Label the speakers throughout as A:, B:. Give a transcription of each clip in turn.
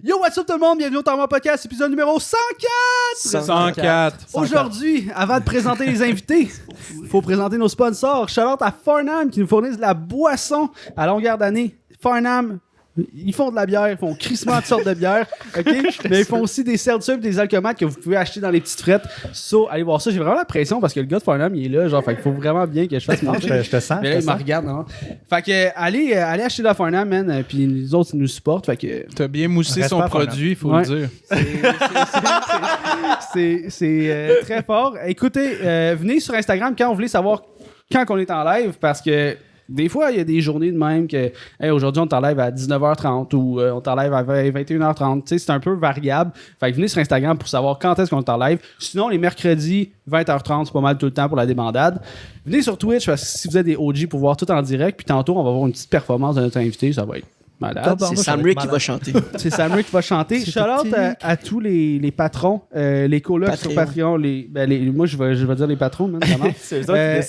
A: Yo, what's up tout le monde? Bienvenue au Tarma Podcast, épisode numéro 104!
B: 104.
A: Aujourd'hui, avant de présenter les invités, il faut présenter nos sponsors. Shout-out à Farnham qui nous fournissent de la boisson à longueur d'année. Farnham, ils font de la bière, ils font crissement toutes sortes de bières, ok? Mais ils font aussi des seltzers et des alcomates que vous pouvez acheter dans les petites frettes. So, allez voir ça, j'ai vraiment la pression parce que le gars de Farnham, il est là, genre, fait qu'il faut vraiment bien que je fasse mon truc.
C: Je te sens.
A: Mais là, il me regarde, non? Fait que, allez acheter de la Farnham, man, puis les autres, ils nous supportent, fait que...
B: T'as bien moussé son produit, il faut le dire.
A: C'est très fort. Écoutez, venez sur Instagram quand vous voulez savoir quand on est en live, parce que des fois, il y a des journées de même que hey, aujourd'hui, on est en live à 19h30 ou on est en live à 21h30. Tu sais, c'est un peu variable. Fait que venez sur Instagram pour savoir quand est-ce qu'on est en live. Sinon, les mercredis, 20h30, c'est pas mal tout le temps pour la débandade. Venez sur Twitch parce que si vous êtes des OG pour voir tout en direct, puis tantôt, on va avoir une petite performance de notre invité. Ça va être malade.
D: C'est Sam Rick qui va chanter.
A: C'est Sam Rick qui va chanter. Shout-out à tous les patrons, les colocs sur Patreon. Moi, je vais dire les patrons, man,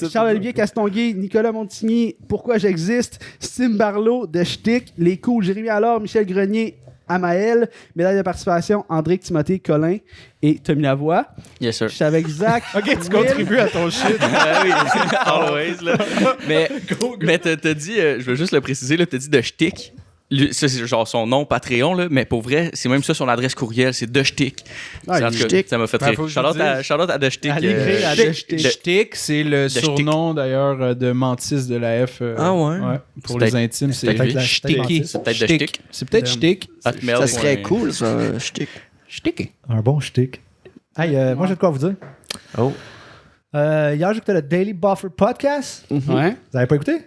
A: Charles-Olivier Castonguay, Nicolas Montigny, Pourquoi j'existe, Sim Barlow, de Shtick, Les Coups, Jérémy Allard, Michel Grenier, Amaël, médaille de participation, André Timothée Collin et Tommy Lavoie.
D: Yes, sir.
A: Je suis avec Zach.
B: Ok, tu contribues à ton shit.
D: Oui, always, là. Mais t'as dit, je veux juste le préciser, là, t'as dit de Shtick. Ça, c'est genre son nom Patreon, là, mais pour vrai, c'est même ça son adresse courriel, c'est De Shtick. Ça m'a fait rire. Shout-out à De Shtick.
B: Shtick, c'est le surnom d'ailleurs de Mantis de la F.
D: Ah ouais?
B: Pour les intimes, c'est
D: Shticky. C'est peut-être De Shtick.
B: C'est peut-être Shtick.
D: Ça serait cool, ça, Shtick.
B: Shtick.
C: Un bon shtick. Hey, moi, j'ai de quoi vous dire.
D: Oh.
C: Hier, j'écoutais le Daily Buffer Podcast.
A: Ouais.
C: Vous avez pas écouté?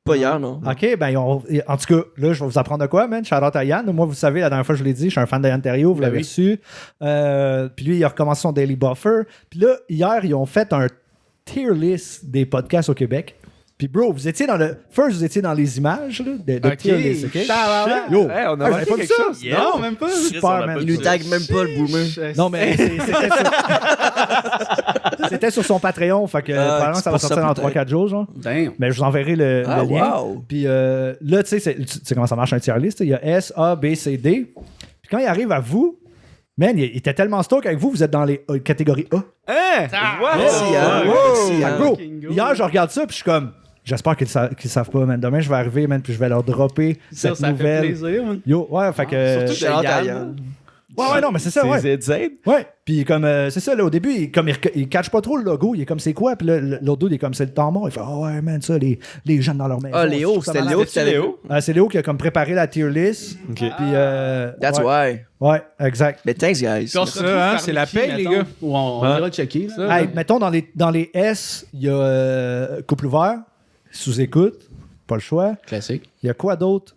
D: Pas hier, non.
C: OK, ben, en tout cas, là, je vais vous apprendre de quoi, man. Shout-out à Yann. Moi, vous savez, la dernière fois, je vous l'ai dit, je suis un fan de Yann Terriot, vous l'avez reçu. Puis lui, il a recommencé son Daily Buffer. Puis là, hier, ils ont fait un tier list des podcasts au Québec. Puis, bro, vous étiez dans le... First, vous étiez dans les images là, de tier list, OK?
A: Yo,
C: on a pas vu ça?
A: Non, même pas.
C: Super, man.
D: Il nous tague même pas le boomer.
C: Non, mais c'était sur son Patreon. Fait que probablement ça va sortir dans 3-4 jours, genre.
A: Damn.
C: Mais je vous enverrai le lien.
D: Wow.
C: Puis là, tu sais comment ça marche un tier list. Il y a S, A, B, C, D. Puis quand il arrive à vous, man, il était tellement stock avec vous, vous êtes dans les catégories A.
D: Merci,
C: Bro, hier, je regarde ça, puis je suis comme... J'espère qu'ils savent pas, man. Demain, je vais arriver, man, puis je vais leur dropper cette nouvelle.
A: Ça fait plaisir, man.
C: Yo, ouais, fait que...
D: Surtout de Yann.
C: Ouais, non, mais c'est ça, ouais.
B: C'est ZZ.
C: Ouais, puis comme, c'est ça, là, au début, il catch pas trop le logo, il est comme, c'est quoi? Puis là, l'autre dude, il est comme, c'est le temps mort. Il fait, oh ouais, man, ça, les jeunes dans leur maison.
D: Ah, Léo, c'était Léo qui t'avait Léo?
C: C'est Léo qui a comme préparé la tier list.
B: OK.
C: Puis,
D: That's why.
C: Ouais, exact.
D: Mais thanks, guys.
A: Puis on se retrouve par
B: c'est la
A: qui,
B: paye, les
A: mettons?
B: gars.
A: Ou on ira checker. Là.
C: Hey, mettons, dans les S, il y a Couple ouvert, Sous-écoute, pas le choix.
A: Classique.
C: Il y a quoi d'autre?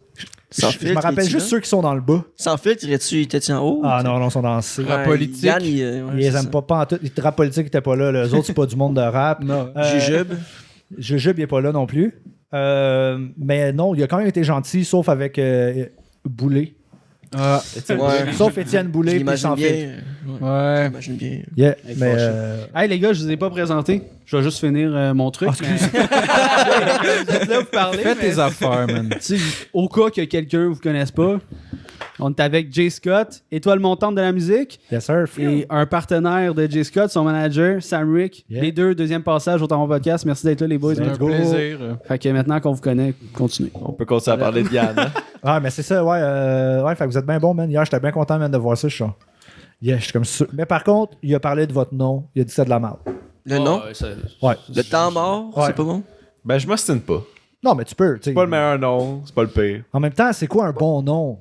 C: Je me rappelle juste ceux qui sont dans le bas.
D: Sans filtre, étais-tu en haut?
C: Ah non, ils sont dans le C.
B: Rap politique.
D: Yann,
C: Ils les aiment pas en tout. Les rap politique n'étaient pas là. Les autres, c'est pas du monde de rap.
B: Non.
D: Jujube.
C: Jujube, il n'est pas là non plus. Mais non, il a quand même été gentil, sauf avec Boulay.
B: Ah,
C: Sauf Étienne Boulay, puis sans
D: J'imagine
C: filtre.
D: bien.
B: ouais.
D: J'imagine bien.
C: Yeah, mais...
A: Hey les gars, je vous ai pas présenté. Je vais juste finir mon truc. mais- là, vous parlez.
B: Fais
A: mais-
B: tes affaires, man.
A: Tu sais, au cas que quelqu'un vous connaisse pas, on est avec Jay Scott, étoile montante de la musique,
C: Yes, sir.
A: et un partenaire de Jay Scott, son manager, Sam Rick.
C: Yeah.
A: Les deux, deuxième passage au Tarma Podcast. Merci d'être là, les boys.
B: C'est un
C: Let's go.
B: plaisir.
A: Fait que maintenant qu'on vous connaît, continuez.
E: On peut continuer à parler de Yann. Hein?
C: Ah, mais c'est ça, ouais. Fait que vous êtes bien bon, man. Hier, j'étais bien content, man, de voir ça. Je suis yeah, je suis comme sûr. Mais par contre, il a parlé de votre nom. Il a dit que c'est de la merde.
D: Le nom?
C: Ouais.
D: Le temps mort?
C: Ouais.
D: C'est pas bon?
E: Ben, je m'ostine pas.
C: Non, mais tu peux.
E: C'est pas le meilleur nom, c'est pas le pire.
C: En même temps, c'est quoi un bon nom?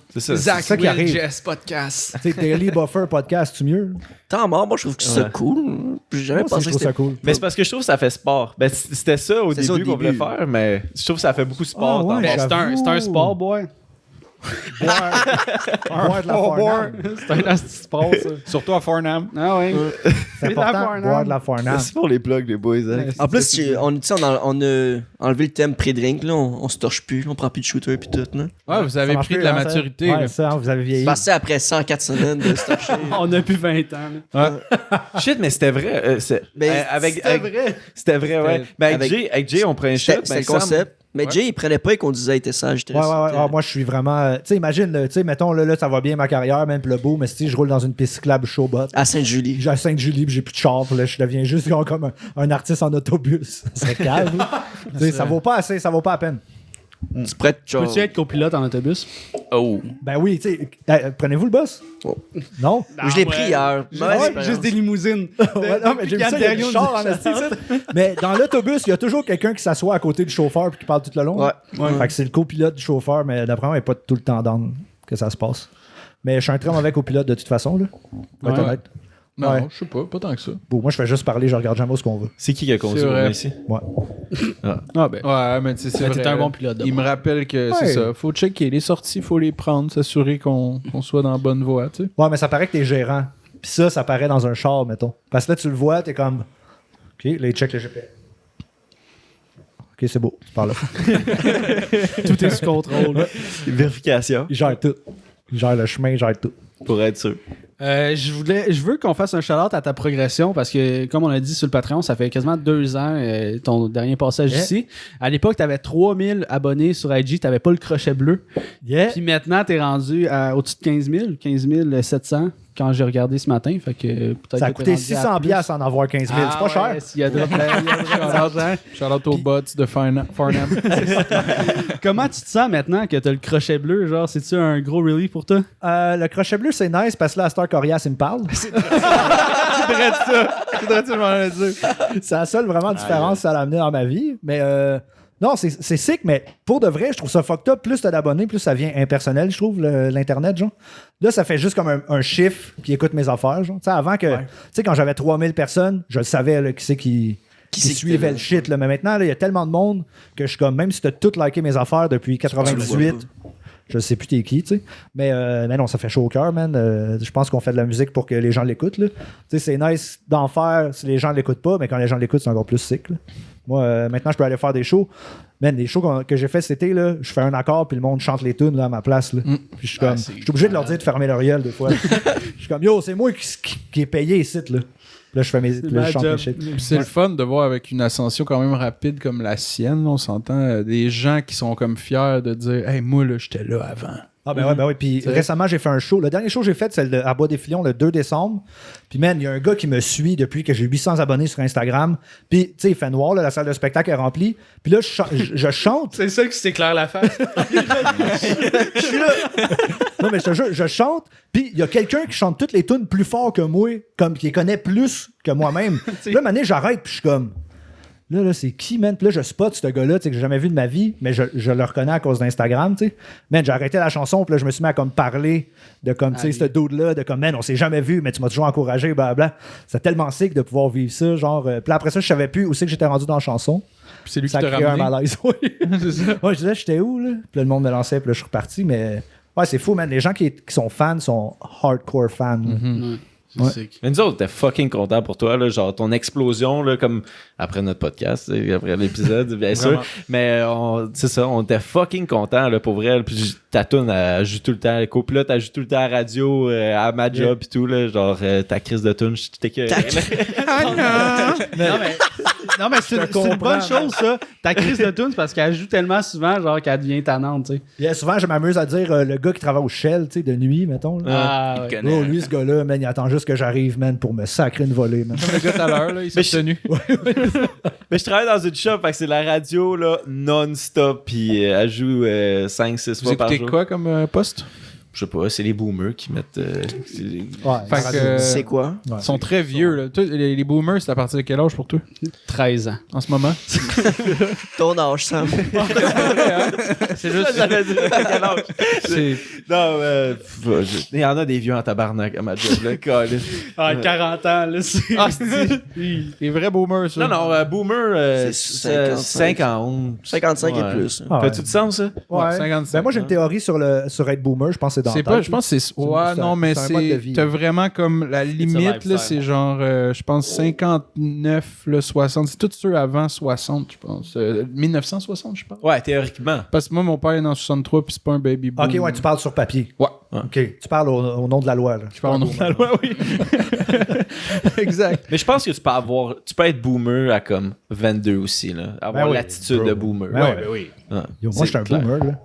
E: C'est ça.
A: Zach
C: ça qui arrive.
A: Jess Podcast.
C: Tu sais, Daily Buffer Podcast, tu mieux?
D: Temps mort, moi, je trouve que c'est cool. J'ai jamais
C: Moi aussi,
D: pensé
C: je
D: que
C: trouve ça
D: c'était...
C: cool.
E: Mais c'est parce que je trouve que ça fait sport. Ben, c'était ça au
D: C'est ça au
E: début qu'on voulait
D: début.
E: faire, mais je trouve que ça fait beaucoup sport.
C: Ah, ouais,
E: dans
A: Ben,
E: le-
A: c'est un sport, boy.
C: Boire de la Farnham.
A: C'est un asti sport, ça.
B: Surtout à Farnham.
A: Ah oui.
C: C'est
A: de la
C: important,
A: Farnham.
C: boire de la Farnham.
E: C'est pour les plugs, les boys. Hein?
D: En plus, on a enlevé le thème pré-drink, là. On se torche plus, on prend plus de shooter puis tout, là.
B: Ouais, vous avez
C: Ça marche
B: pris de
C: plus,
B: la
C: hein, ça?
B: maturité.
C: Ouais,
B: là.
C: ça, hein, vous avez vieilli.
D: Passé après 104 semaines de se torcher.
A: On a plus 20 ans. là.
E: Shit, mais c'était vrai.
D: Ben,
E: avec,
A: C'était vrai.
E: C'était vrai, ouais. Ben,
D: avec-
E: avec Jay, on prenait un shot.
D: C'était le concept.
F: Mais Jay, il prenait pas et qu'on disait, il était sage. il était
C: Ouais.
F: resté-
C: Ah, moi, je suis vraiment. Tu sais, imagine, tu sais, mettons, là, ça va bien ma carrière, même le beau, mais si je roule dans une piste cyclable showbot.
F: À Sainte-Julie.
C: J'ai à Sainte-Julie, puis j'ai plus de char, puis là, je deviens juste comme un artiste en autobus. Ça serait calme. Tu sais, ça vaut pas assez, ça vaut pas la peine.
F: Tu pourrais être genre...
A: Peux-tu être copilote en autobus?
D: Oh.
C: Ben oui, tu sais, prenez-vous le bus?
F: Oh.
C: Non?
F: Je l'ai pris hier. Mauvaise expérience.
A: Juste des limousines.
C: Ouais, non, mais j'ai vu ça, il y a du char en esti, ça. Mais dans l'autobus, il y a toujours quelqu'un qui s'assoit à côté du chauffeur puis qui parle tout le long.
F: Ouais.
C: Fait que c'est le copilote du chauffeur, mais d'après moi, il n'est pas tout le temps dans que ça se passe. Mais je suis un très mauvais copilote de toute façon, là. Pour être
B: Ouais.
C: honnête.
B: Non,
C: Ouais.
B: je sais pas tant que ça.
C: Bon, moi, je fais juste parler, je regarde jamais où ce qu'on va.
E: C'est qui a conduit
B: C'est
E: pour
B: vrai.
E: moi ici?
C: Ouais.
A: Ah ben.
B: Ouais, mais tu sais, c'est
A: Mais t'es
B: vrai.
A: un bon pilote,
B: Il me rappelle que c'est
C: Ouais.
B: ça. Faut checker les sorties, faut les prendre, s'assurer qu'on soit dans la bonne voie, tu sais.
C: Ouais, mais ça paraît que t'es gérant. Puis ça paraît dans un char, mettons. Parce que là, tu le vois, t'es comme. OK, là, il check le GPS. OK, c'est beau, tu parles là.
A: Tout est sous contrôle.
E: Vérification,
C: Il gère tout. Il gère le chemin, il gère tout.
E: pour être sûr.
A: Je veux qu'on fasse un shout-out à ta progression parce que, comme on a dit sur le Patreon, ça fait quasiment 2 ans ton dernier passage
C: Yeah.
A: ici. À l'époque, tu avais 3000 abonnés sur IG, tu n'avais pas le crochet bleu.
C: Yeah.
A: Puis maintenant, tu es rendu à au-dessus de 15 000, 15 700 quand j'ai regardé ce matin. Fait que peut-être
C: Ça a
A: que
C: coûté
A: t'es rendu à
C: 600$
A: plus.
C: piastres en avoir 15 000. C'est pas cher.
A: S'il y a de l'argent.
B: Shout-out aux bots de Farnham.
A: Comment tu te sens maintenant que tu as le crochet bleu? Genre, c'est-tu un gros relief pour toi?
C: Le crochet bleu, c'est nice parce que là, à Star Corias, il me parle. C'est la seule vraiment différence que ça a amené dans ma vie. Mais non, c'est sick, mais pour de vrai, je trouve ça fucked up. Plus t'as d'abonnés, plus ça vient impersonnel, je trouve, l'Internet, genre. Là, ça fait juste comme un chiffre qui écoute mes affaires, genre. Tu sais, avant que... Tu sais, quand j'avais 3000 personnes, je le savais, là, qui c'est qui
F: c'est qui
C: suivait
F: était
C: le shit, là. Mais maintenant, là, il y a tellement de monde que je suis comme... Même si t'as tout liké mes affaires depuis 98... Je sais plus t'es qui, tu sais. Mais non, ça fait chaud au cœur, man. Je pense qu'on fait de la musique pour que les gens l'écoutent, là. Tu sais, c'est nice d'en faire si les gens l'écoutent pas, mais quand les gens l'écoutent, c'est encore plus sick, là. Moi, maintenant, je peux aller faire des shows. Man, les shows que j'ai fait cet été, là, je fais un accord, puis le monde chante les tunes, là, à ma place, là. Puis je suis comme... Je suis obligé de leur dire de fermer leur gueule, des fois. Je suis comme, yo, c'est moi qui est payé ici, là. Là, je fais mes... Là, je chante mes shit.
B: C'est le fun de voir avec une ascension quand même rapide comme la sienne, là, on s'entend, des gens qui sont comme fiers de dire « Hey, moi, là, j'étais là avant. »
C: Ah ben ouais. Puis récemment, j'ai fait un show. Le dernier show que j'ai fait, c'est à Bois-des-Filions le 2 décembre. Puis man, il y a un gars qui me suit depuis que j'ai 800 abonnés sur Instagram. Puis tu sais, il fait noir, là, la salle de spectacle est remplie. Puis là, je chante.
A: C'est ça qui s'éclaire la face.
C: Non, mais je te jure, je chante. Puis il y a quelqu'un qui chante toutes les tunes plus fort que moi, comme qui les connaît plus que moi-même. Puis là, une année, j'arrête, puis je suis comme... Là, c'est qui, man? Puis là, je spot ce gars-là, tu sais, que j'ai jamais vu de ma vie, mais je le reconnais à cause d'Instagram, tu sais. Man, j'ai arrêté la chanson, puis là, je me suis mis à comme parler de comme, tu sais, ce dude-là, de comme, man, on s'est jamais vu, mais tu m'as toujours encouragé, blablabla. C'est tellement sick de pouvoir vivre ça, genre. Puis là, après ça, je savais plus où c'est que j'étais rendu dans la chanson.
B: Puis c'est lui qui
C: Ça a
B: t'a
C: créé un
B: ramené.
C: malaise, oui.
B: C'est ça.
C: Ouais, je disais, j'étais où, là? Puis là, le monde me lançait, puis là, je suis reparti, mais... Ouais, c'est fou, man. Les gens qui sont fans sont hardcore fans. Ouais.
E: Mais nous autres, on était fucking contents pour toi, là, genre ton explosion, là, comme après notre podcast, après l'épisode, bien sûr. Mais c'est ça, on était fucking contents, là, pour vrai. Là, puis ta toune, elle joue tout le temps. Le copilote, elle joue tout le temps à la radio, à ma job, pis tout, là, genre ta crise de toune, j'étais que.
A: Non, mais c'est une bonne chose, ça. Ta crise de tune, c'est parce qu'elle joue tellement souvent, genre, qu'elle devient tannante, tu sais.
C: Yeah, souvent, je m'amuse à dire le gars qui travaille au Shell, tu sais, de nuit, mettons. Là.
A: Ah, ouais.
D: connaît.
C: Oh, lui, ce gars-là, man, il attend juste que j'arrive, man, pour me sacrer une volée, man.
B: Comme le gars tout à l'heure, là, il s'est tenu.
E: Mais je travaille dans une shop, fait que c'est la radio, là, non-stop, pis elle joue 5-6
B: Vous
E: fois par
B: écoutez
E: jour.
B: quoi comme poste?
E: Je sais pas, c'est les boomers qui mettent.
C: Ouais,
B: Fait
C: radio.
B: que,
F: C'est quoi?
C: Ouais.
B: ils sont très vieux, là. Toi, les boomers, c'est à partir de quel âge pour toi?
A: 13 ans.
B: En ce moment?
F: Ton âge, Sam.
B: C'est juste...
E: J'avais dit à quel âge?
B: c'est-
E: Non, il y en a des vieux en tabarnak à ma job, là, câlisse.
A: Ah, 40 ans, là, c'est...
B: Ah, c'est... Les vrais boomers, ça.
E: Non, non, boomer,
F: C'est
E: 50.
F: 55
E: Ouais.
F: et plus.
C: Ah, ouais.
E: Fait tout de sens, ça?
C: Ouais.
B: 55.
C: Ben, moi, j'ai une théorie sur être boomer. Je pense que c'est dans
B: C'est
C: la
B: pas,
C: tête,
B: je pense que c'est.
C: C'est
B: Ouais,
C: un-
B: non, mais
C: c'est un mode de
B: c'est.
C: vie.
B: T'as vraiment comme la limite, là,
E: lifestyle.
B: c'est genre, je pense, 59, là, 60. C'est tout ceux avant 60, je pense. 1960, je pense.
E: Ouais, théoriquement.
B: Parce que moi, mon père est dans 63, puis c'est pas un baby boom.
C: Ok, ouais, tu parles sur papier.
B: Ouais.
C: Ok, tu parles au nom de la loi. Là.
B: Je parle au nom de la loi, oui. Exact.
E: Mais je pense que tu peux être boomer à comme 22 aussi, là. Avoir
C: Ben oui,
E: l'attitude
C: bro.
E: de boomer.
C: Ben ouais.
E: oui.
C: Yo, moi, j'étais un boomer. Là.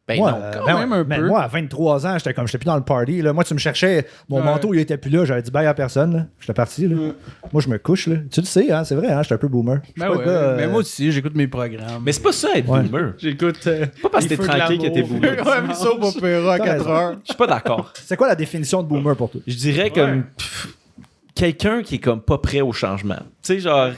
E: Ben
C: Moi,
E: non.
B: quand même un
C: mais
B: peu.
C: moi, à 23 ans, j'étais plus dans le party. Là. Moi, tu me cherchais, mon
B: Ouais.
C: manteau, il était plus là. J'avais dit bye à personne. Là. J'étais parti. Là. Moi, je me couche. Là. Tu le sais, hein, c'est vrai, hein, j'étais un peu boomer. Je suis
B: Ben
C: pas
B: ouais,
C: le gars,
B: mais moi aussi, j'écoute mes programmes.
E: Mais c'est pas ça être
C: Ouais.
E: boomer.
A: J'écoute.
E: Pas parce que t'es tranquille que t'es boomer.
B: Ouais, mais ça, au opéra à
C: T'as
B: 4
C: raison.
B: heures.
E: Je suis pas d'accord.
C: C'est quoi la définition de boomer pour toi?
E: Je dirais comme quelqu'un qui est comme pas prêt au changement. Tu sais, genre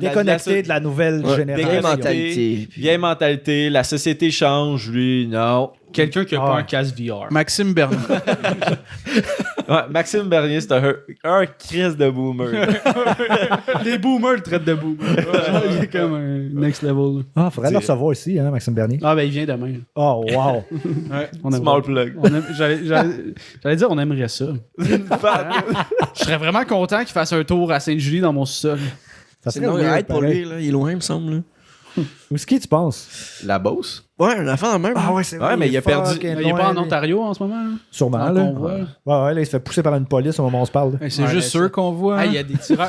C: Déconnecté de la nouvelle
F: Vieille
C: génération.
F: mentalité.
E: Vieille mentalité, la société change, lui, non.
A: Quelqu'un qui a
C: Ah.
A: pas un casque VR.
B: Maxime Bernier.
E: Ouais, Maxime Bernier, c'est un crise de boomer.
A: Les boomers le traitent de boomer. Il est comme un next level. là.
C: Ah, faudrait le recevoir ici, hein, Maxime Bernier.
A: Ah, ben il vient demain.
C: Oh, wow.
A: On aimerait-
E: Small plug.
A: J'allais dire, on aimerait ça. Je serais vraiment content qu'il fasse un tour à Sainte-Julie dans mon sous-sol.
C: Ça
F: C'est
C: serait
F: non,
C: weird,
F: arrête pour
C: pareil.
F: lui, là. Il est loin, il me semble. Là.
C: Où est-ce qu'il tu penses?
E: La Beauce?
F: Ouais, un enfant de même.
C: Ah ouais, c'est
E: Ouais, mais il a perdu-
C: fucking
A: Il est pas
C: loin,
A: en
C: lui.
A: Ontario en ce moment. Là?
C: Sûrement,
A: En
C: là.
A: convoi.
C: Ouais, là, il se fait pousser par une police au moment où on se parle. là.
B: C'est
A: Ouais,
B: juste
A: mais
B: eux
A: ça-
B: qu'on voit.
A: Ah,
B: hein.
A: il y a des tireurs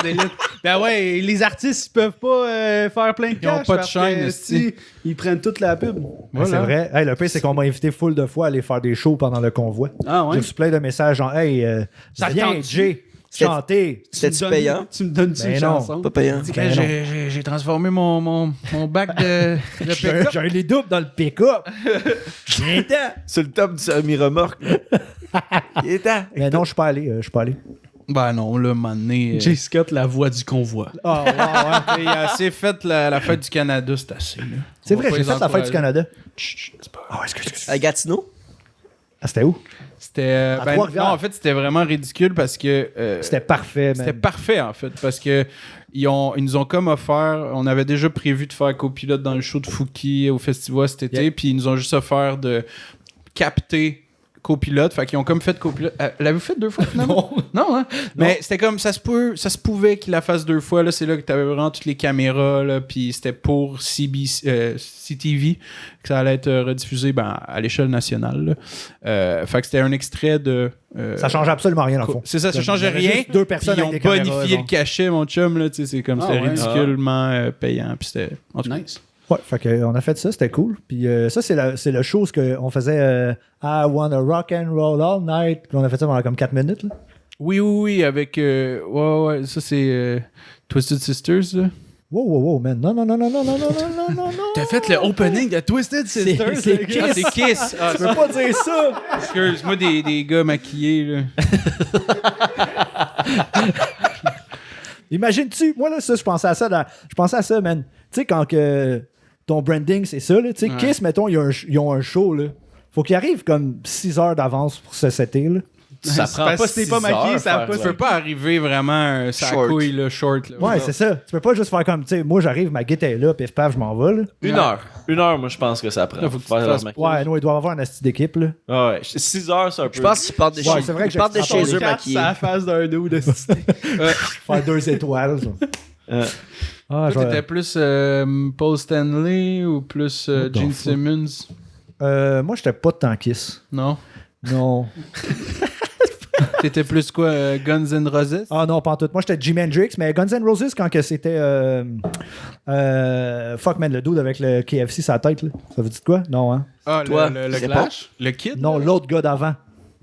A: d'élite. Ben ouais, les artistes, ils peuvent pas faire plein de
B: Ils ont
A: cash.
B: pas de
A: parce
B: chaîne,
A: que,
B: esti.
A: si, ils prennent toute la pub.
C: Ouais, c'est vrai. Hey, le pire, c'est qu'on m'a invité full de fois à aller faire des shows pendant le convoi.
A: Ah
C: J'ai
A: ouais?
C: reçu plein de messages genre, hey,
A: Ça te
C: viens,
A: tente-tu?
C: Jay, chanter.
F: C'était-tu payant?
A: Tu me donnes-tu
C: Ben
A: une
C: non.
A: chanson?
F: Pas payant.
C: Ben non.
B: J'ai transformé mon bac de
C: J'ai j'ai les doubles dans le pick-up. Viens-t'en.
E: Sur le top du semi-remorque. Il est temps.
C: Mais non, je suis pas allé. Je suis pas allé.
B: Ben non, là, un moment donné.
A: J. Scott, la voix du convoi.
C: Ah, ouais, ouais.
B: Il a assez fait la fête du Canada, c'est assez, là.
C: C'est
B: On va
C: vrai,
B: pas
C: j'ai
B: les
C: fait la fête
B: encourager.
C: du Canada.
B: Chut, chut, c'est pas grave.
C: Ah, ouais, excuse.
F: À Gatineau?
C: Ah, c'était où?
B: C'était.
C: À Trois-Rivières.
B: non, en fait, c'était vraiment ridicule parce que.
C: C'était parfait,
B: C'était
C: man.
B: parfait, en fait, parce que ils nous ont comme offert. On avait déjà prévu de faire copilote dans le show de Fouki au festival cet été,
C: Yeah.
B: puis ils nous ont juste offert de capter copilote. Fait qu'ils ont comme fait copilote. L'avez-vous fait 2 fois finalement? Non, hein? Mais c'était comme ça se pouvait qu'il la fasse 2 fois. Là, c'est là que t'avais vraiment toutes les caméras, là, puis c'était pour CTV que ça allait être rediffusé à l'échelle nationale. Là. Fait que c'était un extrait de.
C: Ça change absolument rien, dans le fond.
B: C'est ça
C: Il y
B: changeait
C: avait
B: rien.
C: juste deux
B: Puis
C: personnes
B: ils ont
C: avec des caméras,
B: bonifié
C: genre.
B: le cachet, mon chum. Là, tu sais, c'est comme
A: Ah
B: c'était
A: ouais.
B: ridiculement payant. Puis c'était. En tout cas,
A: Nice.
C: Ouais, fait que, on a fait ça, c'était cool. Puis ça, c'est le show qu'on faisait I wanna rock and roll all night. Puis on a fait ça pendant comme 4 minutes. Là.
B: Oui, avec. Ouais, ça c'est Twisted Sisters. Là.
C: Wow, man. Non.
A: T'as fait le opening de Twisted Sisters.
C: c'est
A: le gars.
B: Ah, c'est Kiss. Ah,
C: Tu peux pas dire ça!
B: excuse-moi, des gars maquillés. Là.
C: Imagines-tu, moi là, ça, je pensais à ça, man. Tu sais, quand que ton branding, c'est ça, là. Tu sais,
B: Ouais.
C: Kiss, mettons, ils ont un show, là. Faut qu'ils arrivent comme 6 heures d'avance pour se setter, là.
E: Ça
A: C'est
E: prend
A: parce
E: pas
A: que si t'es
E: 6
A: pas maquillé,
E: heures
A: ça
E: faire
A: pas-
B: Tu peux pas arriver vraiment ça
F: Short.
B: couille, là, short. Là.
C: Ouais, c'est ça. Tu peux pas juste faire comme, tu sais, moi, j'arrive, ma guitare est là, pif paf, je m'en vais, là.
E: Une heure, moi, je pense que ça prend.
B: Là, faut que tu
E: Faire
B: te
E: leur
B: fasses-
E: maquillage.
C: Ouais, nous, il doit y avoir un asti d'équipe, là.
E: Ah ouais, 6 heures, c'est un peu.
F: Je pense qu'ils partent de
C: Ouais,
F: chez,
C: c'est vrai que
F: ils partent de
C: j'ai-
F: chez eux
A: Quatre,
F: maquillés.
A: c'est la face d'un dos de
C: Faire 2 étoiles, ça. Ah,
B: Toi,
C: je vais-
B: t'étais plus Paul Stanley ou plus
C: What the
B: Gene
C: fuck?
B: Simmons?
C: Moi, j'étais pas tant Kiss.
B: Non.
C: Non.
B: T'étais plus quoi, Guns N' Roses?
C: Ah non, pas en tout. Moi, j'étais Jimi Hendrix, mais Guns N' Roses, quand que c'était... fuck, man, le dude avec le KFC sur la tête, là. Ça vous dit de quoi? Non, hein?
B: Ah,
F: Toi,
B: le
F: c'est
B: Clash? Le Kid?
C: Non, l'autre gars d'avant.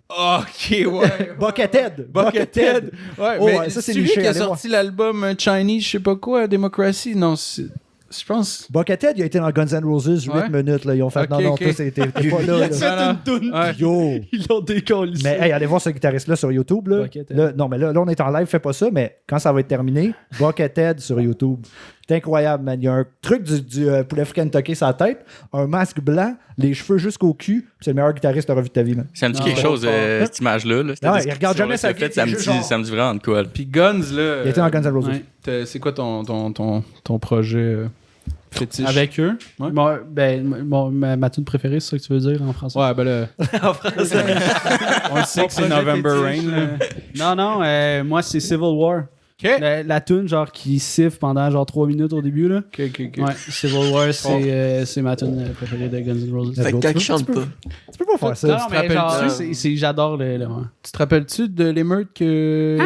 B: Ok, ouais.
C: Buckethead.
B: Buckethead. Ouais,
C: Oh,
B: mais
C: ouais, ça, c'est
B: lui
C: niché,
B: qui a
C: allez
B: sorti l'album Chinese, je sais pas quoi, Democracy. Non, je pense.
C: Buckethead, il a été dans Guns N' Roses 8
B: Ouais.
C: minutes, là. Ils ont fait,
B: Ok,
C: non,
B: ok.
C: toi, t'es pas là.
A: Il
C: là.
A: a fait une toune.
B: Ouais.
C: Yo!
A: Ils l'ont décollé.
C: Mais hey, allez voir ce guitariste-là sur YouTube. Là.
A: Buckethead.
C: Là, non, mais là, on est en live, fais pas ça, mais quand ça va être terminé, Buckethead sur YouTube. C'est incroyable, man. Il y a un truc du poulet frit Kentucky sur la tête, un masque blanc, les cheveux jusqu'au cul, puis c'est le meilleur guitariste que t'auras vu de ta vie, man.
D: Ça me dit
A: Ah,
D: quelque
A: ouais.
D: chose, cette image-là. Là, cette
C: Ah ouais, il regarde jamais sa
D: description-là,
C: vie,
D: ça me
C: il est
D: dit,
C: juste genre-
D: ça me dit vraiment de quoi. Là.
B: Puis Guns, là.
C: Il était dans Guns N' Roses.
B: ouais. C'est quoi ton projet fétiche.
A: Avec eux.
B: Ouais.
A: Ma tune préférée, c'est ça que tu veux dire en français?
B: Ouais, ben là,
E: En français.
B: on le sait que c'est November Rain. Là.
A: Non, moi, c'est Civil War.
B: OK.
A: La tune, genre, qui siffle pendant, genre, 3 minutes au début, là.
B: OK.
A: Ouais, Civil War, c'est ma tune préférée de Guns N' Roses.
F: Fait que quand ils chantent pas.
C: Tu peux pas faire ça.
A: Non, mais
B: rappelles-tu?
A: genre, j'adore le... ouais.
B: Tu te rappelles-tu de l'émeute que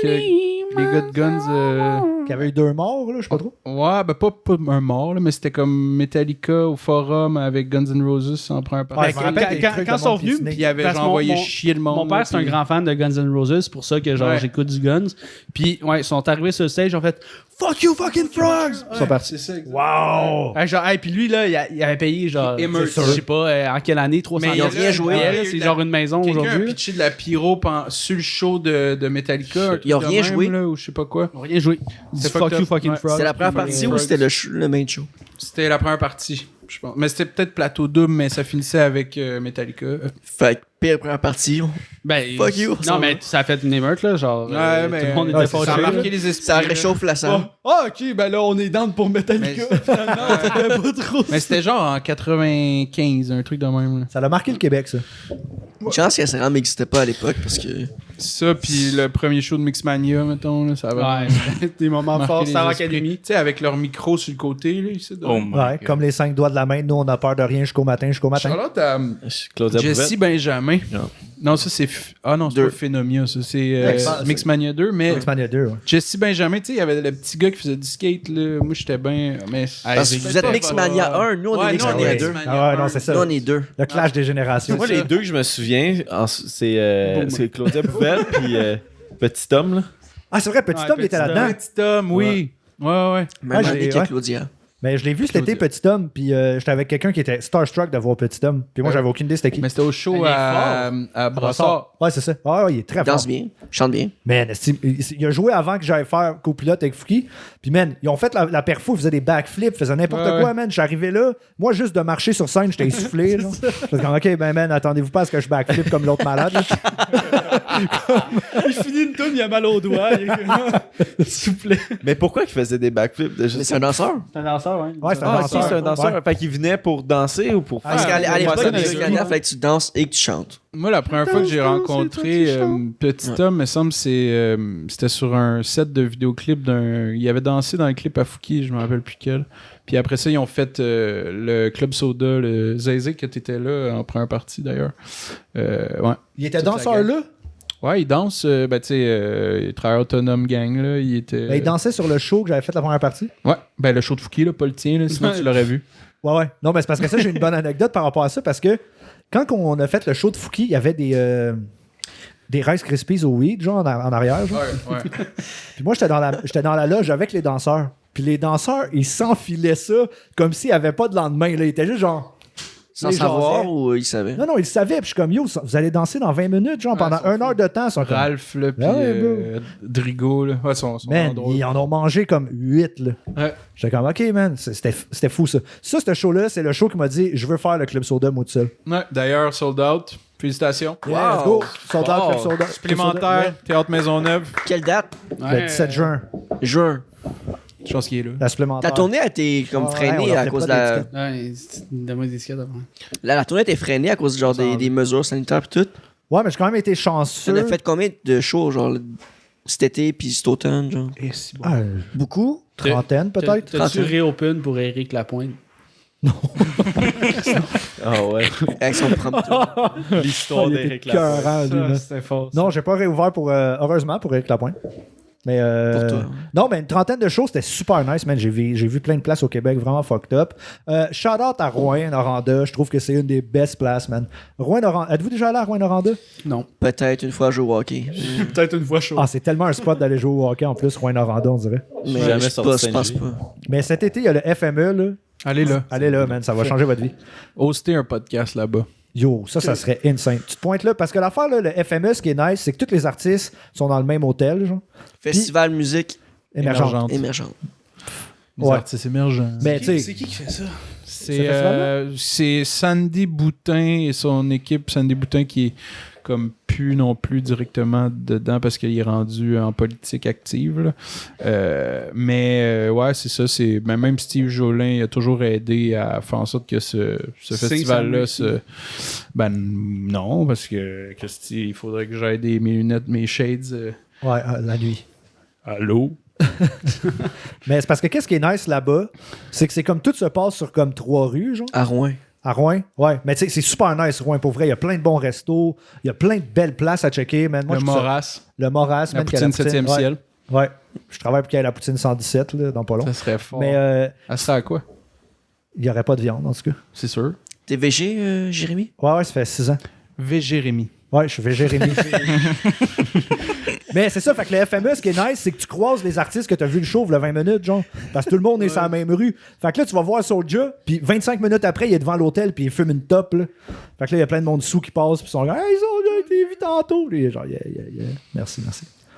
B: les gars de Guns...
C: Qu'il y avait eu 2 morts, là, je sais pas trop.
B: Ouais, ben pas un mort, là, mais c'était comme Metallica au forum avec Guns N' Roses en première partie.
C: Ouais, je me rappelle des
A: quand
C: trucs
A: ils
C: de
A: sont
C: monde qui
A: venus,
C: se
B: Puis il avait
A: Parce
B: genre
A: que
B: envoyé
A: mon-
B: chier le monde.
A: Mon père, c'est un
B: puis-
A: grand fan de Guns N' Roses, c'est pour ça que genre
B: Ouais.
A: j'écoute du Guns. Puis ouais, ils sont arrivés sur le stage, ils ont fait Fuck you fucking frogs! Ils sont partis.
B: C'est ça, exact.
C: Wow!
A: Genre, hey, puis lui là, il avait payé genre,
B: Immersed.
A: je sais pas en quelle année, 300
B: Mais
F: ils ont
B: il y a
F: rien
B: là,
F: joué.
B: il y a
A: là,
B: eu
A: c'est
B: de
A: genre
B: la-
A: une maison
B: Quelqu'un a
A: aujourd'hui.
B: pitché de la pyro sur le show de Metallica. un truc
F: Ils ont
B: de
F: rien
B: même,
F: joué.
B: Là, ou je sais pas quoi.
A: Ils ont rien joué.
B: C'est
A: Fuck
B: fucked
A: you
B: up.
A: fucking
B: Ouais.
A: frogs.
F: C'était la première partie ou c'était le main show?
B: C'était la première partie, je pense. Mais c'était peut-être plateau double, mais ça finissait avec Metallica.
F: Fait que pire première partie.
A: Ben,
F: Fuck you.
A: Non, mais ça a fait une émeute là, genre
B: Ouais,
A: tout
B: mais
A: le monde
C: ouais,
A: était
C: ça
B: ça a
A: fâché.
B: marqué les esprits.
F: Ça
B: là.
F: réchauffe la salle.
A: Ah, ok, ben là, on est down pour Metallica. Finalement, pas trop.
B: Mais c'était genre en 95, un truc de même. Là.
C: Ça a marqué le Québec, ça.
F: Une chance qu'Instagram n'existait pas à l'époque parce que.
B: Ça, puis le premier show de Mixmania, mettons, là, ça avait
A: Ouais, des moments
B: marqué
A: forts,
B: les
A: Star
B: esprits.
A: Academy.
B: Tu sais, avec leur micro sur le côté, là, ici.
D: Oh my
C: Ouais,
D: God.
C: comme les 5 doigts de la main, nous on a peur de rien jusqu'au matin.
B: Charlotte à
E: Claudia
B: Jessie
E: Bouvette.
B: Benjamin.
E: Non.
B: Non, ça c'est. Ah non, c'est
F: Deux.
B: pas Phénomia, ça. C'est
C: c'est-
B: Mixmania 2, mais
C: X-Mania 2, ouais.
B: Jessie Benjamin, tu sais, il y avait le petit gars qui faisait du skate, là. Moi, j'étais bien. Mais...
F: Parce que vous êtes Mixmania 1, nous on est Mixmania 2.
C: Ah ouais, non, c'est ça.
F: Nous on est 2.
C: Le clash des générations.
E: Moi, les deux que je me souviens, c'est Claudia Bouvette puis Petit Homme. Là.
C: Ah, c'est vrai, Petit Homme, il était là-dedans.
B: Petit homme, oui. Ouais.
F: Même
C: Ouais,
F: année
C: j'ai-
F: que
C: ouais.
F: Claudia.
C: Mais je l'ai vu cet été, Petit Homme, puis j'étais avec quelqu'un qui était starstruck de voir Petit Homme. Puis moi, j'avais aucune idée c'était qui.
B: Mais c'était au show
A: Il est
B: à Brassard.
C: Ouais, c'est ça. Ah, ouais, il est très
F: Il
C: fort.
F: danse bien, chante bien.
C: Man, il a joué avant que j'aille faire copilote avec Fouki. Puis, man, ils ont fait la perfo, ils faisaient des backflips, ils faisaient n'importe
B: Ouais.
C: quoi, man. J'arrivais là, moi, juste de marcher sur scène, j'étais essoufflé. Là. J'étais comme, OK, ben, man, attendez-vous pas à ce que je backflip comme l'autre malade. là.
A: Il finit une toune, il a mal au doigt. S'il vous plaît.
E: Mais pourquoi il faisait des backflips de
F: Mais
E: juste...
F: c'est un danseur.
A: C'est un danseur, ouais.
C: Ouais, c'est un
E: Ah,
C: danseur.
E: ok, c'est un danseur.
C: Ouais.
E: Fait qu'il venait pour danser ou pour
F: Parce qu'à
C: ouais,
F: l'époque,
C: ouais,
F: les
C: ouais,
F: Mixmania, il fallait que tu danses et que tu chantes.
B: Moi, la première fois que j'ai rencontré Petit Homme, me semble, c'était sur un set de vidéoclip d'un. Il avait dansé dans un clip à Fouki, je me rappelle plus quel. Puis après ça, ils ont fait le Club Soda, le Zézé, que t'étais là en première partie d'ailleurs. Ouais.
C: Il était
B: Toute la
C: danseur
B: gang.
C: là.
B: Ouais, il danse, ben tu sais, il travaille autonome gang, là. Il était.
C: Ben, il dansait sur le show que j'avais fait la première partie.
B: Ouais, ben le show de Fouki, là, pas le tien, là, sinon tu l'aurais vu.
C: Ouais, ouais. Non, mais c'est parce que ça, j'ai une bonne anecdote par rapport à ça, parce que quand on a fait le show de Fouki, il y avait des Rice Krispies au weed, genre, en arrière. Genre.
B: Ouais.
C: Puis moi, j'étais dans la loge avec les danseurs. Puis les danseurs, ils s'enfilaient ça comme s'il n'y avait pas de lendemain. Là. Ils étaient juste genre...
F: Sans
C: les
F: savoir
C: jasaient.
F: ou il savait.
C: Non, ils le savaient. Puis je suis comme, yo, vous allez danser dans 20 minutes, genre,
B: Ouais,
C: pendant
B: ils sont
C: 1 heure de temps. Ils sont comme,
B: Ralph, là, puis
C: Ah ouais, bro.
B: Drigo, là. Ouais, son
C: man,
B: drôle.
C: ils en ont mangé comme 8, là.
B: Ouais.
C: J'étais comme, OK, man, c'était fou, ça. Ça, ce show-là, c'est le show qui m'a dit, je veux faire le Club Soda, moi, tout seul.
B: Ouais, d'ailleurs, sold out. Félicitations.
C: Yeah, let's go. Sold out, Club Soda.
B: Supplémentaire, Théâtre Maisonneuve.
F: Quelle date?
C: Le 17 juin,
F: Juin.
B: Je pense qu'il est là.
C: la supplémentaire.
F: Ta tournée a été comme
C: Ouais, on
F: freinée
C: leur
F: à
C: fait
F: cause de
C: pas
F: la.
C: d'étiquette.
A: Ouais, donne-moi des disquettes avant.
F: La tournée a été freinée à cause genre des mesures sanitaires et tout.
C: Ouais, mais j'ai quand même été
F: Tu
C: chanceux.
F: en as fait combien de shows, genre cet été puis cet automne, genre?
B: Et si bon.
C: Ah,
F: Beaucoup?
C: trentaine, peut-être.
A: T'as-tu réopen pour Éric Lapointe?
E: Ah ouais.
F: Avec son prompteur.
E: L'histoire
C: Il était
E: d'Éric Lapointe.
C: écœurant, lui, là.
A: C'était fort.
C: Non, j'ai pas réouvert pour, heureusement pour Éric Lapointe. Mais
F: Pour toi.
C: non, mais une trentaine de shows, c'était super nice, man. J'ai vu plein de places au Québec, vraiment fucked up. Shout out à Rouyn-Noranda. Je trouve que c'est une des best places, man. Rouyn-Noranda. Êtes-vous déjà allé à Rouyn-Noranda?
A: Non.
F: Peut-être une fois à jouer au hockey.
A: Peut-être une fois chaud.
C: Ah, c'est tellement un spot d'aller jouer au hockey en plus, Rouyn-Noranda, on dirait.
F: Mais
E: jamais
F: je
E: sorti de
F: pense
E: Saint-Louis.
F: pas.
C: Mais cet été, il y a le FME, là.
B: Allez là.
C: Allez là, man, ça va changer votre vie.
B: Hoster un podcast là-bas.
C: Yo, ça serait insane. Tu te pointes là, parce que l'affaire, là, le FME, ce qui est nice, c'est que tous les artistes sont dans le même hôtel, genre.
F: Festival musique
C: Émergente.
F: émergente.
B: Les
C: Ouais.
B: artistes émergents.
C: Mais tu
A: C'est
C: sais,
A: qui fait ça?
B: C'est Sandy Boutin et son équipe. Sandy Boutin qui est comme plus non plus directement dedans parce qu'il est rendu en politique active. Ouais, c'est ça. Même Steve Jolin a toujours aidé à faire en sorte que ce festival-là Ben non, parce que Christy, il faudrait que j'aille mes lunettes, mes shades.
C: Ouais, la nuit.
B: Allô?
C: Mais c'est parce que qu'est-ce qui est nice là-bas, c'est que c'est comme tout se passe sur comme 3 rues, genre.
F: À Rouen.
C: À Rouen, ouais. Mais tu sais, c'est super nice, Rouen, pour vrai. Il y a plein de bons restos. Il y a plein de belles places à checker, man. Moi,
B: Le Moras.
C: Le Moras,
B: La
C: man, qui a
B: poutine 7e
C: ouais.
B: ciel.
C: Ouais. Je travaille pour qu'il y ait la poutine 117, là, dans pas long.
B: Ça serait fort.
C: Mais
B: Elle serait à quoi?
C: il n'y aurait pas de viande, en tout cas.
B: C'est sûr.
F: T'es végé, Jérémy?
C: Ouais, ça fait 6 ans.
B: Végérémy.
C: Ouais, je suis végérémy. Mais c'est ça, fait que le FME, ce qui est nice, c'est que tu croises les artistes que tu as vu le show le 20 minutes, genre. Parce que tout le monde est sur la même rue. Fait que là, tu vas voir Soulja, puis 25 minutes après, il est devant l'hôtel, puis il fume une top, là. Fait que là, il y a plein de monde sous qui passe, puis ils sont genre, hey, Soulja, t'es vu tantôt. Puis genre, yeah. Merci.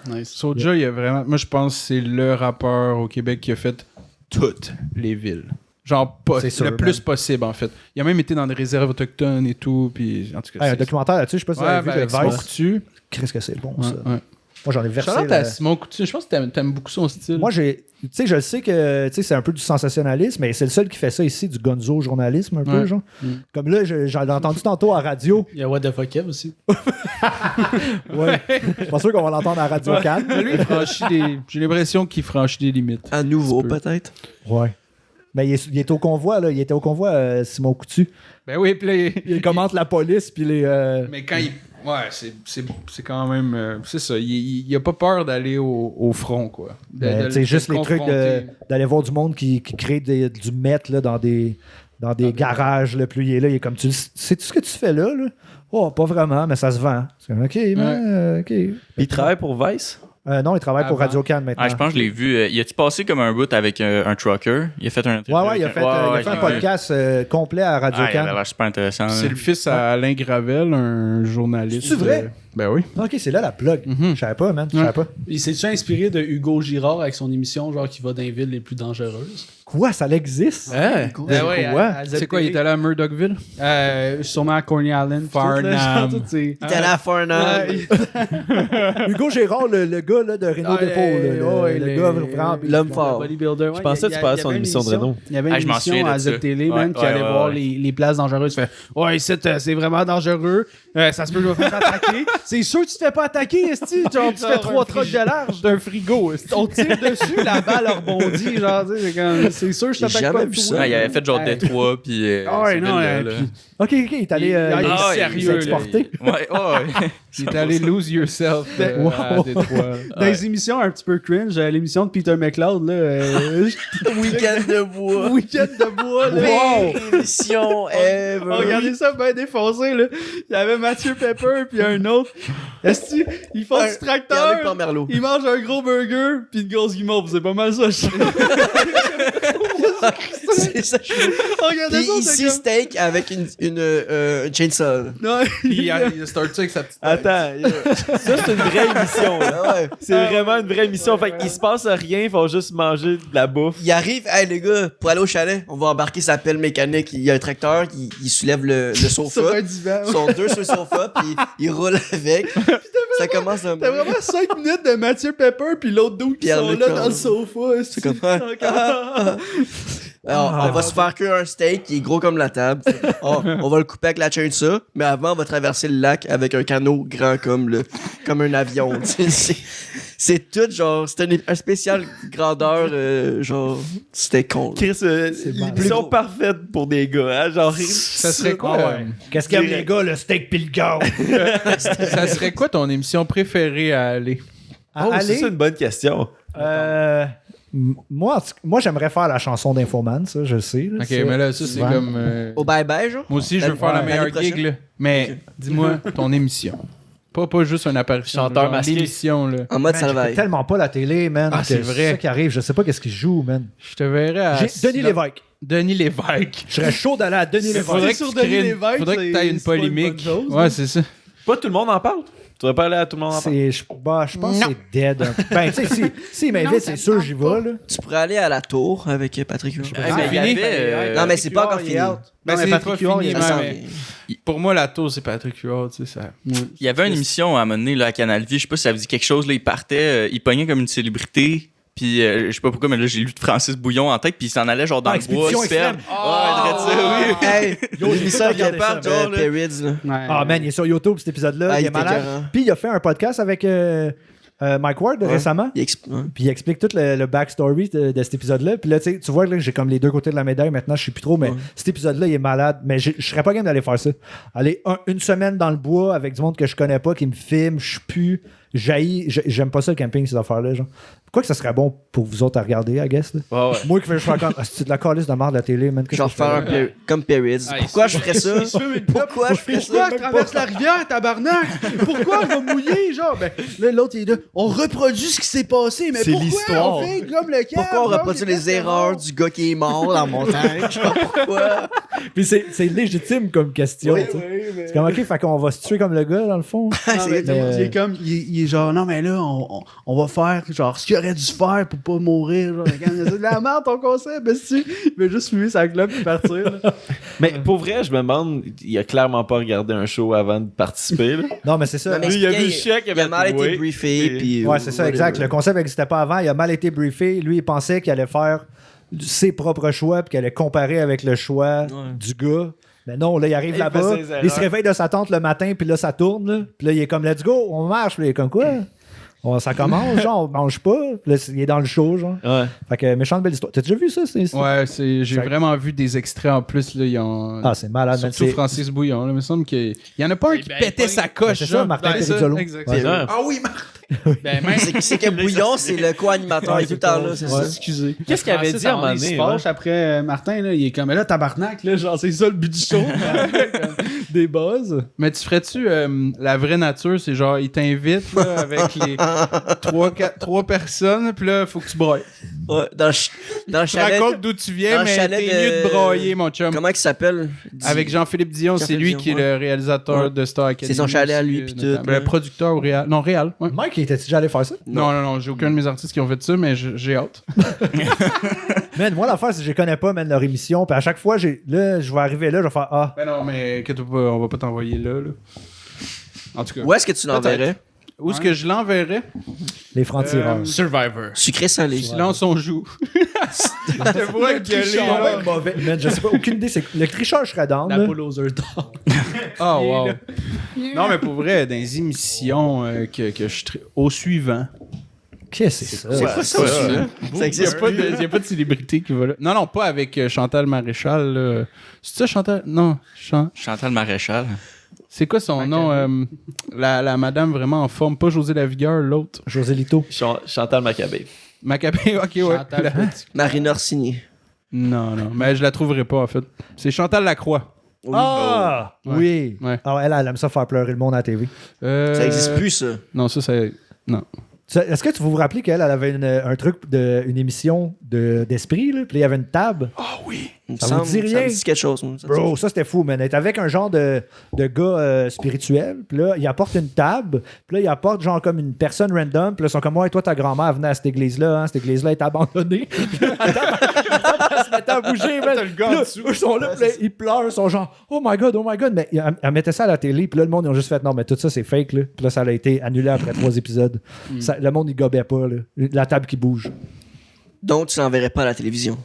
A: Nice.
B: Soulja, il y a vraiment. Moi, je pense que c'est le rappeur au Québec qui a fait toutes les villes. Genre,
C: C'est sûr,
B: le plus possible, en fait. Il a même été dans des réserves autochtones et tout. Puis, en tout cas,
C: Hey, un documentaire là-dessus, je sais pas si vous avez vu
B: avec
C: le
B: Simon
C: Vice.
B: Coutu.
C: Qu'est-ce que c'est bon,
B: Ouais,
C: ça.
B: ouais.
C: Moi, j'en ai versé.
B: Shout-out à Simon Coutu. Je pense que t'aimes beaucoup son style.
C: Moi, tu sais, je le sais que c'est un peu du sensationnalisme, mais c'est le seul qui fait ça ici, du gonzo journalisme, un peu,
B: Ouais.
C: genre. Comme là, j'en ai entendu tantôt à radio.
A: Il y a What the Fuck Kev aussi.
C: Ouais. Je suis pas sûr qu'on va l'entendre à Radio Cannes.
B: Mais lui, il franchit des. J'ai l'impression qu'il franchit des limites.
F: À nouveau,
B: Un petit peu.
F: peut-être.
C: Ouais. Mais il est au convoi, là. Il était au convoi, Simon Coutu.
B: Ben oui, puis là,
C: Il commente la police, puis les.
B: Mais quand il. Ouais, c'est quand même. C'est ça. Il a pas peur d'aller au front, quoi.
C: C'est juste les trucs
B: confronter.
C: d'aller voir du monde qui crée du meth là, dans des garages. Là, puis il est là, il est comme, sais-tu ce que tu fais là? Oh, pas vraiment, mais ça se vend. C'est comme, OK, man, OK.
E: Il travaille pour Vice?
C: Non, il travaille pour
B: Avant.
C: Radio Cannes maintenant.
D: Ah, je pense que je l'ai vu. Il a-tu passé comme un bout avec un trucker? Il a fait un...
C: Ouais, il a fait un podcast complet à Radio
D: Ah, il avait
C: Cannes.
D: l'air super intéressant.
B: C'est le fils à Alain Gravel, un journaliste.
C: C'est vrai?
B: Ben oui.
C: OK, c'est là la plug. Je savais pas, man. Je savais pas.
A: Il s'est-tu inspiré de Hugo Girard avec son émission, genre qui va dans les villes les plus dangereuses?
C: Quoi, ça existe?
B: Hein?
A: Ben ouais,
B: C'est quoi, il est allé à Murdochville?
A: Sûrement à Coney Island.
B: Farnham.
F: T'es allé à Farnham.
C: Hugo Gérard, le gars là, de Renault Dépôt. Le gars vraiment.
F: L'homme fort.
A: Bodybuilder.
E: Je pensais que tu parlais de son émission de Renault.
A: Il y avait
D: Ah,
A: une
D: je m'en
A: émission
D: souviens de
A: à
D: ça.
A: ZTL, man,
D: Ouais,
A: qui allait
D: ouais,
A: voir
D: ouais.
A: les places dangereuses. Fait, ouais, ici, c'est vraiment dangereux. Ça se peut que je vais me faire attaquer. C'est sûr que tu te fais pas attaquer, esti. Genre, tu fais 3 trucks de large.
B: d'un frigo.
A: On tire dessus, la balle rebondit. Genre, tu sais, c'est sûr que je
F: J'ai
A: t'attaque
F: jamais
A: pas
F: vu
A: du
F: ça.
A: tout.
D: Ah, il avait fait genre
A: Hey.
D: Détroit, puis...
A: Ah ouais,
D: ces
A: non,
D: villes-là, là.
A: puis-
C: OK, il est allé.
A: Il est
C: il
A: sérieux,
C: s'est
A: là.
C: exporté.
D: Ouais,
B: Il est allé lose yourself à
C: Wow.
B: Détroit.
A: Dans les émissions un petit peu cringe, l'émission de Peter McLeod, là,
F: Week-end de bois.
A: Week-end de bois, là.
C: Wow!
F: Émission ever.
A: Oh, regardez ça bien défoncé, là. Il y avait Mathieu Pepper, puis un autre. Est-ce que ils font du
F: Yannick
A: tracteur?
F: Pomerleau.
A: Ils mangent un gros burger, puis une grosse guimauve. C'est pas mal ça, je
F: C'est ça.
A: Regardez
F: Puis
A: ça,
F: ici,
A: c'est comme...
F: steak avec une chainsaw.
A: Non,
B: Puis il a starté avec sa petite.
E: Attends, ça c'est une vraie émission. là.
F: Ah ouais.
E: C'est vraiment une vraie émission. Fait qu'il se passe rien, ils vont juste manger de la bouffe.
F: Il arrive, hey les gars, pour aller au chalet, on va embarquer sa pelle mécanique. Il y a un tracteur qui soulève le
A: sur
F: sofa.
A: un divan.
F: Ils sont deux sur le sofa, puis ils roulent avec. Ça commence à.
A: T'as vraiment 5 minutes de Mathieu Pepper, puis l'autre dude qui
F: Pierre
A: sont là
F: Leclerc.
A: dans le sofa.
F: C'est comme Alors, on va se faire cuire un steak qui est gros comme la table. On va le couper avec la chainsaw, mais avant, on va traverser le lac avec un canot grand comme un avion. Tu sais, c'est tout, genre, c'était un spécial grandeur, genre, c'était con. Là.
E: Chris, l'émission parfaite pour des gars. Hein? Genre,
B: Ça serait quoi?
C: Ah ouais. Qu'est-ce qu'il y a, les gars, le steak pis le gars?
B: Ça serait quoi ton émission préférée à aller?
C: À
E: oh,
C: aller,
E: c'est une bonne question.
C: moi, j'aimerais faire la chanson d'Infoman, ça, je le sais. Là,
B: Ok,
C: ça.
B: mais là, ça, c'est
C: Souvent.
B: comme.
F: Au bye-bye, genre?
B: Moi aussi, je veux faire la
F: l'année
B: meilleure
F: prochaine?
B: gig, là. Mais dis-moi, ton émission. Pas juste une apparition.
E: Chanteur
B: genre
E: masqué.
B: L'émission, là.
F: En mode
C: Man, j'écoute
F: salvaille.
C: tellement pas la télé, man.
B: Ah,
C: que
B: c'est vrai.
C: C'est ça qui arrive. Je sais pas qu'est-ce qu'il joue, man.
B: Je te verrais à.
C: Denis Lévesque.
B: Denis Lévesque.
C: Je serais chaud d'aller à Denis
B: Faudrait
C: Lévesque.
B: que tu crées faudrait que tu aies une polémique. Ouais, c'est ça.
E: Pas tout le monde en parle. Tu vas pas aller à tout le monde en parle.
C: Je pense que c'est dead. Ben, tu sais, s'il m'invite, c'est sûr, j'y vais, là.
F: Tu pourrais aller à la tour avec Patrick Huard.
D: Mais il y avait,
F: Non, mais c'est pas encore fini.
B: Ben, c'est
A: Patrick
B: pas
A: Huard,
B: fini,
A: il
F: Ça s'en
B: mais
F: vient.
B: pour moi, la tour, c'est Patrick Huard, tu sais, ça.
D: il y avait une émission à un moment donné là, à Canal Vie, je sais pas si ça vous dit quelque chose, là, il partait, il pognait comme une célébrité. Puis je sais pas pourquoi, mais là j'ai lu de Francis Bouillon en tête, puis il s'en allait genre dans le bois,
C: Expédition
D: se perdre. oui.
F: Hey,
C: Yo,
F: j'ai mis ça
C: regardé
F: capable,
C: ça,
F: genre, Perrids, là.
A: Ouais.
C: Ah, man, il est sur YouTube, cet épisode-là.
F: Ah,
C: il
F: il
C: est
F: était
C: malade.
F: écœurant.
C: Puis il a fait un podcast avec Mike Ward récemment.
F: Ouais.
C: Puis il explique tout le backstory de cet épisode-là. Puis là, tu vois, là, j'ai comme les deux côtés de la médaille. Maintenant, je sais plus trop, mais cet épisode-là, il est malade. Mais je serais pas game d'aller faire ça. Aller une semaine dans le bois avec du monde que je connais pas, qui me filme, je pue, jaillis. J'aime pas ça le camping, ces affaires-là. Genre. Quoi que ça serait bon pour vous autres à regarder, I guess. Là.
E: Ouais.
C: Moi qui fais faire comme. C'est de la calice de merde de la télé, man.
F: Genre faire comme Perrids. Pourquoi je ferais ça? Pourquoi je ferais ça?
A: Pourquoi je traverse la rivière, tabarnak? Pourquoi on va mouiller? Genre, ben, là, l'autre, il est là. On reproduit ce qui s'est passé, mais
C: C'est
A: pourquoi
C: l'histoire.
A: on fait comme le camp?
F: Pourquoi on
A: genre,
F: reproduit
A: les
F: les erreurs du gars qui est mort dans la montagne? Genre, pourquoi?
C: Puis c'est légitime comme question.
F: Oui,
C: tu sais. C'est comme, OK, fait qu'on va se tuer comme le gars, dans le fond.
A: Non, mais
C: Mais-
A: il est comme, il est genre, non, mais là, on va faire genre ce qu'il aurait dû faire pour pas mourir. Genre, c'est de la merde ton concept, mais si il veut juste fumer sa clope et partir. Là.
E: Mais pour vrai, je me demande, il a clairement pas regardé un show avant de participer. Là.
C: Non, mais c'est ça.
F: Non, mais
E: Lui, il a
F: expliquez,
E: vu le chèque, il
F: il a
E: avait
F: mal été
E: trouvé.
F: briefé.
E: Et-
F: Puis,
C: Ouais, c'est ça,
F: whatever.
C: exact. Le concept n'existait pas avant. Il a mal été briefé. Lui, il pensait qu'il allait faire ses propres choix puis qu'il allait comparer avec le choix du gars. Mais non, là, il arrive
E: Il
C: là-bas.
E: fait ses erreurs.
C: Il se réveille de sa tente le matin, puis là, ça tourne. Là. Puis là, il est comme, let's go, on marche. Puis là, il est comme quoi? Ça commence, genre, on mange pas. Puis là, il est dans le show, genre.
E: Ouais.
C: Fait que, méchante belle histoire. T'as déjà vu ça?
B: Ouais, j'ai
C: Ça-
B: vraiment vu des extraits en plus. Là, ils ont...
C: Ah, c'est malade, man.
B: Surtout
C: C'est-
B: Francis Bouillon. Là, il me semble qu'il y en a pas un qui
A: ben,
B: pétait
A: pas-
B: sa coche.
C: c'est ça,
B: genre.
C: Martin
B: Ouais, ça,
C: Perizzolo.
B: exact.
C: Ouais.
E: Ouais.
B: Ah oui, Martin.
A: Ben, même.
F: C'est que Bouillon, c'est le co-animateur. Il est tout le temps là, c'est ça.
A: Excusez.
E: Qu'est-ce qu'il avait
A: Francis,
E: dit à un moment
A: il se
E: donné,
A: fâche après Martin, là, il est comme, mais là, tabarnak, là, genre, c'est ça le but du show. Comme des buzz.
B: Mais tu ferais-tu la vraie nature? C'est genre, ils t'invitent là, avec les trois personnes, puis là, faut que tu broyes.
F: Ouais, dans le
B: Tu
F: chalet.
B: racontes d'où tu viens,
F: dans le
B: mais
F: chalet
B: t'es mieux de broyer, mon chum.
F: Comment il s'appelle?
B: Avec Jean-Philippe Dion, c'est
F: Jean-Philippe
B: lui
F: Dion,
B: qui est
F: ouais.
B: le réalisateur
F: Ouais.
B: de Star Academy.
F: C'est son chalet à lui,
B: aussi,
F: pis tout,
B: notamment.
F: ouais.
B: Le producteur ou réal. Non, réal. Ouais.
C: Mike, il était déjà allé faire ça?
B: Non, j'ai aucun de mes artistes qui ont fait ça, mais j'ai hâte.
C: Man, moi, l'affaire, c'est que je connais pas, man, leur émission. Puis à chaque fois, là, je vais arriver là, je vais faire Ah.
B: Ben non, mais que on va pas t'envoyer là. En tout cas.
F: Où est-ce que tu l'enverrais?
B: Où est-ce que je l'enverrais?
C: Les francs-tireurs.
A: Survivor.
F: Sucré salé.
B: Silence, on joue. Je te vois gueuler, là.
C: Mauvais. Man, je sais pas, aucune idée. Le tricheur, je serais down.
A: La
C: là.
A: poule aux œufs d'or.
B: Oh, wow. Non, mais pour vrai, dans les émissions que je au suivant.
C: Qu'est-ce que c'est ça?
F: C'est quoi ça,
E: ça,
F: là? Ça
B: Il n'y a,
F: existe
B: pas
F: plus.
B: de- y a pas de célébrité qui va là. Non, pas avec Chantal Maréchal. Là. C'est ça, Chantal? Non.
D: Chantal Maréchal.
B: C'est quoi son nom? La madame vraiment en forme. Pas José Lavigueur, l'autre.
C: José Lito.
E: Chantal Maccabé.
B: Macabé, ok, ouais.
A: Chantal Petit.
F: Marine Orsini.
B: Non, mais je la trouverai pas, en fait. C'est Chantal Lacroix.
C: Ah!
B: Ouais.
C: Oui.
B: Ouais.
C: Alors, elle aime ça faire pleurer le monde à la TV.
F: Ça existe plus, ça.
B: Non, ça, c'est... Non.
C: Est-ce que tu vous rappelez qu'elle avait un truc, une émission d'esprit, là? Puis là, il y avait une table.
F: Il me
C: Ça vous
F: semble-
C: dit rien?
F: Ça me dit quelque chose. moi. Ça me
C: Bro,
F: dit-
C: ça c'était fou, man. Elle est avec un genre de gars spirituel. Puis là, il apporte une table. Puis là, il apporte genre comme une personne random. Puis là, ils sont comme, ouais, toi, ta grand-mère venait à cette église-là. Hein, cette église-là est abandonnée. Puis là, la table, elle se mettait à bouger, man. Puis là, eux sont là, puis là, ils pleurent. Ils sont genre, oh my god, oh my god. Mais elle mettait ça à la télé. Puis là, le monde, ils ont juste fait, non, mais tout ça, c'est fake. Là. Puis là, ça a été annulé après 3 épisodes. Le monde, il gobait pas. Là. La table qui bouge.
F: Donc, tu l'enverrais pas à la télévision.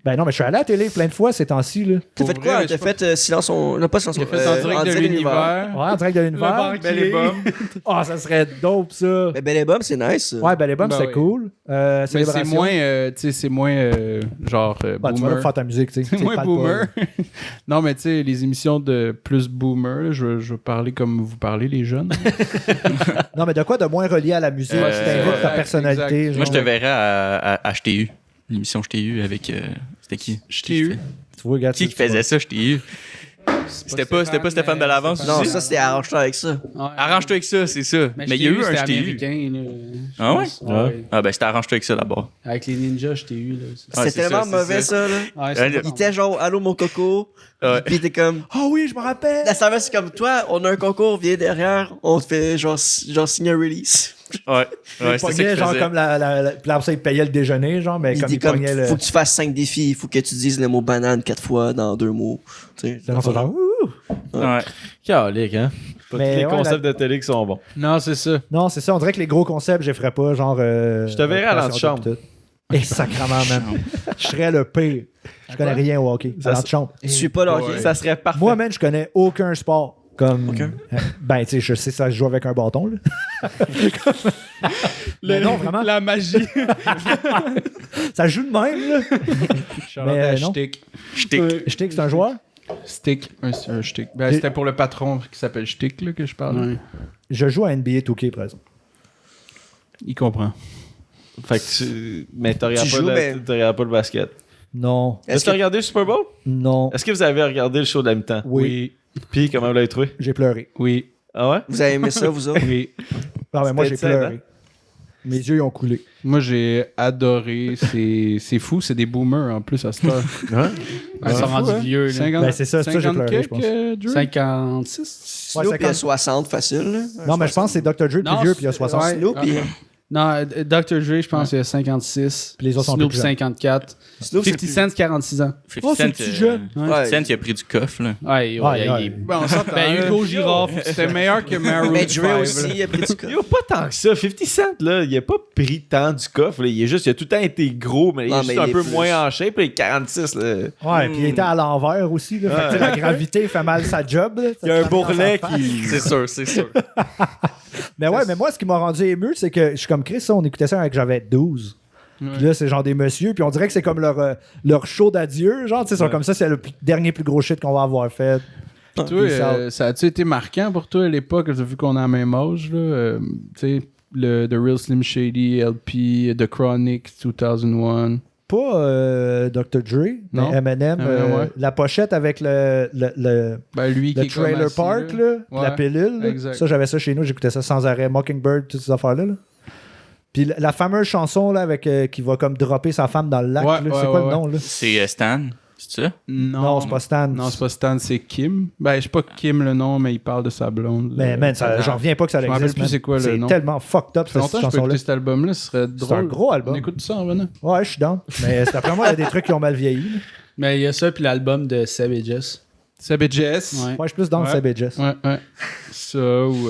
C: Ben non, mais je suis allé à la télé plein de fois ces temps-ci. Là.
F: T'as
B: Pour
F: fait
B: vrai,
F: quoi?
B: mais
F: T'as
B: je sais
F: fait Silence on... Non, pas Silence
B: Il a
F: on...
B: fait en direct de l'univers.
C: Ouais, en direct de l'univers.
A: banquier.
B: Belle et Bob.
C: Ah, ça serait dope, ça.
F: Mais Belle et Bob, c'est nice. ça.
C: Ouais, ben les bombes,
B: Ben
C: c'était
B: oui.
C: cool.
B: Mais c'est
C: Célébration.
B: moins, tu sais, c'est moins genre
C: Bah, tu vas là
B: boomer.
C: pour faire ta musique, tu sais.
B: C'est moins boomer. Non, mais tu sais, les émissions de plus boomer, là, je veux parler comme vous parlez, les jeunes.
C: Non, mais de quoi de moins relié à la musique? Tu t'invites ta
B: ouais,
C: personnalité.
B: exact.
D: Moi, je te
C: genre.
D: verrais à Je t'ai eu. L'émission Je t'ai eu avec. C'était qui?
B: Je t'ai eu.
C: Tu vois, regarde,
D: Qui faisait ça, Je t'ai eu? C'était pas Stéphane Bellavance,
F: Non,
D: dis?
F: ça, c'était arrange-toi avec ça.
D: Arrange-toi avec ça, c'est ça. Mais il y a eu un je t'ai eu.
A: américain, là.
D: Ah ouais?
A: Ouais.
D: Ah ben c'était arrange-toi avec ça d'abord.
A: Avec les ninjas, je t'ai eu, là.
D: Ouais,
F: C'était
D: c'est
F: tellement
D: ça, c'est
F: mauvais, ça, là.
A: Ouais,
F: Il était genre, allô, mon coco.
D: Ouais.
F: Puis t'es comme,
C: Ah oui, je me rappelle.
F: la saveur, c'est comme, toi, on a un concours, viens derrière, on te fait genre signer un release.
D: Ouais.
C: Il
D: Ouais, c'est ça
C: pognait,
D: qu'il
C: genre
D: faisait.
C: comme puis après ça, il payait le déjeuner, genre, mais
F: Il
C: comme
F: dit
C: il
F: comme,
C: pognait le.
F: faut que tu fasses 5 défis, il faut que tu dises le mot banane 4 fois dans 2 mots. Tu sais,
C: C'est genre, ouh.
D: Ouais.
E: Calique, hein? Pas
C: Mais
E: tous les
C: ouais,
E: concepts de télé qui sont bons.
B: Non, c'est ça.
C: Non, c'est ça. On dirait que les gros concepts, je les ferais pas. Genre. Je
E: te verrais à l'antichambre.
C: Et sacrement, man. Je serais le pire. Je connais rien au hockey. À l'antichambre.
F: Je suis pas le hockey.
E: Ça serait parfait.
C: Moi, man, je connais aucun sport. Comme.
F: Aucun?
C: Ben, tu sais, je sais ça se joue avec un bâton, là. Mais non, vraiment.
A: La magie.
C: Ça joue de même, là.
B: Charlotte
C: Mais,
B: à
C: non.
B: Shtick.
C: Shtick, c'est un joueur.
B: Stick. Un Shtick. Ben, c'était pour le patron qui s'appelle Shtick, là, que je parle.
A: Ouais.
C: Je joue à NBA 2K, par exemple.
B: Il comprend.
E: Fait que mais tu
F: Tu
E: regardes
F: joues, mais-
E: pas le basket.
C: Non.
E: Est-ce que tu as regardé le Super Bowl?
C: Non.
E: Est-ce que vous avez regardé le show de la mi-temps?
C: Oui.
E: Puis comment vous l'avez trouvé?
C: J'ai pleuré.
B: Oui.
E: Ah ouais?
F: Vous avez aimé ça, vous autres?
B: Oui.
C: Ah, ben, moi, j'ai
E: C'était
C: pleuré. Mes yeux, ils ont coulé.
B: Moi, j'ai adoré. C'est fou, c'est des boomers en plus à cette heure.
A: Ils sont rendus vieux, là.
B: 50,
C: Ben, c'est ça, c'est ça que j'ai
B: 50
C: pleuré, je pense.
B: Drew?
A: 56?
C: Ouais,
F: Snoop, il y a
C: 50.
F: 60 facile. Là.
C: Non, mais je pense que c'est Dr. Dre
A: Non,
C: plus vieux, puis il y a
A: c'est-
C: 60.
A: ouais.
F: Snoop, il-
A: Non, Dr. Dre, je pense qu'il y a 56.
C: Puis les autres sont
A: Snoop,
C: plus jeunes.
A: 54.
F: Snoop, c'est
A: 50
F: plus-
A: Cent, 46 ans.
D: 50
C: Oh, c'est
D: Cent,
C: le petit jeune.
A: Ouais.
F: Ouais.
D: Cent, il a pris du coffre, là.
A: Ouais,
C: Ouais,
A: il est...
B: Ben, on s'entend.
A: Ben, Hugo Girard.
B: C'était meilleur que Maroon
F: Mais
B: 5.
F: Dre aussi, il a pris du coup.
E: Yo, pas tant que ça. 50 Cent, là, il a pas pris tant du coffre. Là. Il a tout le temps été gros, mais il
F: Non,
E: est
F: mais
E: juste un
F: il est
E: peu
F: plus.
E: moins en shape. Là, il est 46, là.
C: Ouais, puis il était à l'envers aussi. Là. Fait que, tu sais, la gravité fait mal sa job. Là.
E: Il y a un bourrelet qui...
D: C'est sûr, c'est sûr.
C: Mais ouais, mais moi, ce qui m'a rendu ému, c'est que je suis comme Chris, ça, on écoutait ça quand j'avais 12. Puis là, c'est genre des messieurs, puis on dirait que c'est comme leur show d'adieu. Genre, tu sais, ils sont comme ça, c'est le dernier plus gros shit qu'on va avoir fait.
B: Toi,
C: Peace out.
B: ça a-tu été marquant pour toi à l'époque, vu qu'on a le même âge, là? Tu sais, The Real Slim Shady, LP, The Chronic, 2001.
C: Pas Dr. Dre,
B: Non.
C: mais Eminem.
B: Ouais.
C: La pochette avec le
B: Ben, lui qui
C: le
B: est comme
C: trailer
B: assis,
C: park,
B: là.
C: là,
B: Ouais,
C: la pilule. là.
B: exact.
C: Ça, j'avais ça chez nous, j'écoutais ça sans arrêt. Mockingbird, toutes ces affaires-là. Là. Puis la fameuse chanson là, avec qui va comme dropper sa femme dans le lac,
B: Ouais,
C: là,
B: ouais,
C: c'est quoi
B: ouais,
C: le nom? Là?
D: C'est Stan, c'est ça?
C: Non, c'est pas Stan.
B: Non, c'est pas Stan, c'est Kim. Ben, je sais pas Kim le nom, mais il parle de sa blonde.
C: Mais man, j'en reviens pas que ça
B: Je me rappelle
C: existe.
B: plus
C: man.
B: c'est quoi le nom.
C: tellement fucked up
B: Ça fait
C: cette
B: longtemps que je peux
C: chanson-là.
B: écouter cet album-là, ce serait drôle.
C: C'est un gros album.
B: On écoute ça en venant.
C: Ouais, je suis down. Mais d'après moi, il y a des trucs qui ont mal vieilli. là.
A: Mais il y a ça, puis l'album de Seb et Jess.
B: Seb et Jess.
A: Ouais.
C: Ouais, je suis plus dans le
B: Ouais.
C: Seb et Jess.
B: Ouais. Ça, ou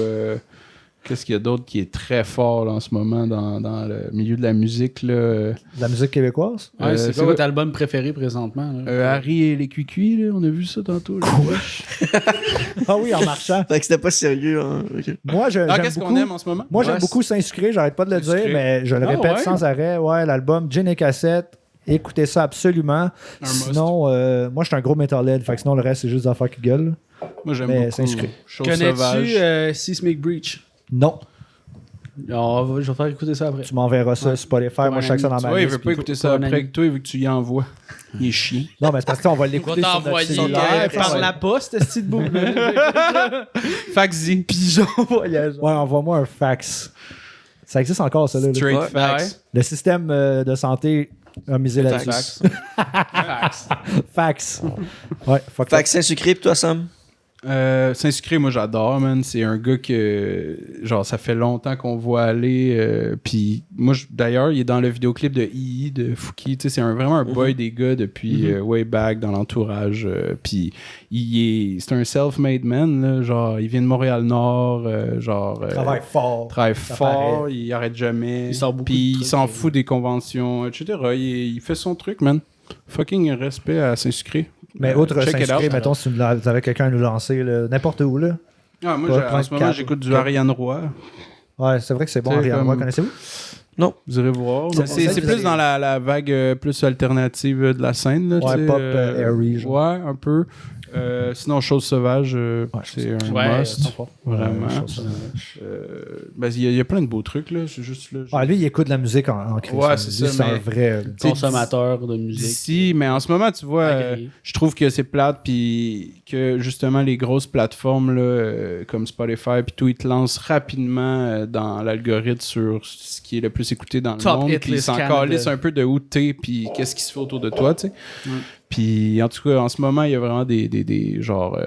B: qu'est-ce qu'il y a d'autre qui est très fort là, en ce moment dans le milieu de la musique, là?
C: De la musique québécoise.
A: Ouais, c'est
B: c'est
A: quoi
B: quoi?
A: votre album préféré présentement? Là?
B: Harry et les Cuicuis, là, on a vu ça tantôt. là.
C: Ah oui, en marchant.
F: Fait que c'était pas sérieux. Hein. Ok.
C: Moi, j'aime
B: Qu'est-ce
C: beaucoup.
B: qu'on aime en ce moment?
C: Moi, j'aime
B: Ouais,
C: beaucoup Saint-Sucré, j'arrête pas de le dire,
B: Saint-Sucré.
C: mais je le
B: Ah,
C: répète
B: ouais?
C: sans arrêt. Ouais, l'album Gin et Cassette, écoutez ça absolument.
B: must.
C: Sinon, moi, je suis un gros metalhead, fait que sinon, le reste, c'est juste des affaires qui gueulent.
B: Moi, j'aime
C: Mais
B: beaucoup.
C: Saint-Sucré.
B: Chose sauvage.
A: Connais-tu Seismic Breach?
C: Non,
A: Je vais faire écouter ça après.
C: tu m'enverras ça sur Spotify. Moi, je chaque ça dans
B: Tu
C: ma
B: vois, il
C: liste.
B: veut pas
C: puis-
B: écouter ça
A: Ton
B: après
A: ami.
B: que toi, il veut que tu y envoies. Il est chiant.
C: Non, mais c'est parce qu'on va l'écouter sur notre cellulaire.
A: par la poste, ce petite boule.
B: Faxi.
A: Pigeon voyageur.
C: Ouais, envoie-moi un fax. Ça existe encore, ça, là.
B: Straight
F: Ouais.
B: fax.
C: Le système de santé a misé là-dessus. Fax. Ouais, fuck
F: Fait que Saint-Sucré, pis toi, Sam?
B: Saint-Sucré, moi j'adore, man. C'est un gars que, genre, ça fait longtemps qu'on voit aller. Puis, moi, d'ailleurs, il est dans le vidéoclip de II de Fouki. Tu sais, c'est vraiment un boy des gars depuis way back dans l'entourage. Puis, c'est un self-made man, là. Genre, il vient de Montréal-Nord.
C: Travaille fort.
B: Travaille
C: Ça
B: fort,
C: paraît.
B: il arrête jamais.
A: Il sort beaucoup
B: Puis,
A: de
B: il
A: trucs,
B: s'en fout des conventions, etc. Il fait son truc, man. Fucking respect à Saint-Sucré.
C: Mais autre
B: Check it
C: Saint-Sucré,
B: out.
C: mettons, si vous avez quelqu'un à nous lancer, là, n'importe où, là.
B: Ah, moi,
C: Pas
B: en ce moment,
C: 34,
B: j'écoute du
C: 4.
B: Ariane Roy.
C: Ouais, c'est vrai que c'est bon,
B: C'est
C: Ariane
B: comme-
C: Roy, connaissez-vous?
F: Non.
B: Vous irez voir.
C: Ça,
B: C'est
C: ça,
B: plus dans la vague plus alternative de la scène. Là,
C: Ouais,
B: tu sais,
C: pop, airy, genre.
B: Ouais, un peu. Sinon, Chose Sauvage, c'est un must. Vraiment. Ben, il y a plein de beaux trucs, là. C'est juste là.
C: Ah, lui, il écoute de la musique en Christ.
B: Ouais, c'est
C: Lui,
B: ça,
C: C'est un
B: mais-
C: vrai.
A: Consommateur de musique.
B: D'ici, mais en ce moment, tu vois,
A: Agréé.
B: je trouve que c'est plate, puis que justement, les grosses plateformes là, comme Spotify, puis tout, ils te lancent rapidement dans l'algorithme sur ce qui est le plus écouté dans le
A: Top
B: monde,
A: hit
B: puis ils
A: list
B: s'en
A: Canada.
B: calissent un peu de où t'es, puis qu'est-ce qui se fait autour de toi, tu sais. Puis en tout cas, en ce moment, il y a vraiment des genre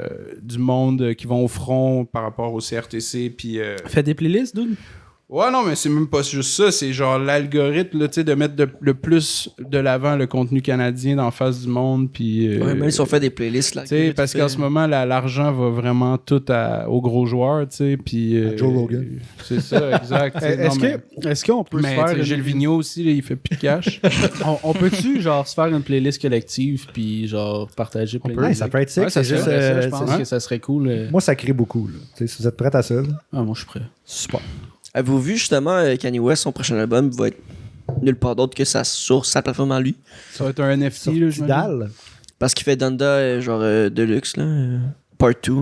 B: du monde qui vont au front par rapport au CRTC, puis
A: Fais des playlists, dude.
B: ouais, non, mais c'est même pas juste ça. C'est genre l'algorithme, là, tu sais, de mettre le plus de l'avant le contenu canadien dans la face du monde. Puis,
F: Ouais, même si on fait des playlists, là.
B: tu sais, parce qu'en ce moment, l'argent va vraiment tout aux gros joueurs, tu sais. Puis,
C: À Joe Rogan.
B: C'est ça, exact. tu sais. Non,
A: Est-ce qu'on peut se
B: mais
A: faire
B: tu sais, Gilles Vigneault aussi, là, il fait plus de cash.
A: on peut-tu genre se faire une playlist collective puis genre partager plein de
C: Ouais,
A: musique?
C: ça peut être sick.
B: Ouais, ça
C: c'est juste.
A: Ça, je
C: c'est-
A: pense que ça serait cool.
C: Moi, ça crie beaucoup. Là. Tu sais, si vous êtes prêts à ça, là,
A: Ah, moi je suis prêt.
C: super.
F: Avez-vous vu justement Kanye West, son prochain album va être nulle part d'autre que sur sa plateforme à lui?
B: Ça va être un NFT,
C: Sur
B: là, j'imagine.
C: Tidal.
F: Parce qu'il fait Donda, genre Deluxe, là. Part 2. Là.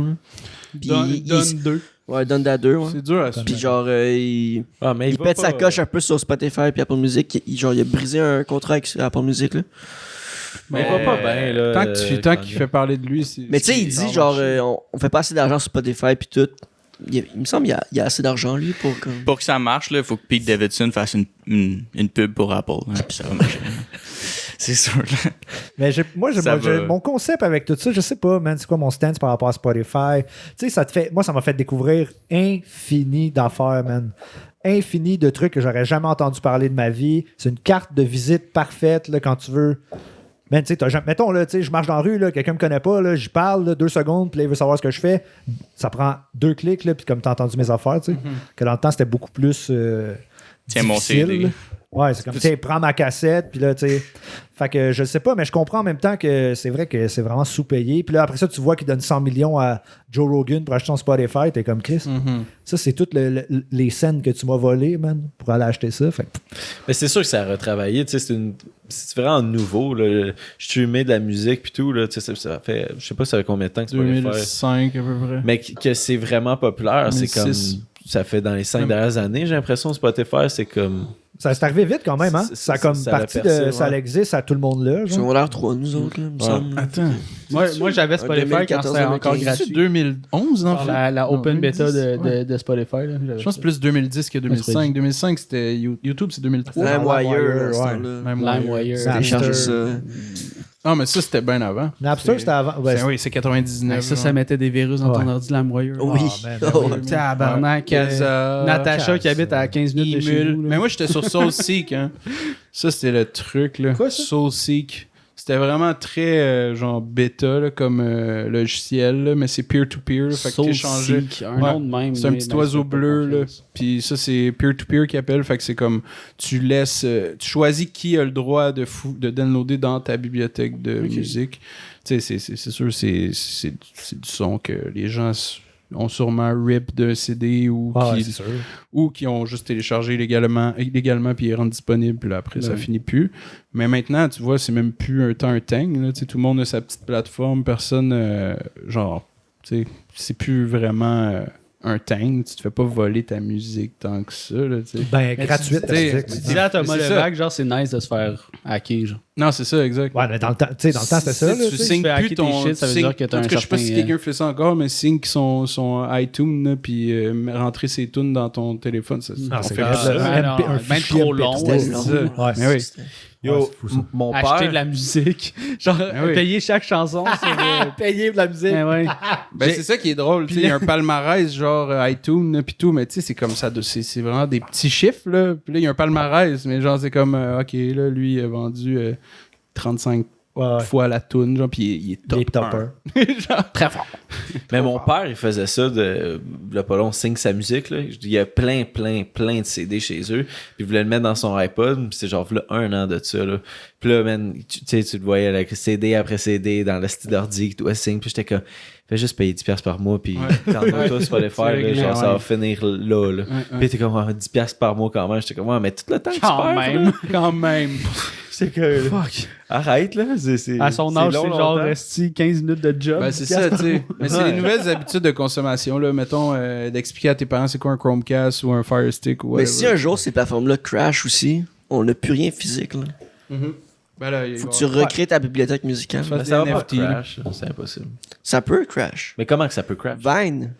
F: Puis
A: Donne 2.
F: Ouais, Donda 2, ouais.
B: C'est dur à suivre.
F: Puis genre, il
E: Ah, mais
F: il
E: va
F: pète
E: pas,
F: sa coche un peu sur Spotify puis Apple Music. Il a brisé un contrat avec Apple Music, là.
E: Mais il va pas bien, là.
B: Tant qu'il fait parler de lui, c'est.
F: Mais tu sais, il
B: c'est
F: dit genre, on fait pas assez d'argent sur Spotify puis tout. Il me semble qu'il y a assez d'argent, lui, pour comme...
D: Pour que ça marche, il faut que Pete Davidson fasse une pub pour Apple. Hein, puis ça va marcher. C'est sûr. Là.
C: Mais
D: Ça va.
C: mon concept avec tout ça, je sais pas, man, c'est quoi mon stance par rapport à Spotify. Tu sais, moi, ça m'a fait découvrir infini d'affaires, man. Infini de trucs que j'aurais jamais entendu parler de ma vie. C'est une carte de visite parfaite, là, quand tu veux. Man, tu sais, mettons, là, tu sais, je marche dans la rue, là, quelqu'un me connaît pas, là, j'y parle, là, 2 secondes, puis là, il veut savoir ce que je fais. Ça prend 2 clics, là, puis comme t'as entendu mes affaires, tu sais. Que dans le temps, c'était beaucoup plus
D: Tiens, mon
C: difficile,
D: CD.
C: là. Ouais, c'est comme, tu sais, prends ma cassette, puis là, tu sais. Fait que je sais pas, mais je comprends en même temps que c'est vrai que c'est vraiment sous-payé. Puis là, après ça, tu vois qu'il donne 100 millions à Joe Rogan pour acheter son Spotify, t'es comme Chris. Ça, c'est toutes les scènes que tu m'as volées, man, pour aller acheter ça. Fait que-
E: Mais c'est sûr que ça a retravaillé, tu sais, c'est vraiment nouveau, là. Streamer de la musique puis tout, là, tu sais, ça fait, je sais pas ça fait combien de temps que Spotify.
B: 2005 à peu près.
E: Mais que c'est vraiment populaire, c'est comme
B: 2006.
E: ça fait dans les 5 dernières années, j'ai l'impression Spotify, c'est comme
C: Ça s'est arrivé vite quand même, hein? Ça a comme
E: ça l'a
C: parti
E: percé,
C: de ça
E: ouais.
C: existe à tout le monde là. Genre.
F: Secondaire 3, nous autres, là, il me semble.
B: Attends.
A: Moi j'avais Spotify quand
F: 2014,
A: c'était encore
F: 2015.
A: gratuit.
B: C'est 2011, en fait?
A: La open
B: Non,
A: beta
B: 2010,
A: de Spotify. Là, j'avais
B: Je pense que c'est plus 2010 que 2005. 2005, c'était YouTube, c'est 2003.
F: LimeWire,
C: LimeWire,
F: à ce
C: ouais.
F: temps-là.
A: LimeWire.
C: Ça-
F: Télécharger ça.
B: Ah, mais ça, c'était bien avant.
C: Napster, c'était avant. Ouais,
B: Oui, c'est 99.
A: Ça mettait des virus dans ton
C: Ouais.
A: ordi LimeWire.
F: Oui.
C: man,
F: Oh,
C: oui.
F: ouais.
A: Tabarnak.
B: Casa.
A: Natacha qui habite à 15 minutes de chez
B: Emule.
A: nous. là.
B: Mais moi, j'étais sur SoulSeek. Hein. Ça, c'était le truc. Là.
A: Quoi, ça?
B: SoulSeek. C'était vraiment très genre bêta là, comme logiciel, là, mais c'est peer-to-peer. Fait que t'échangeais.
A: Soulseek, un
B: Ouais.
A: nom de même.
B: C'est un
A: mais
B: petit
A: ben,
B: oiseau
A: c'est pas
B: bleu, là.
A: confiance.
B: Puis ça, c'est peer-to-peer qui appelle. Fait que c'est comme, tu laisses, tu choisis qui a le droit de downloader dans ta bibliothèque de musique. Tu sais, c'est sûr, c'est du son que les gens ont sûrement rip d'un CD ou,
C: Ah, ouais,
B: qui,
C: c'est sûr.
B: ou qui ont juste téléchargé illégalement puis ils rendent disponible, puis là, après, ça finit plus. Mais maintenant, tu vois, c'est même plus un tang, là. Tu sais, tout le monde a sa petite plateforme, personne, genre, tu sais, c'est plus vraiment un tang. Tu te fais pas voler ta musique tant que ça, là, tu sais.
C: Ben,
A: Mais
C: gratuite.
A: tu
C: la musique,
A: Tu
C: maintenant.
A: dis à Thomas
B: C'est ça.
A: Levac, genre, c'est nice de se faire hacker, genre.
B: Non, c'est ça, exact.
C: Ouais, mais dans le temps, tu sais, dans le temps, c'était ça.
B: Si
C: Là,
B: tu
C: tu sais.
B: signes
A: fais
B: plus
A: hacker
B: ton
A: tes shit, ça veut
B: signes-
A: dire que t'as
B: en tout
A: un
B: cas, je sais pas si
A: certain,
B: quelqu'un fait ça encore, mais signe son iTunes, là, puis rentrer ses tunes dans ton téléphone. Ça,
C: Non,
B: on
C: c'est
B: fait
C: grave,
B: plus ça.
C: là.
A: Ah, non,
C: un
A: ben
C: fichier
A: trop
C: MP3.
A: long.
F: C'était
B: c'est
F: long.
B: ça.
C: Ouais.
B: Mais oui.
E: yo,
C: Ouais, c'est fou, ça.
E: mon
A: Acheter
E: père
A: de la musique. Genre,
B: Ah oui.
A: payer chaque chanson.
C: Payer de la musique.
A: Ouais.
B: Ben, c'est ça qui est drôle. tu sais, Il y a un palmarès genre iTunes puis tout, mais tu sais, c'est comme ça. C'est vraiment des petits chiffres. Là. Puis là, il y a un palmarès, mais genre, c'est comme, OK, là, lui, il a vendu 35
C: Ouais, ouais.
B: fois la toune, genre, puis il est top.
C: Les topper.
B: 1. Genre,
A: Très fort.
E: Mais mon père, il faisait ça de le pas long, signe sa musique. Là. Il y a plein de CD chez eux. Puis il voulait le mettre dans son iPod. Puis c'est genre là, 1 an de ça. Là. Puis là, man, tu le voyais avec CD après CD dans le style d'ordi que tu dois signer. Puis j'étais comme, fais juste payer 10$ par mois. Puis t'en as tous pas les faire. Là, genre, ça va finir là. Puis t'es comme, 10$ par mois quand même. J'étais comme, mais tout le temps que tu perds.
B: Quand même.
E: C'est que.
A: Fuck.
E: Arrête, là.
A: À son âge, c'est genre resti 15 minutes de job.
B: Ben, c'est ça, tu sais. Mais c'est les nouvelles habitudes de consommation, là. Mettons, d'expliquer à tes parents c'est quoi un Chromecast ou un Fire Stick ou
F: Mais
B: whatever.
F: si un jour ces plateformes-là crash aussi, on n'a plus rien physique. Là.
B: Ben là,
F: Faut que tu recrées ta bibliothèque musicale.
B: Fais-
E: Ça va pas
B: NFT, là.
E: crash. C'est impossible.
F: Ça peut crash.
E: Mais comment que ça peut crash?
F: Vine.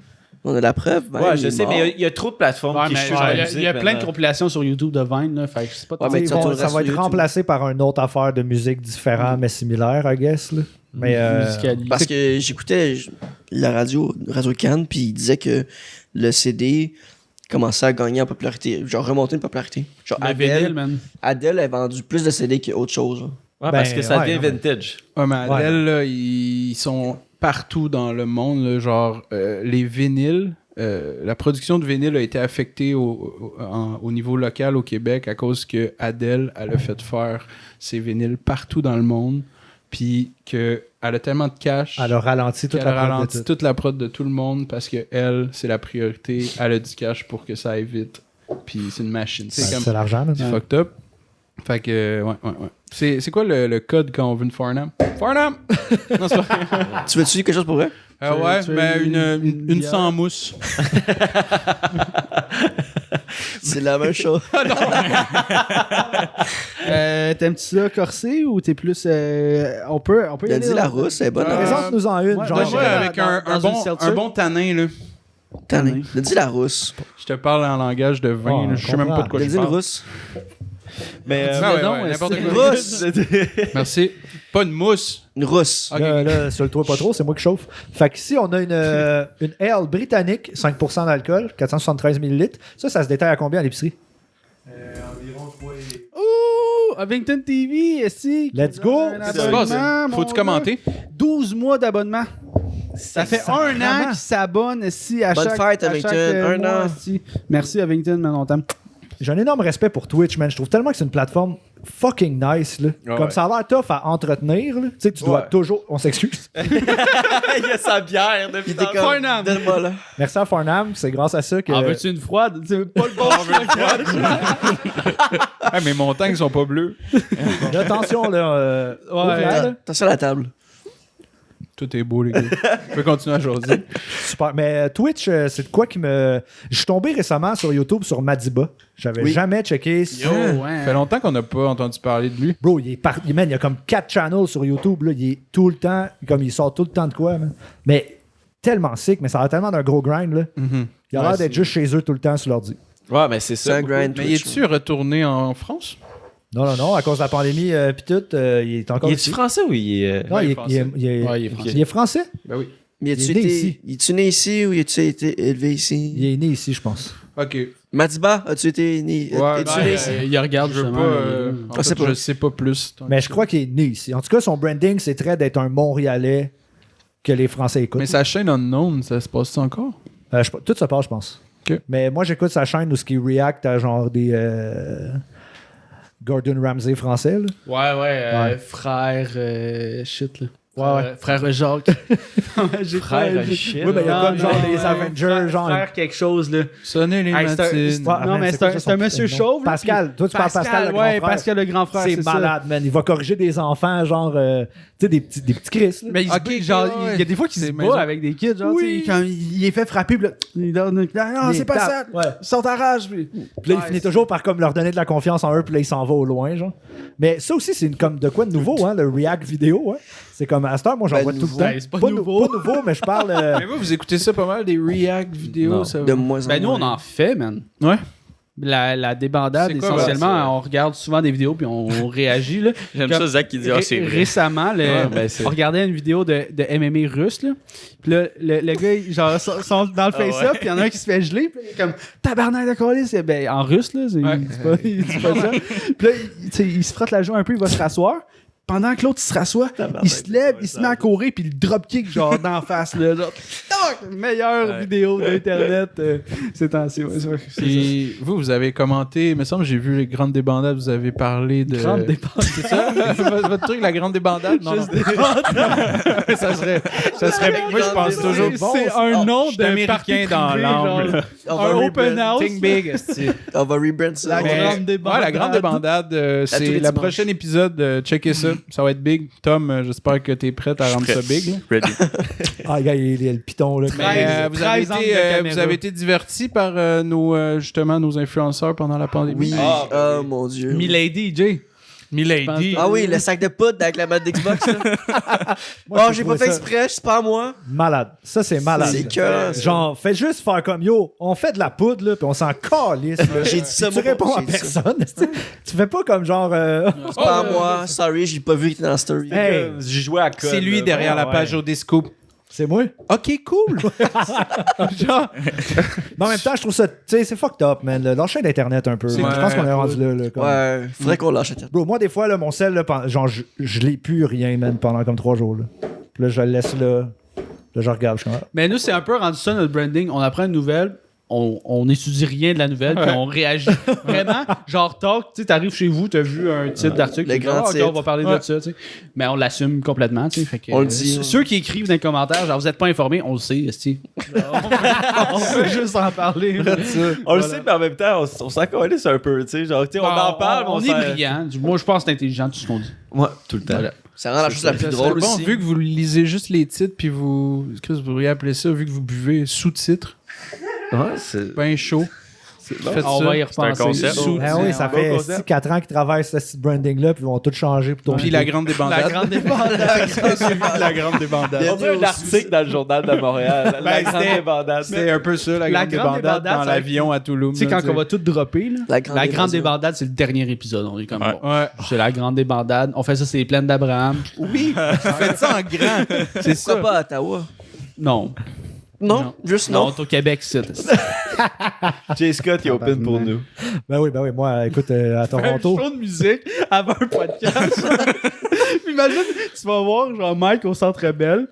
F: On a la preuve. Vine,
E: Ouais,
F: il
E: je
F: est
E: sais,
F: mort.
E: mais il y a trop de plateformes
A: Ouais,
E: qui
A: mais
E: changent la
A: il
E: musique.
A: y a plein de
E: maintenant.
A: compilations sur YouTube de Vine, là. Fait que je sais pas
F: Ouais, mais
C: Ils
F: tu
C: vont-
F: retourneras
C: ça va
F: sur
C: être
F: YouTube.
C: remplacé par une autre affaire de musique différente, mais similaire, I guess. Là. Mais
A: Musicali.
F: Parce que j'écoutais la Radio Cannes, puis il disait que le CD commençait à gagner en popularité, genre remonter une popularité. Genre
A: Le vinyle, man.
F: Adele a vendu plus de CD qu'autre chose. Là.
E: Ouais, parce
C: Ben,
E: que ça
C: ouais,
E: devient
C: non,
E: vintage.
B: Ouais, mais
C: Ouais.
B: Adele, là, ils sont partout dans le monde. Là, genre, les vinyles, la production de vinyle a été affectée au niveau local au Québec à cause que Adele, elle a fait faire ses vinyles partout dans le monde. Puis qu'elle a tellement de cash
C: elle a ralenti toute
B: qu'elle a
C: la prod de
B: ralenti
C: tout.
B: toute la prod de tout le monde parce que elle, c'est la priorité. Elle a du cash pour que ça aille vite. Puis c'est une machine. C'est comme
C: C'est l'argent. là.
B: c'est fucked up. Fait que, ouais. C'est quoi le code quand on veut une Farnham? Farnham! Non, c'est pas vrai.
F: Tu veux-tu dire quelque chose pour vrai?
B: Ouais,
A: tu
B: mais
A: veux
B: une
A: bière?
B: sans mousse.
F: C'est la même chose.
A: T'aimes-tu ça corsé ou t'es plus. On peut y
F: Il a
A: aller
F: dit
A: dans-
F: la rousse, elle est bonne.
C: Présente-nous-en une.
A: Ouais,
C: genre,
A: ouais,
B: Ouais, avec
A: dans-
B: un
A: dans une
B: bon,
A: seltzer.
B: un bon tanin, là.
F: Tanné. Il a dit la rousse.
B: Je te parle en langage de vin,
C: Ouais,
B: là. Je sais même pas de quoi
F: Il a
B: je
F: dit une
B: parle.
F: rousse.
E: Mais
B: Ah ouais,
A: non,
B: ouais, n'importe
A: c'est-
B: quoi.
F: Rousse!
B: Merci. Pas une mousse.
F: Une rousse.
B: Ok.
C: Là, sur le toit pas trop, c'est moi qui chauffe. Fait qu'ici, on a une ale britannique, 5% d'alcool, 473 ml. Ça se détaille à combien à l'épicerie?
A: Ouh! Huffington TV, esti.
C: Let's go!
A: Un
B: Qu'est-ce qui se passe?
A: abonnement,
B: Faut-tu
A: mon
B: commenter?
A: gars. 12 mois d'abonnement. Ça fait un an
C: Sacrément.
A: qu'ils s'abonnent ici à
F: Bonne
A: chaque
F: fête,
A: à
F: Huffington.
A: chaque,
F: Un
A: mois,
F: an.
A: esti. Merci Huffington, man, on t'aime.
C: J'ai un énorme respect pour Twitch, man. Je trouve tellement que c'est une plateforme fucking nice. Là.
E: Ouais,
C: Comme
E: ouais.
C: ça a l'air tough à entretenir. Là. Tu sais, tu dois
E: Ouais.
C: toujours. On s'excuse.
E: il y a sa bière depuis
F: Il était comme,
A: Farnham.
F: donne-moi là.
C: Merci à Farnham. C'est grâce à ça que.
A: En veux-tu une froide? C'est pas le bon.
B: Ah, mes montagnes sont pas bleues.
C: Là, attention, là. ouvre-la, là.
F: Attention à la table.
B: Tout est beau, les gars. Je peux continuer à jaser.
C: Super. Mais Twitch, c'est de quoi qui me. Je suis tombé récemment sur YouTube sur Madiba. J'avais
F: Oui.
C: jamais checké.
A: Yo,
B: Ça fait longtemps qu'on n'a pas entendu parler de lui.
C: Bro, man, il y a comme 4 channels sur YouTube. Là. Il est tout le temps. Comme il sort tout le temps de quoi, man. Mais tellement sick, mais ça a l'air tellement d'un gros grind. Là. Il a l'air d'être juste chez eux tout le temps sur l'ordi.
E: Ouais, mais c'est
F: C'est
E: ça.
F: un grind.
B: Mais
F: Twitch.
B: es-tu retourné en France?
C: Non, à cause de la pandémie, pis tout, il est encore
E: Il
C: ici.
E: est-tu français ou il est.
C: Non,
B: Ouais,
C: il
B: il est
C: est
B: français.
A: Ouais, il est français.
C: il est français?
B: Ben oui.
F: Mais
C: Il est né
F: es-tu né ici ou as-tu été élevé
C: Il
F: ici?
C: est né ici, je pense.
B: Ok.
F: Madiba, as-tu été né?
B: Ouais,
F: Es-tu
B: ouais,
F: né ici?
A: Il regarde
B: Je veux
A: justement.
B: pas.
A: le-
B: En
F: Ah, c'est
B: fait,
F: pas-
B: je sais pas plus.
C: Mais je crois qu'il est né ici. En tout cas, son branding, c'est très d'être un Montréalais que les Français écoutent.
B: Mais sa chaîne Unknown, ça se passe encore?
C: Tout se passe, je pense.
B: Ok.
C: Mais moi, j'écoute sa chaîne où ce qui react à genre des Gordon Ramsay français. Là.
A: Ouais, frère. Shit, là.
C: Ouais.
A: Frère Jacques. J'ai
E: Frère
A: pas-
E: shit.
C: Oui, mais il y a
A: Non,
C: comme genre
A: non,
C: les
A: ouais,
C: Avengers,
A: frère-
C: genre.
A: Frère quelque chose, là.
B: Sonnez les
A: Hey, c'est un-
B: matines.
C: Ah,
A: Non,
C: man,
A: mais
C: c'est
A: c'est un-
C: quoi
A: c'est un
C: son
A: monsieur
C: nom?
A: chauve, là,
C: Pascal. Toi, tu parles Pascal, le grand
A: ouais,
C: frère.
A: Pascal le grand frère.
C: C'est
A: ça.
C: malade, man. Il va corriger des enfants, genre, tu sais, des petits Chris. Là.
A: Mais il,
B: Ok,
A: se, genre,
B: ouais.
A: il y a des fois qu'il se
B: Des
A: bat
B: maisons.
A: avec des kids, genre,
C: Oui.
A: tu sais, quand il est fait frapper, puis là, il donne, non,
C: Il
A: c'est pas
C: tape,
A: ça,
C: ouais.
A: sors ta rage. Puis
C: Puis là, il finit toujours par comme leur donner de la confiance en eux, puis là, il s'en va au loin, genre. Mais ça aussi, c'est une, comme de quoi de nouveau, hein, le React vidéo, hein. C'est comme à cette heure, moi, j'en
F: Ben,
C: vois tout
F: nouveau.
C: le temps.
A: Ben, c'est pas nouveau.
C: Pas nouveau, mais je parle.
B: Mais vous écoutez ça pas mal, des react vidéos?
E: Non.
B: Ça...
F: De moins en
A: Ben, nous, on
F: moins.
A: en fait, man.
B: Ouais.
A: La débandade,
B: C'est quoi,
A: essentiellement,
E: ouais, c'est-
A: on regarde souvent des vidéos, puis on réagit, là.
D: J'aime
A: Comme-
D: ça, Zach, qui dit Ah, c'est vrai.
A: Récemment,
E: Ouais, ben, c'est-
A: on regardait une vidéo de MMA russe, là. Puis là, le gars, genre, sont dans le face-up, puis il y en a un qui se fait geler, puis il est comme tabarnak de colis. Ben, en russe, là, c'est
B: Ouais.
A: c'est pas ça. Puis là, tu sais, il se frotte la joue un peu, il va se rasseoir. pendant que l'autre il se rassoit, il se lève, il se met à courir, puis le dropkick genre d'en face, là. Genre, tac! Meilleure vidéo d'Internet ces temps-ci. Ouais,
B: Et vous avez commenté, il me semble, j'ai vu les grandes débandades, vous avez parlé de.
A: Grande débandade.
B: C'est ça? Votre truc, la grande débandade? Non,
A: Juste
B: non. ça serait. Moi, je pense toujours.
A: C'est un nom
B: Je suis
A: d'un
B: américain
A: parti
B: dans
A: privé,
B: l'âme.
A: genre.
F: On va
A: Un
F: rebrand-
A: open house.
B: Think big, esti.
F: On va rebrand ça.
A: La
B: Mais-
A: grande débandade.
B: Ouais, la grande débandade,
F: tous
B: c'est
F: les
B: le
F: dimanches.
B: prochain épisode. Checkez ça. Ça va être big. Tom, j'espère que t'es prête à rendre ça big. là.
D: Ready.
C: Ah, gars, il y a le piton, là.
B: Mais, vous, avez
A: 13 angles
B: été,
A: de caméra.
B: vous avez été divertis par justement nos influenceurs pendant la pandémie.
F: Oui.
E: Ah,
F: Oh mon dieu.
A: Milady, Jay.
B: Milady.
F: Ah oui, le sac de poudre avec la mode d'Xbox. Là.
C: Moi,
F: Oh, j'ai pas fait exprès, c'est pas à moi.
C: Malade. Ça, c'est malade.
F: C'est que.
C: Genre, faites juste faire comme yo, on fait de la poudre, là, puis on s'en calisse. là.
F: J'ai dit ça,
C: Tu
F: moi,
C: réponds à
F: j'ai dit
C: personne. tu fais pas comme genre.
F: C'est pas à moi. Sorry, j'ai pas vu que t'es dans la story.
C: Hey,
E: J'ai joué à code.
B: C'est lui derrière la page au Disco.
C: c'est moi.
B: Ok, cool. Genre,
C: Mais en même temps, je trouve ça. Tu sais, c'est fucked up, man. Lâcher d'Internet un peu.
B: C'est
C: Je pense qu'on est
B: vrai.
C: rendu là. Comme...
F: Ouais, faudrait qu'on lâche Internet.
C: Bro, moi, des fois, là, mon sel, là, genre, je l'ai plus rien, man, pendant comme 3 jours. Là. Puis là, je le laisse là. Là, je regarde. Je suis comme,
A: Mais nous, c'est un peu rendu ça notre branding. On apprend une nouvelle, on n'étudie rien de la nouvelle, puis on réagit. Vraiment, genre, talk, tu sais, t'arrives chez vous, t'as vu un titre d'article,
F: Le
A: tu dis,
F: grand
A: ok,
F: titre.
A: on va parler de ça, tu sais. Mais on l'assume complètement, tu sais. Fait que,
F: On le dit.
A: Ceux qui écrivent dans les commentaires, genre, vous êtes pas informés, on le sait, esti. On peut juste en parler.
E: On le sait, mais en même temps, on s'en calisse un peu, tu sais. Genre, tu sais, on en parle, mais
A: on est
E: s'en-
A: brillant. Moi, je pense que c'est intelligent, tout ce qu'on dit.
E: Ouais, tout le temps.
A: Voilà.
F: Ça rend la chose la plus drôle
B: bon,
F: aussi.
B: vu que vous lisez juste les titres, puis vous. Qu'est-ce que vous pourriez appeler ça, vu que vous buvez sous-titres,
E: Ouais, c'est.
B: pain chaud. Faites
A: On
B: ça.
A: va y
D: un
A: repenser.
D: concept.
B: Sous-
C: ah oui, ça
E: bon
C: fait
E: concept.
C: 4 ans qu'ils travaillent sur ce branding-là, puis ils vont tout changer pour ton.
B: Puis la grande débandade.
A: La grande débandade.
B: La grande débandade.
E: On dirait un article dans le journal de Montréal. La grande
B: c'était-
E: débandade.
B: C'est un peu ça, la
A: La
B: grande
A: grande
B: débandade
A: débandade,
B: dans
A: ça-
B: l'avion à Toulouse.
A: Tu sais, quand on va tout dropper, là,
F: La grande
A: la grande
F: évasion.
A: débandade, c'est le dernier épisode. On est comme,
D: Ouais.
A: bon,
B: Ouais.
A: c'est la grande débandade. On fait ça, c'est les plaines d'Abraham.
B: Oui, faites ça en grand. C'est ça.
F: Pourquoi pas à Ottawa?
A: Non.
F: Non, juste
A: Non,
F: non.
A: c'est au Québec, c'est
E: Jay Scott est open pour nous.
C: Ben oui, moi, écoute, à Toronto.
A: show de musique avant un podcast. Imagine, tu vas voir genre Mike au Centre Bell.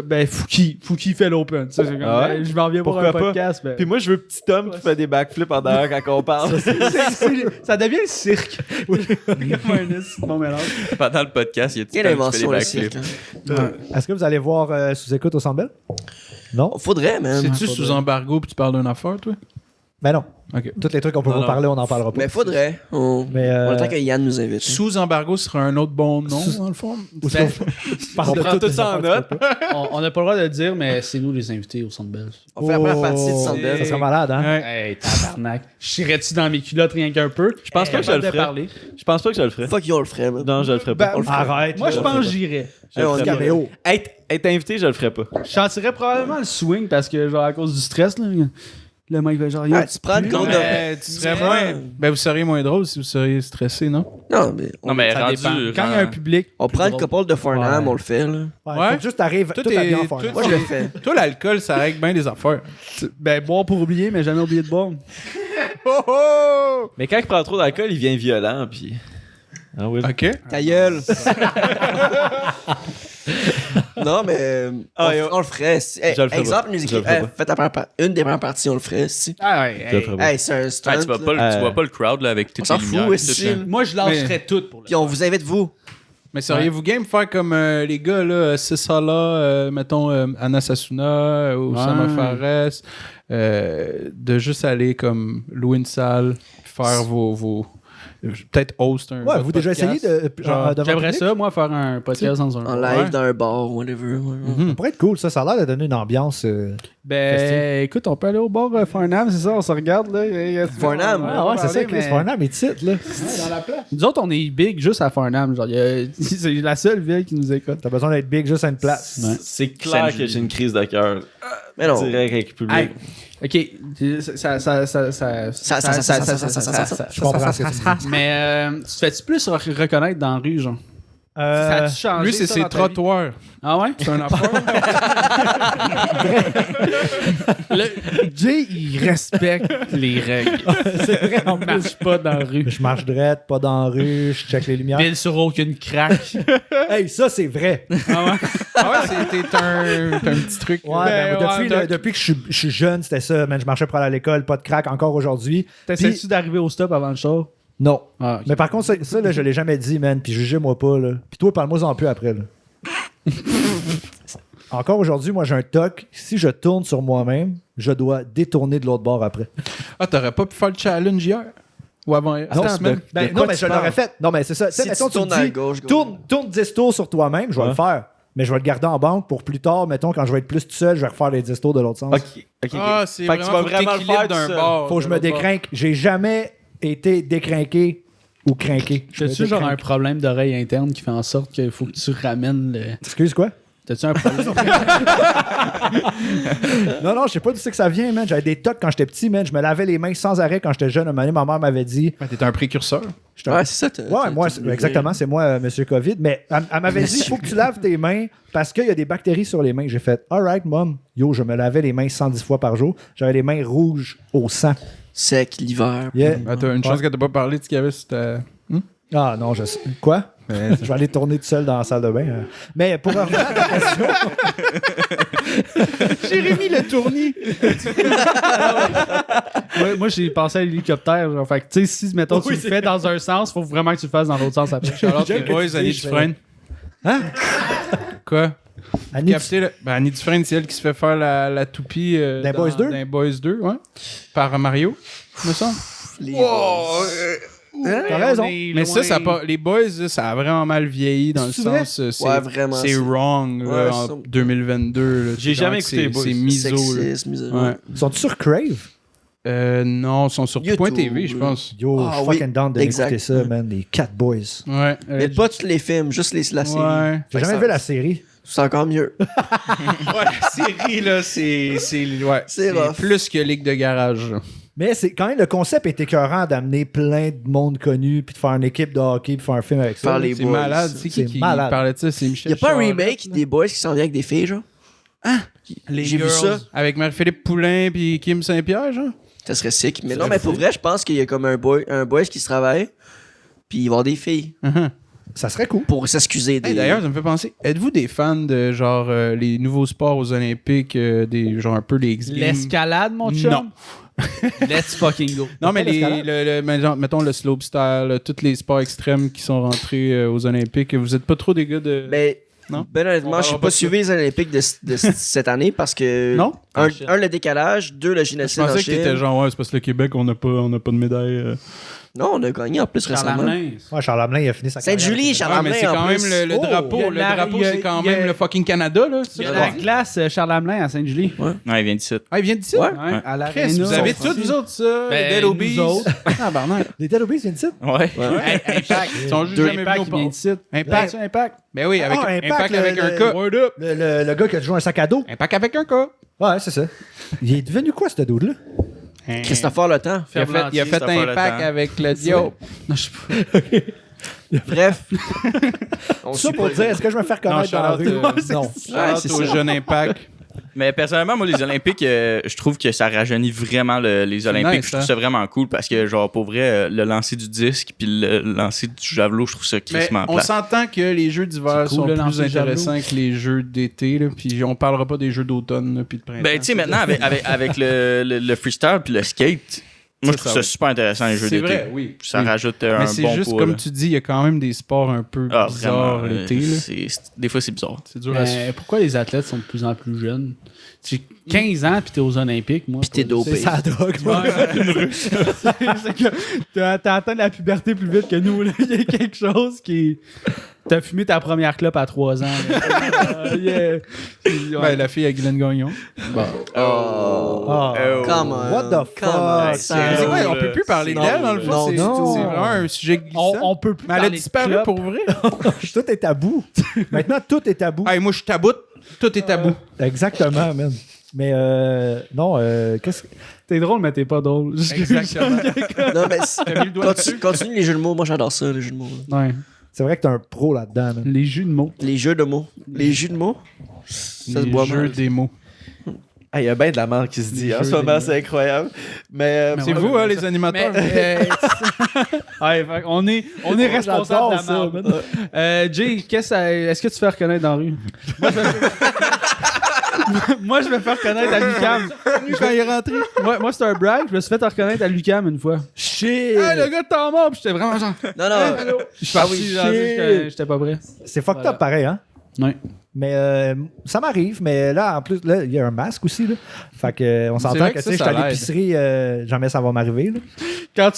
A: Ben, Fouki fait l'open. Tu sais, c'est comme,
E: Ah ouais?
A: ben, je m'en viens pour
E: Pourquoi
A: un
E: pas?
A: podcast. Ben.
E: Puis moi, je veux petit homme qui fait des backflips en arrière quand on parle.
A: Ça devient le cirque. Comme un esti de bon mélange.
D: Pendant le podcast, il y a
F: Quelle
D: tout
F: invention le
D: backflips.
F: cirque. Hein.
C: Est-ce que vous allez voir sous-écoute au Sandbell? Non?
F: Faudrait, man.
B: C'est-tu sous embargo puis tu parles d'une affaire, toi?
C: Ben non.
B: Ok.
C: Tous les trucs qu'on peut
B: Non,
C: vous parler, on n'en parlera pas.
F: Mais faudrait.
C: Mais,
F: On attend que Yann nous invite.
B: Sous embargo serait un autre bon nom, dans le fond.
A: Ben,
C: on
E: prend tout ça en note.
A: on n'a pas le droit de le dire, mais c'est nous les invités au Centre Bell.
F: On fait la première partie de Sandbell.
C: Ça serait malade, hein?
B: Ouais.
A: Hey, tabarnak. Chirais-tu dans mes culottes rien qu'un peu?
E: Je pense pas que je le ferais.
A: Parler.
E: Je pense pas que je le ferais.
F: Fuck you, on le ferait, man.
E: Non, je le ferais pas.
A: Ben,
C: Arrête.
A: Moi,
C: là.
A: je pense que j'irais.
E: Je le
F: on
E: ferais
F: y
E: pas.
C: Caméo.
E: Être invité, je le ferais pas.
A: Je sentirais probablement le swing parce que, genre, à cause du stress, là, le mec va genre.
F: Ah, tu prends le
B: Non,
F: compte
B: mais
F: de.
B: tu serais moins. Ben, vous seriez moins drôle si vous seriez stressé, non?
F: Non, mais.
D: Non, mais
A: Ça
D: rendu.
A: dépend. Quand il y a un public.
F: On prend le couple de Farnham,
C: Ouais.
F: on le fait, là.
C: Ouais,
B: Ouais.
C: Faut que juste t'arrives
B: Tout
C: tout
B: est-
C: habillé en
B: tout-
C: forme.
F: Moi, je le fais.
B: Toi, l'alcool, ça règle bien des affaires.
A: Ben, boire pour oublier, mais jamais oublier de boire.
B: Oh oh!
E: Mais quand il prend trop d'alcool, il devient violent, puis. Ah oui.
B: Ok.
F: Ta gueule. Non, mais.
E: Ah,
F: on le ferait. Hey,
E: Je le ferais
F: exemple,
E: pas.
F: nous
E: Je le
F: écrire.
E: ferais
F: Hey,
E: pas.
F: faites la une des premières parties, on le ferait. Si.
A: Ah ouais.
E: Je le ferais pas.
F: Hey, c'est un stunt.
D: Ah, tu vois pas,
F: là.
D: tu vois pas le crowd là, avec
F: On
D: toutes
F: s'en
D: les
F: fout,
D: lumières.
F: aussi.
D: tout, là.
A: Moi, je lâcherais tout pour le.
F: Puis on vous invite, vous.
B: Mais seriez-vous game faire comme les gars, là, Sissala, mettons Anna Sassouna, Oussama
A: Ouais.
B: Fares, de juste aller comme louer une salle, faire vos peut-être host un
C: Ouais,
B: votre
C: vous déjà essayé
B: podcast.
C: de.
B: Genre,
C: devant
A: J'aimerais
C: public?
A: ça, moi, faire un podcast dans un.
F: En live,
B: Ouais.
F: dans un bar, whatever. Ouais.
C: Ça pourrait être cool, ça. Ça a l'air de donner une ambiance.
A: Ben, écoute, on peut aller au bar Farnham, c'est ça, on se regarde, là.
F: Farnham?
C: Ah ouais, c'est ça, Chris. Farnham est titre, là.
A: Nous autres, on est big juste à Farnham. Genre, c'est la seule ville qui nous écoute.
C: T'as besoin d'être big juste à une place.
A: Ouais.
E: C'est clair que j'ai une crise de cœur.
F: Mais non.
E: Direct avec le public.
A: Hey, ok,
C: Je comprends ce que tu dis.
A: Mais tu te fais-tu plus reconnaître dans la rue, genre? Ça a-tu changé?
B: Lui, c'est
A: ça,
B: ses
A: dans ta vie?
B: trottoirs.
A: Ah ouais?
B: C'est un affaire.
A: Jay, il respecte les règles.
C: C'est vrai, en
A: Il marche pas dans la rue.
C: Je marche drette, pas dans la rue, je check les lumières.
A: Pile sur aucune craque.
C: Hey, ça, c'est vrai.
B: Ah ouais, c'était un petit truc.
C: Ouais, ben,
A: ouais,
C: depuis que je suis jeune, c'était ça, man. Je marchais pour aller à l'école, pas de crack encore aujourd'hui.
A: T'essaies-tu d'arriver au stop avant le show?
C: Non.
A: Ah, ok.
C: Mais par contre, ça là, je l'ai jamais dit, man. Puis jugez-moi pas, là. Puis toi, parle-moi en peu après, là. Encore aujourd'hui, moi, j'ai un toc. Si je tourne sur moi-même, je dois détourner de l'autre bord après.
B: Ah, t'aurais pas pu faire le challenge hier? Ou avant hier?
C: Non,
B: Cette semaine?
C: ben,
F: de
C: non,
F: quoi
C: mais
F: tu
C: je l'aurais
F: parles?
C: fait. Non, mais c'est ça. Tu sais,
F: Si
C: mettons,
F: tu tournes
C: me
F: à
C: dis,
F: gauche,
C: tourne 10 tours sur toi-même, je vais le faire. Mais je vais le garder en banque pour plus tard, mettons, quand je vais être plus tout seul, je vais refaire les 10 tours de l'autre sens.
D: Ok.
B: Ah, c'est
D: Fait que tu vas vraiment le faire
B: d'un
D: tout seul.
B: bord.
C: Faut que je me décrinque. J'ai jamais été décrinqué ou crinqué. Je me
A: T'as-tu genre un
C: décrinque.
A: problème d'oreille interne qui fait en sorte qu'il faut que tu ramènes le.
C: Excuse quoi?
A: T'as-tu un problème?
C: Non, je sais pas d'où c'est que ça vient, man. J'avais des tocs quand j'étais petit, man. Je me lavais les mains sans arrêt quand j'étais jeune. Un moment donné, ma mère m'avait dit.
B: Ouais, t'es un précurseur.
F: Ouais, c'est ça.
C: Ouais, moi, exactement, c'est moi, Monsieur COVID. Mais elle m'avait dit, il faut que tu laves tes mains parce qu'il y a des bactéries sur les mains. J'ai fait, alright, mom. Yo, je me lavais les mains 110 fois par jour. J'avais les mains rouges au sang.
F: Sec, l'hiver.
C: Yeah.
B: Ah, t'as une chance que t'as pas parlé de ce qu'il y avait sur ta...
C: Ah non, je sais. Quoi? Je vais aller tourner tout seul dans la salle de bain. Mais pour revenir à ta question.
A: Jérémy le tournis! moi, j'ai pensé à l'hélicoptère. Genre, fait que, tu sais, si, mettons, tu le fais dans un sens, faut vraiment que tu le fasses dans l'autre sens après.
B: Charlotte, les
C: J'aime que
B: boys,
C: tu
B: Annie
C: dis, je
B: Dufresne.
C: Hein?
B: Quoi?
C: Annie,
B: Capté, là? Ben, Annie Dufresne, c'est elle qui se fait faire la toupie
C: Dans Boys 2?
B: Dans Boys 2, ouais. Par Mario, me semble.
F: Les
C: t'as raison.
B: Mais ça pas, les Boys, là, ça a vraiment mal vieilli dans le
C: C'est vrai?
B: sens... c'est
F: Ouais, vraiment,
B: C'est
F: c'est-
B: wrong, là,
F: Ouais,
B: en
F: ça-
B: 2022. là.
E: J'ai
B: C'est
E: jamais
B: genre que
E: écouté les Boys.
B: C'est miso, là.
F: sexistes, misérable.
B: Ouais.
C: Sont-tu sur Crave?
B: Non, ils sont sur
F: YouTube,
B: .tv, je pense.
C: Yo,
F: Ah
C: je suis
F: oui,
C: fucking down de
F: exact.
C: m'écouter ça, man. Les Cat Boys.
B: Ouais.
F: Mais pas tous les films, juste la série.
B: Ouais.
C: J'ai
F: Fait que
C: jamais
F: ça-
C: vu la série.
F: C'est encore mieux.
B: Ouais, la série, là, c'est
F: rough.
B: plus que Ligue de garage.
C: Mais c'est quand même le concept est écœurant d'amener plein de monde connu puis de faire une équipe de hockey puis faire un film avec ça.
F: Faire les
B: C'est
F: Boys.
B: malade. C'est
C: C'est
B: qui
C: malade.
B: parlait de ça? C'est Michel
F: Y a pas un
B: Charette,
F: remake
B: là.
F: des Boys qui s'en vient avec des filles, genre?
B: Les
F: J'ai vu
B: Girls.
F: ça.
B: Avec Marie-Philippe Poulain puis Kim Saint-Pierre, genre?
F: Ça serait sick. Mais non, mais pour vrai, je pense qu'il y a comme un Boys qui se travaille, puis il va y avoir des filles
C: Ça serait cool.
F: pour s'excuser des...
B: Hey, d'ailleurs, ça me fait penser. Êtes-vous des fans de genre les nouveaux sports aux Olympiques, des genre un peu les X Games?
A: L'escalade, mon chum?
B: Non.
A: Let's fucking go.
B: Non, mais
C: Pas l'escalade?
B: mettons le slopestyle, tous les sports extrêmes qui sont rentrés aux Olympiques. Vous êtes pas trop des gars de.
F: Mais,
B: Non?
F: ben honnêtement,
B: On
F: je n'ai
B: parlera
F: pas
B: pas
F: suivi les Olympiques de cette année parce que...
B: Non?
F: Un, le décalage, 2, le
B: Je
F: génocide en
B: pensais que
F: Chine.
B: t'étais genre, ouais, c'est parce que le Québec, on n'a pas de médaille.
F: Non, on a gagné en plus récemment.
C: Ouais, Charles Hamelin, il a fini sa
F: Sainte-Julie,
C: carrière.
F: Charles
B: Ouais, mais
F: Hamelin
B: c'est
F: en
B: quand même
F: plus.
B: le
C: Oh,
B: drapeau.
A: il y a
B: Le
A: la-
B: drapeau,
A: il y a-
B: c'est quand
A: il y a-
B: même le fucking Canada, là.
A: Il y a la glace Charles Hamelin à Sainte-Julie.
D: Ouais, il vient d'ici.
B: Ah, il vient d'ici?
F: Ouais.
A: Ouais, à la
B: Chris, vous avez tous, vous autres, ça?
A: Ben,
B: les Dead Obies.
A: nous autres.
B: Ah, barnac.
C: Les Dead Obies, c'est une titre?
D: Ouais.
F: Ouais.
B: Impact. Ils sont juste
A: Deux
B: jamais
A: Impact
B: venus
A: qui
B: au
A: vient d'ici.
B: Impact.
A: Impact.
B: Ben oui, avec
C: Ah,
B: Impact
C: Impact,
B: avec un K.
A: Word up.
C: Le gars qui a toujours un sac à dos.
B: Impact avec un K.
C: Ouais, c'est ça. Il est devenu quoi, ce dude-là?
F: Christopher Le Temps.
B: Il a fait
D: Ferlantier,
B: Impact
D: Impact
B: avec le Diop.
A: Non, je sais pas.
F: Bref. On
C: Ça
F: suit
C: pour
F: pas
C: dire, est-ce que je vais me faire connaître dans la rue?
B: Charlotte,
C: Non.
F: Ouais, c'est
B: au
F: ça.
B: jeune Impact.
D: Mais personnellement, moi, les Olympiques, je trouve que ça rajeunit vraiment les Olympiques.
B: nice,
D: Je trouve
B: hein?
D: ça vraiment cool parce que, genre, pour vrai, le lancer du disque puis le lancer du javelot, je trouve ça
B: Mais
D: crissement
B: on
D: plate.
B: s'entend que les jeux d'hiver
A: C'est cool, le
B: sont plus
A: lancer de javelot.
B: intéressants que les jeux d'été. Là, puis on parlera pas des jeux d'automne là, puis de printemps.
D: Ben, tu sais, maintenant, avec le freestyle puis le skate, moi, je trouve ça super intéressant, les jeux
B: c'est
D: d'été.
B: vrai, oui.
D: Ça
B: Oui.
D: rajoute un
B: Mais c'est
D: bon
B: juste,
D: poids,
B: comme
D: là.
B: tu dis, il y a quand même des sports un peu
D: Ah,
B: bizarres
D: vraiment.
B: l'été. là.
D: Des fois, c'est bizarre.
B: C'est dur à suivre.
A: Mais pourquoi les athlètes sont de plus en plus jeunes? J'ai 15 ans puis t'es aux Olympiques, moi.
F: Puis t'es dopé.
C: C'est sa drogue.
A: C'est que t'as atteint la puberté plus vite que nous. Là. Il y a quelque chose qui. T'as fumé ta première clope à 3 ans. là. Yeah.
B: Ben, la fille à Guylaine Gagnon.
F: Oh.
C: Oh.
F: Come on.
C: What the
F: Come on.
C: fuck?
F: Ça-
B: C'est quoi, on peut plus parler
F: Non,
B: d'elle dans le fond.
F: non,
B: C'est
C: non.
B: c'est vraiment un sujet glissant.
A: on peut plus
B: Mais elle a
A: parler de
B: disparu
A: clope.
B: pour vrai.
C: Tout est tabou. Maintenant, tout est tabou.
B: Hey, moi, je suis taboute. Tout est tabou.
C: Exactement, man. Mais non, qu'est-ce que.
A: T'es drôle, mais t'es pas drôle.
B: Exactement.
F: Non, mais c'est-
B: T'as mis le doigt dessus?
F: continue les jeux de mots. Moi, j'adore ça, les jeux de mots. là.
A: Ouais.
C: C'est vrai que t'es un pro là-dedans. là.
A: Les jus de mots.
F: Les jeux de mots. Les jus de mots? Ça se
B: Les
F: boit
B: jeux
F: mal.
B: des mots.
E: Il y a bien de la marque qui se dit en ce moment, c'est incroyable. Mais
B: C'est vous, hein, les animateurs.
A: Ouais, fait on est responsable de la
C: J'adore
A: merde. Jay, est-ce que tu fais reconnaître dans la rue? Moi, je me fais reconnaître à l'UQAM.
B: Quand il est rentré.
A: Moi, c'est un brag. Je me suis fait reconnaître à l'UQAM une fois.
C: Shit!
A: Hey, le gars de temps mort, puis j'étais vraiment genre.
F: Non, non.
A: Je suis parti,
C: oui,
A: genre,
C: shit.
A: j'étais pas prêt.
C: C'est fucked
A: Voilà.
C: up pareil, hein?
A: Ouais.
C: Mais ça m'arrive, mais là, en plus, là, il y a un masque aussi. Là. Fait que on
B: C'est
C: s'entend
B: vrai
C: que
B: que
C: tu sais, je
B: ça
C: suis à
B: l'aide.
C: l'épicerie, jamais ça va m'arriver. Là.
A: Quand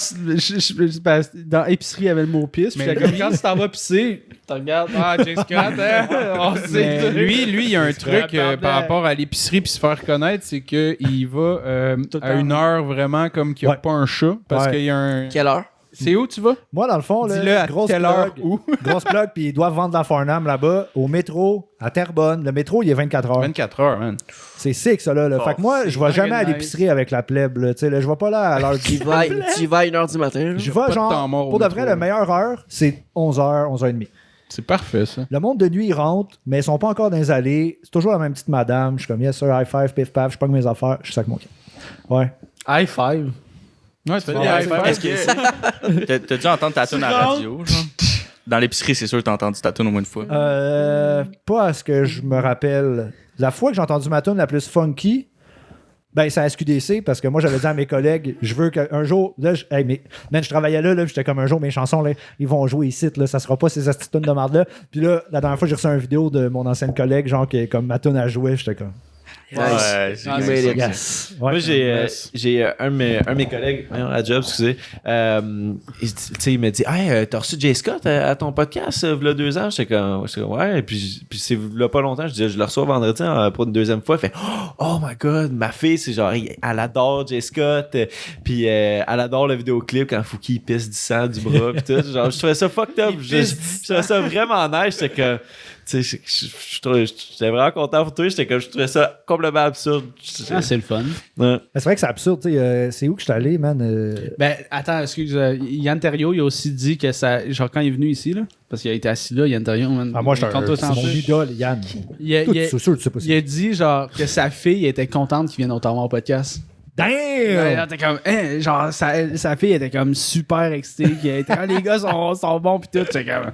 A: dans épicerie, il y avait le mot pisse. Puis
B: Mais
A: j'étais comme, quand tu t'en vas pisser, tu regardes. Ah, Jay Scott, hein? On sait
B: Mais
A: tout.
B: lui, il y a un truc
A: Tabarnak.
B: par rapport à l'épicerie puis se faire reconnaître, c'est qu'il va
A: Tout le
B: à
A: temps.
B: une heure vraiment comme qu'il n'y a
C: Ouais.
B: pas un chat parce
C: Ouais.
B: qu'il y a un.
F: Quelle heure?
B: C'est où tu vas?
C: Moi, dans le fond,
B: Dis-le
C: là,
B: à
C: grosse
B: quelle heure
C: plug,
B: où?
C: grosse plug, puis ils doivent vendre la Farnham là-bas, au métro, à Terrebonne. Le métro, il est 24 heures.
B: 24 heures, man.
C: C'est sick, ça, là.
D: Oh,
C: fait que moi, je vais
A: fucking
C: jamais à
A: nice.
C: l'épicerie avec la plèbe, là. Tu sais, là, je vais pas là à l'heure
F: Tu
C: du...
F: y vas à 1h du matin. là.
C: Je
B: Pas
C: vais,
B: de temps
C: genre,
B: mort au
C: pour de
B: métro,
C: vrai,
B: là.
C: la meilleure heure, c'est 11h, 11h30.
B: C'est parfait, ça.
C: Le monde de nuit, ils rentrent, mais ils sont pas encore dans les allées. C'est toujours la même petite madame. Je suis comme, yes sir, high five, pif paf, je pogne mes affaires, je sac mon camp. Ouais.
A: High five.
B: Ouais, tu fais des
A: Ouais,
B: high
A: c'est
B: fives.
D: Est-ce que t'as dû entendre ta tune à la radio, genre? Dans l'épicerie, c'est sûr que t'as entendu ta tune au moins une fois.
C: Pas à ce que je me rappelle. La fois que j'ai entendu ma tune la plus funky, ben c'est à SQDC, parce que moi j'avais dit à mes collègues, je veux qu'un jour, là, hey, mais, man, je travaillais là, j'étais comme un jour, mes chansons, là, ils vont jouer ici, là, ça sera pas ces astuces de merde là. Puis là, la dernière fois, j'ai reçu une vidéo de mon ancienne collègue, genre, qui est comme ma tune à jouer, j'étais comme,
F: Nice.
D: c'est
A: Ah,
F: You
A: c'est
F: made
A: ça.
F: it.
C: yes. Ouais.
E: Moi, j'ai un de mes collègues à job, excusez, il me dit hey, t'as reçu Jay Scott à ton podcast v'là 2 ans? J'étais comme ouais, et puis c'est v'là pas longtemps, je dis je le reçois vendredi pour une deuxième fois. Il fait oh my god, ma fille, c'est genre, elle adore Jay Scott, puis elle adore le vidéoclip quand Fouki pisse du sang du bras, puis tout. Genre, je trouvais ça fucked up. Je trouvais ça vraiment nice. J'étais que. Tu sais, j'étais vraiment content pour toi. Je trouvais ça complètement absurde.
A: Ah, c'est le fun.
E: Ouais.
C: Mais c'est vrai que c'est absurde, tu sais, c'est où que je suis allé, man?
A: Ben, attends, excuse. Yann Terriot, il a aussi dit que ça. Genre, quand il est venu ici, là, parce qu'il a été assis là, Yann Terriot, man.
C: Ah, moi,
A: il compte tout
C: c'est
A: en
C: mon
A: jeu.
C: idole, Yann. C'est sûr que tu sais pas ça.
A: Il a dit, genre, que sa fille était contente qu'il vienne au Temps Mort podcast.
C: Damn!
A: Là, t'es comme, hein, genre, sa fille était comme super excitée. Qu'elle était, ah, les gars sont bons, pis tout. T'es comme,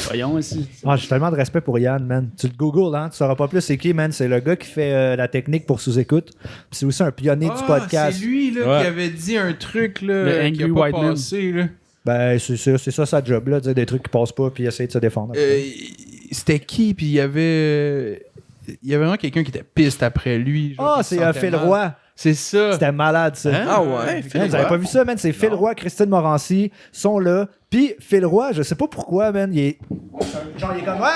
A: voyons ici.
C: Ah, j'ai tellement de respect pour Yann, man. Tu le googles, hein? Tu sauras pas plus c'est qui, man. C'est le gars qui fait la technique pour sous-écoute. Puis c'est aussi un pionnier du podcast.
B: C'est lui là,
E: Ouais.
B: qui avait dit un truc là,
A: Le
B: qui a
A: Angry
B: pas
A: White Man.
B: passé. Là.
C: Ben, c'est ça sa job, là. Dire des trucs qui passent pas puis essayer de se défendre.
B: C'était qui? Puis il y avait vraiment quelqu'un qui était piste après lui. genre,
C: Ah,
B: qui se
C: c'est
B: sentait
C: Phil
B: mal.
C: Roy.
B: C'est ça.
C: C'était malade, ça.
E: Hein?
F: Ah ouais,
C: Man,
F: Phil
C: vous avez
F: Roy.
C: pas vu ça, man? C'est Phil Roy, Christine Morancy sont là. Puis Phil Roy, je sais pas pourquoi, man, il est. Genre, il est comme. Ouais,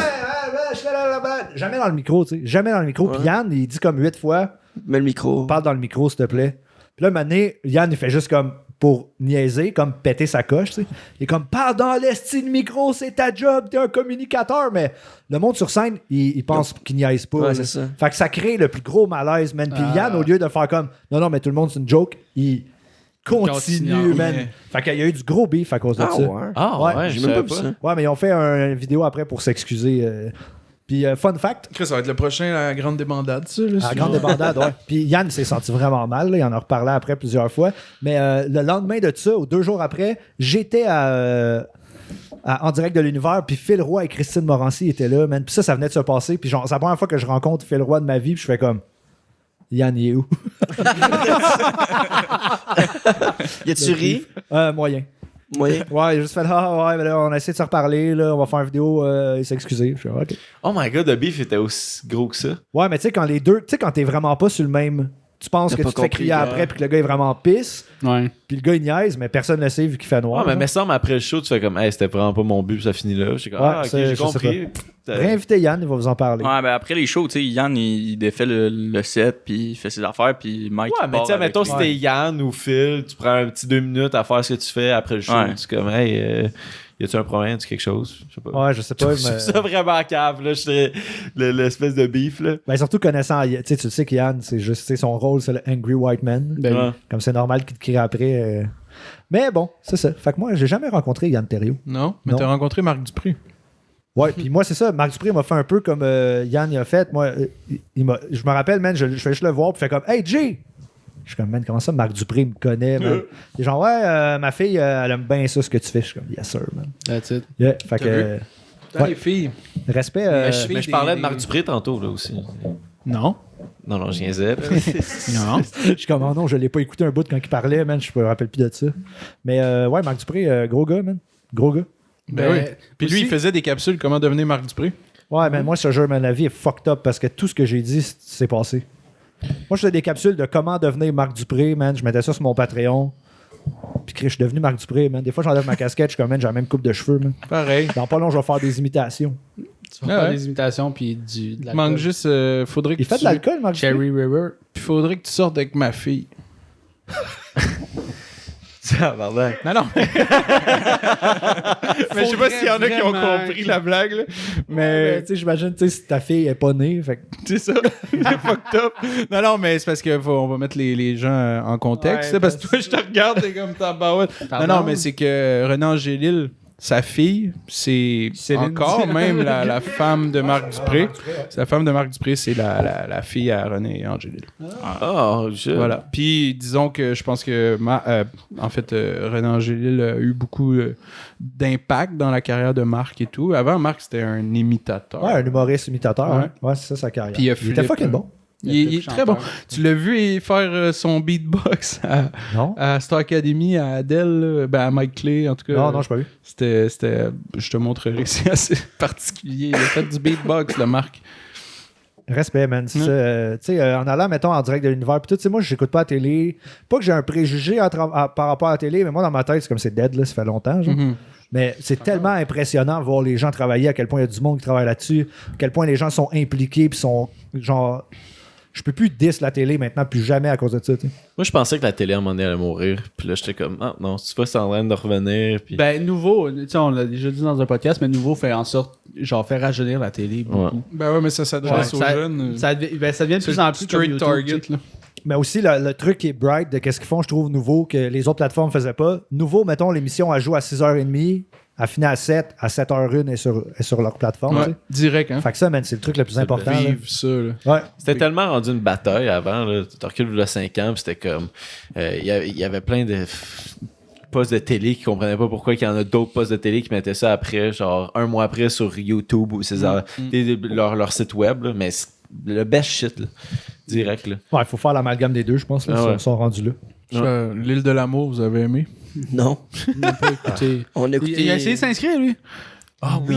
C: je fais la. Jamais dans le micro, tu sais. Jamais dans le micro. Puis
F: Ouais.
C: Yann, il dit comme 8 fois.
F: Mets le micro.
C: Parle dans le micro, s'il te plaît. Puis là, un moment donné, Yann, il fait juste comme pour niaiser, comme péter sa coche, tu sais. Il est comme, parle dans l'esti de micro, c'est ta job, t'es un communicateur. Mais le monde sur scène, il pense qu'il niaise pas.
F: Ouais,
C: là.
F: c'est ça.
C: Fait que ça crée le plus gros malaise, man. Puis Yann, au lieu de faire comme, non, mais tout le monde, c'est une joke, il continue,
A: Continue,
C: man.
B: ouais.
C: Fait qu'il y a eu du gros beef à cause de
F: Ah
C: ça.
F: ouais.
E: Ah
C: Ouais,
E: ouais,
F: J'ai
E: je
F: même pas
E: savais
F: vu ça.
C: Ouais, mais ils ont fait une vidéo après pour s'excuser. Puis, fun fact,
B: Chris, ça va être le prochain, la grande débandade, ça. Là,
C: à la grande débandade, ouais. Puis Yann s'est senti vraiment mal, là. Il en a reparlé après plusieurs fois. Mais le lendemain de ça, ou 2 jours après, j'étais en direct de l'univers, puis Phil Roy et Christine Morancy étaient là, man. Puis ça venait de se passer. Puis genre, c'est la première fois que je rencontre Phil Roy de ma vie, puis je fais comme, Yann, il est où?
F: Y a-tu ri?
C: Moyen.
F: Moyen.
C: Ouais, il a juste fait, ah ouais, ben là, on a essayé de se reparler, là, on va faire une vidéo, et s'excuser. Je fais, ok.
E: Oh my god, le beef était aussi gros que ça.
C: Ouais, mais tu sais, quand les deux, tu sais, quand t'es vraiment pas sur le même. Tu penses
F: T'as
C: que
F: pas
C: tu te fais
F: compris,
C: crier
F: ouais.
C: après, puis que le gars est vraiment pisse,
A: Ouais.
C: puis le gars il niaise, mais personne ne le sait vu qu'il fait noir.
E: Ouais, mais
C: genre.
E: me semble après le show, tu fais comme, hey, c'était vraiment pas mon but, ça finit là. J'étais comme,
C: Ouais,
E: ah, ok,
C: c'est-
E: j'ai
C: je sais
E: compris.
C: Réinvitez Yann, il va vous en parler.
D: Ouais, ben après les shows, tu sais, Yann, il défait le set, puis il fait ses affaires, puis Mike.
E: Ouais,
D: il
E: mais
D: part
E: tu sais,
D: avec
E: mettons,
D: lui.
E: si t'es Yann ou Phil, tu prends un petit 2 minutes à faire ce que tu fais après le show.
D: Ouais.
E: Tu es comme, hey, y a-tu un problème, tu quelque chose? Je sais pas.
C: Ouais, je sais pas,
E: Je trouve
C: mais.
E: ça vraiment cave, là. J'étais l'espèce de beef, là.
C: Ben, surtout connaissant, tu sais, tu sais que Yann, c'est juste, tu sais, son rôle, c'est le Angry White Man.
A: Ben oui.
E: Ouais.
C: Comme c'est normal qu'il te crie après. Mais bon, c'est ça. Fait que moi, j'ai jamais rencontré Yann Terriot.
B: Non, mais
C: Non.
B: t'as rencontré Marc Dupré.
C: Ouais, puis moi, c'est ça. Marc Dupré m'a fait un peu comme Yann il a fait. Moi, je me rappelle, man, je fais juste le voir, puis il fait comme Hey, Jay! Je suis comme, man, comment ça, Marc Dupré me connaît, man? Il est genre, ouais, ma fille, elle aime bien ça, ce que tu fais. Je suis comme, yes, sir, man.
A: That's it.
C: Yeah, fait que.
B: Putain, les filles.
C: Respect.
E: Mais je parlais de Marc Dupré tantôt, là aussi.
B: Non.
E: Non, je niaisais.
B: Non.
C: Je suis comme, oh non, je l'ai pas écouté un bout quand il parlait, man. Je me rappelle plus de ça. Mais ouais, Marc Dupré, gros gars, man. Gros gars.
B: Ben oui. Puis lui,
A: aussi-
B: il faisait des capsules comment devenir Marc Dupré.
C: Ouais, man, moi, ce jeu, man, la vie est fucked up parce que tout ce que j'ai dit, c'est passé. Moi, je faisais des capsules de comment devenir Marc Dupré, man. Je mettais ça sur mon Patreon. Puis, je suis devenu Marc Dupré, man. Des fois, j'enlève ma casquette, je suis comme, man, j'ai la même coupe de cheveux, man.
B: Pareil.
C: Dans pas long, je vais faire des imitations.
A: Tu vas faire des imitations puis de
B: Il
A: l'alcool.
B: manque juste. Faudrait que
C: Il fait de l'alcool, Marc Dupré?
A: Cherry River.
B: Puis faudrait que tu sortes avec ma fille. Non, non. Mais je sais pas s'il y en a qui ont compris la blague, là. Mais
C: Tu sais, j'imagine, tu sais, si ta fille est pas née, fait que-
B: c'est ça. C'est fucked up. Non, mais c'est parce qu'on va mettre les gens en contexte.
A: Ouais,
B: là, parce que toi, je te regarde, t'es comme tabarouette. Non, mais c'est que René Angélil, sa fille, c'est
A: Céline
B: encore
A: Dion.
B: même la femme de Marc Dupré. C'est la femme de Marc Dupré, c'est la fille à René Angélil.
E: Oh,
B: Voilà. Puis disons que je pense que en fait René Angélil a eu beaucoup d'impact dans la carrière de Marc et tout. Avant, Marc c'était un imitateur.
C: Ouais, un humoriste imitateur.
B: Ouais.
C: Ouais, ouais c'est ça sa carrière.
B: Puis il y a
C: était
B: Philippe,
C: fucking bon.
B: Il est très bon. Tu l'as vu faire son beatbox
C: Non?
B: à Star Academy, à Adele, à Mike Clay, en tout cas.
C: Non, je pas vu.
B: C'était, je te montrerai, c'est assez particulier. Il a fait du beatbox, le Marc.
C: Respect, man. C'est ça. Tu sais, en allant, mettons, en direct de l'univers, puis tout, tu sais, moi, j'écoute pas la télé. Pas que j'ai un préjugé par rapport à la télé, mais moi, dans ma tête, c'est comme c'est dead, là, ça fait longtemps, genre.
B: Mhm.
C: Mais c'est tellement impressionnant de voir les gens travailler, à quel point il y a du monde qui travaille là-dessus, à quel point les gens sont impliqués, puis sont, genre... Je peux plus diss la télé maintenant, plus jamais à cause de ça, tu sais.
E: Moi, je pensais que la télé, à un moment donné, allait mourir. Puis là, j'étais comme, ah non, tu vois, c'est en train de revenir. Puis...
A: Ben, Nouveau, tu sais, on l'a déjà dit dans un podcast, mais Nouveau fait en sorte, genre, faire rajeunir la télé beaucoup.
B: Ben ouais, mais ça s'adresse aux
A: ça,
B: jeunes.
A: Ça devient de
B: C'est
A: plus en plus
B: straight
A: comme YouTube,
B: target,
A: tu sais.
B: là.
C: Mais aussi, le truc qui est bright de qu'est-ce qu'ils font, je trouve, Nouveau, que les autres plateformes faisaient pas. Nouveau, mettons, l'émission, elle joue à 6h30, elle finit à 7, à 7h01 et sur leur plateforme, tu
B: Ouais, direct, hein.
C: sais. Fait que ça, man, c'est le truc le plus important. là.
B: Vive ça, là.
C: Ouais.
E: C'était tellement rendu une bataille avant. Là. Tu recules il y a 5 ans, puis c'était comme. Il y avait plein de postes de télé qui comprenaient pas pourquoi il y en a d'autres postes de télé qui mettaient ça après, genre un mois après sur YouTube ou leur site web. Là, mais c'est le best shit, là, direct. Là.
C: Ouais, il faut faire l'amalgame des deux, je pense. Là,
E: Ah ouais.
C: ils sont rendus là.
B: L'île de l'amour, vous avez aimé?
F: Non.
A: Écoutez,
F: On a écouté.
A: il a essayé de s'inscrire, lui.
B: Ah oui!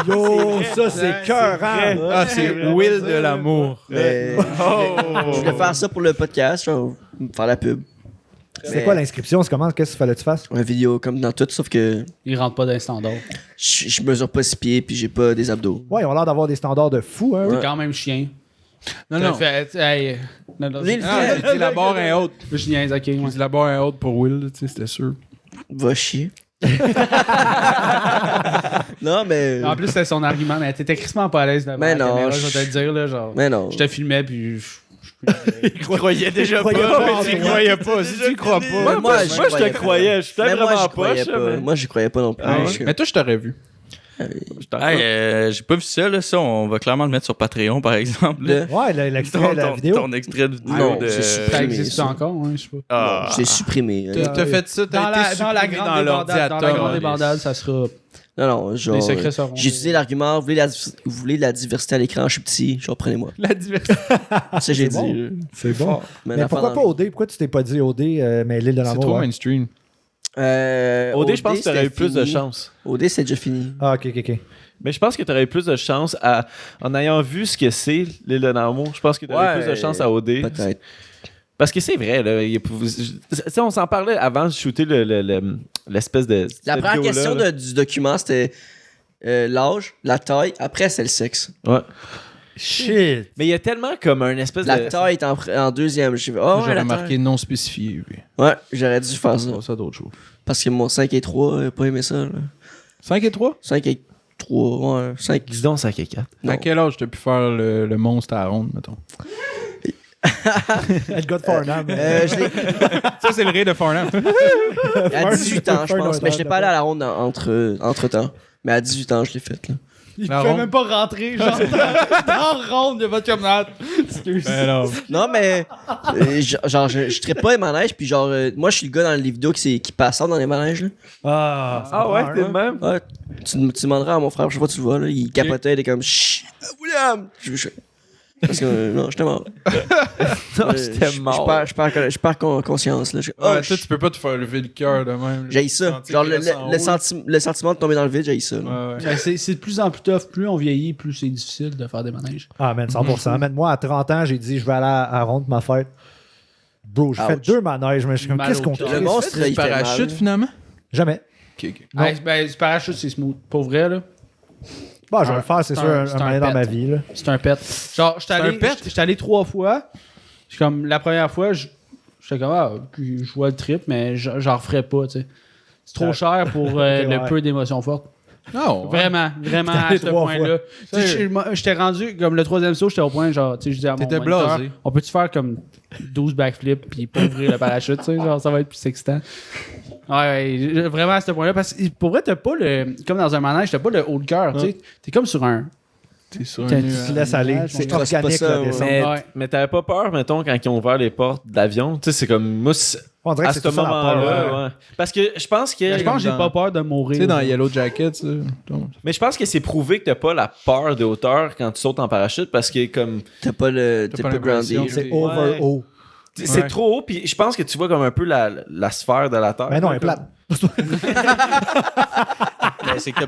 C: Yo, ça, c'est cœur, hein?
B: Ah, c'est Will de l'amour.
F: Mais je voulais faire ça pour le podcast, genre, faire la pub.
C: C'est
F: Mais-
C: quoi l'inscription? C'est comment? Qu'est-ce qu'il fallait que tu fasses?
F: Une vidéo comme dans tout, sauf que
A: Il rentre pas dans les standards.
F: je mesure pas 6 pieds puis j'ai pas des abdos.
C: Ouais, ils ont l'air d'avoir des standards de fou, hein?
A: C'est quand même chien.
B: Non,
A: T'as
B: non.
A: fait, hey, non,
F: J'ai le
B: Ah, j'ai dit la barre est haute.
A: je niaise, ok.
B: J'ai
A: ouais.
B: dit la barre est haute pour Will, tu sais, c'était sûr.
F: Va chier. Non, mais.
A: En plus, c'était son argument, mais t'étais crissement pas à l'aise devant
F: Mais
A: la
F: non,
A: caméra, je vais te le dire, là, genre.
F: Mais non.
A: Je te filmais, puis...
E: Il croyait déjà
C: croyait
E: pas.
C: pas en
B: Tu
C: toi.
B: croyais pas, si tu crois pas.
F: Moi,
E: Moi, je te croyais. Je suis
F: Mais moi,
E: vraiment
F: j'y croyais
E: poche.
F: pas.
E: Mais...
F: Moi, j'y croyais pas non plus.
B: Ah ouais?
F: Je-
B: Mais toi, je t'aurais vu.
D: Hey, j'ai pas vu ça, là. Ça, on va clairement le mettre sur Patreon, par exemple. là.
F: Le-
C: Ouais, l'extrait, la vidéo.
D: Ton extrait de vidéo
F: Non,
D: de.
F: c'est super.
A: Ça existe
F: ça.
A: encore, hein, je sais pas.
D: Ah.
F: J'ai supprimé.
B: T'as fait ça,
A: Dans
B: t'as été
A: la
B: supprimé
A: grande débandade, dans la grande débandade, ça sera...
F: Non, non, genre.
A: Les secrets seront...
F: J'ai utilisé l'argument, vous voulez de la diversité à l'écran, je suis petit, genre prenez-moi.
B: La diversité.
F: Ça, j'ai dit.
C: bon. C'est bon. Mais pourquoi pas OD? Pourquoi tu t'es pas dit OD, mais l'île de
B: C'est
C: l'amour?
B: trop
C: ouais?
B: mainstream.
E: OD, je pense que tu aurais eu plus de
F: chance.
E: chance.
F: OD, c'est déjà fini.
C: Ah, ok.
E: Mais je pense que tu aurais eu plus de chance en ayant vu ce que c'est l'île de l'amour. Je pense que tu aurais eu plus de chance à OD.
F: Peut-être.
E: Parce que c'est vrai, là, on s'en parlait avant de shooter l'espèce de.
F: La
E: cette
F: première
E: vidéo-là,
F: question
E: là.
F: du document, c'était l'âge, la taille, après, c'est le sexe.
E: Ouais.
C: Shit.
E: Mais il y a tellement comme un espèce
F: La
E: de.
F: taille est en deuxième. J'ai fait, oh, ouais,
B: J'aurais
F: la
B: marqué
F: taille.
B: non spécifié. Oui.
F: Ouais, j'aurais dû faire ça.
B: On passe à d'autres choses.
F: Parce que mon 5 et 3, pas aimé ça. Là.
B: 5 et 3?
F: 5 et 3, ouais, 5.
E: Dis donc, 5 et 4.
F: Non.
B: À quel âge t'as pu faire le monstre à la ronde, mettons?
C: Le gars de Farnham.
F: Je l'ai
B: Ça, c'est le rire de Farnham.
F: à 18 ans, je pense. Mais je l'ai pas allé à la ronde entre temps. Mais à 18 ans, je l'ai fait. Là.
A: Il
B: La
A: peut
B: ronde.
A: même pas rentrer, genre, dans ronde de votre camarade. Excuse.
B: Ben non.
F: Non, mais genre, je traite pas les manèges, puis genre, moi, je suis le gars dans les vidéos qui passe dans les manèges. Là.
C: Ah
E: ouais, t'es le même?
F: Ouais, tu demanderas à mon frère, je sais pas, tu le vois, là, il capotait, il est comme chut, William! Parce que non, j'étais mort.
E: Non, j'étais mort.
F: Je perds conscience. Là.
B: Ouais, toi, tu peux pas te faire lever le cœur de même.
F: J'ai ça.
B: Sentir
F: Genre,
B: qu'il reste en haut.
F: le sentiment de tomber dans le vide, j'ai ça. là.
B: Ouais, ouais.
A: Ben, c'est de plus en plus tough. Plus on vieillit, plus c'est difficile de faire des manèges.
C: Ah, man, 100%. Man, moi, à 30 ans, j'ai dit, je vais aller à Ronde ma fête. Bro, j'ai fait
F: Ouch.
C: 2 manèges, mais je suis comme,
A: Mal
C: qu'est-ce
A: au
C: qu'on
A: cœur.
C: fait?
F: Le monstre,
B: Du
F: il fait mal.
B: parachute, finalement?
C: Jamais.
B: Ok, ok.
C: Non.
A: Ben, du parachute, c'est smooth. Pour vrai, là.
C: Bah, je vais le faire, c'est
A: C'est
C: sûr,
A: un-
C: un
A: c'est un
C: moment dans
A: pet.
C: ma vie. Là.
A: C'est un pet. Genre, j'étais allé 3 fois. C'est comme la première fois, j'étais comme, ah, puis je vois le trip, mais j'en referais pas, tu sais. C'est trop cher pour le
C: ouais.
A: peu d'émotions fortes.
B: Non,
A: Vraiment à
C: allé
A: ce
C: 3
A: point-là. Tu sais, j'étais rendu, comme le 3e saut, j'étais au point, genre, tu sais, je dis à mon
B: T'étais
A: moniteur,
B: blasé.
A: on peut-tu faire comme 12 backflips puis pas ouvrir le parachute, tu sais, genre, ça va être plus excitant. Ouais, vraiment à ce point-là, parce que pour vrai, t'as pas le, comme dans un manège, t'as pas le haut de cœur, tu sais, t'es comme sur un...
B: T'es sur
A: T'as-
B: un
C: Tu te laisses aller. C'est
F: je trosse pas
C: organique,
F: ça,
C: la
F: ouais.
C: descente.
A: Ouais.
E: Mais t'avais pas peur, mettons, quand ils ont ouvert les portes d'avion? Tu sais, c'est comme, moi,
C: On dirait
E: à
C: que c'est
E: ce
C: tout ça la peur.
E: moment-là, ouais. Parce que je pense que...
A: Je pense que j'ai
B: dans-
A: pas peur de mourir.
B: Tu sais, dans
A: genre.
B: Yellow Jacket, ça.
E: Mais je pense que c'est prouvé que t'as pas la peur de hauteur quand tu sautes en parachute parce que comme
F: T'es pas
B: pas
F: groundé.
B: l'impression.
C: C'est
B: Ouais.
C: over haut.
E: c'est trop haut puis je pense que tu vois comme un peu la sphère de la terre.
C: Mais non, elle est
E: Comme-
C: plate.
D: Ben, c'est que t'as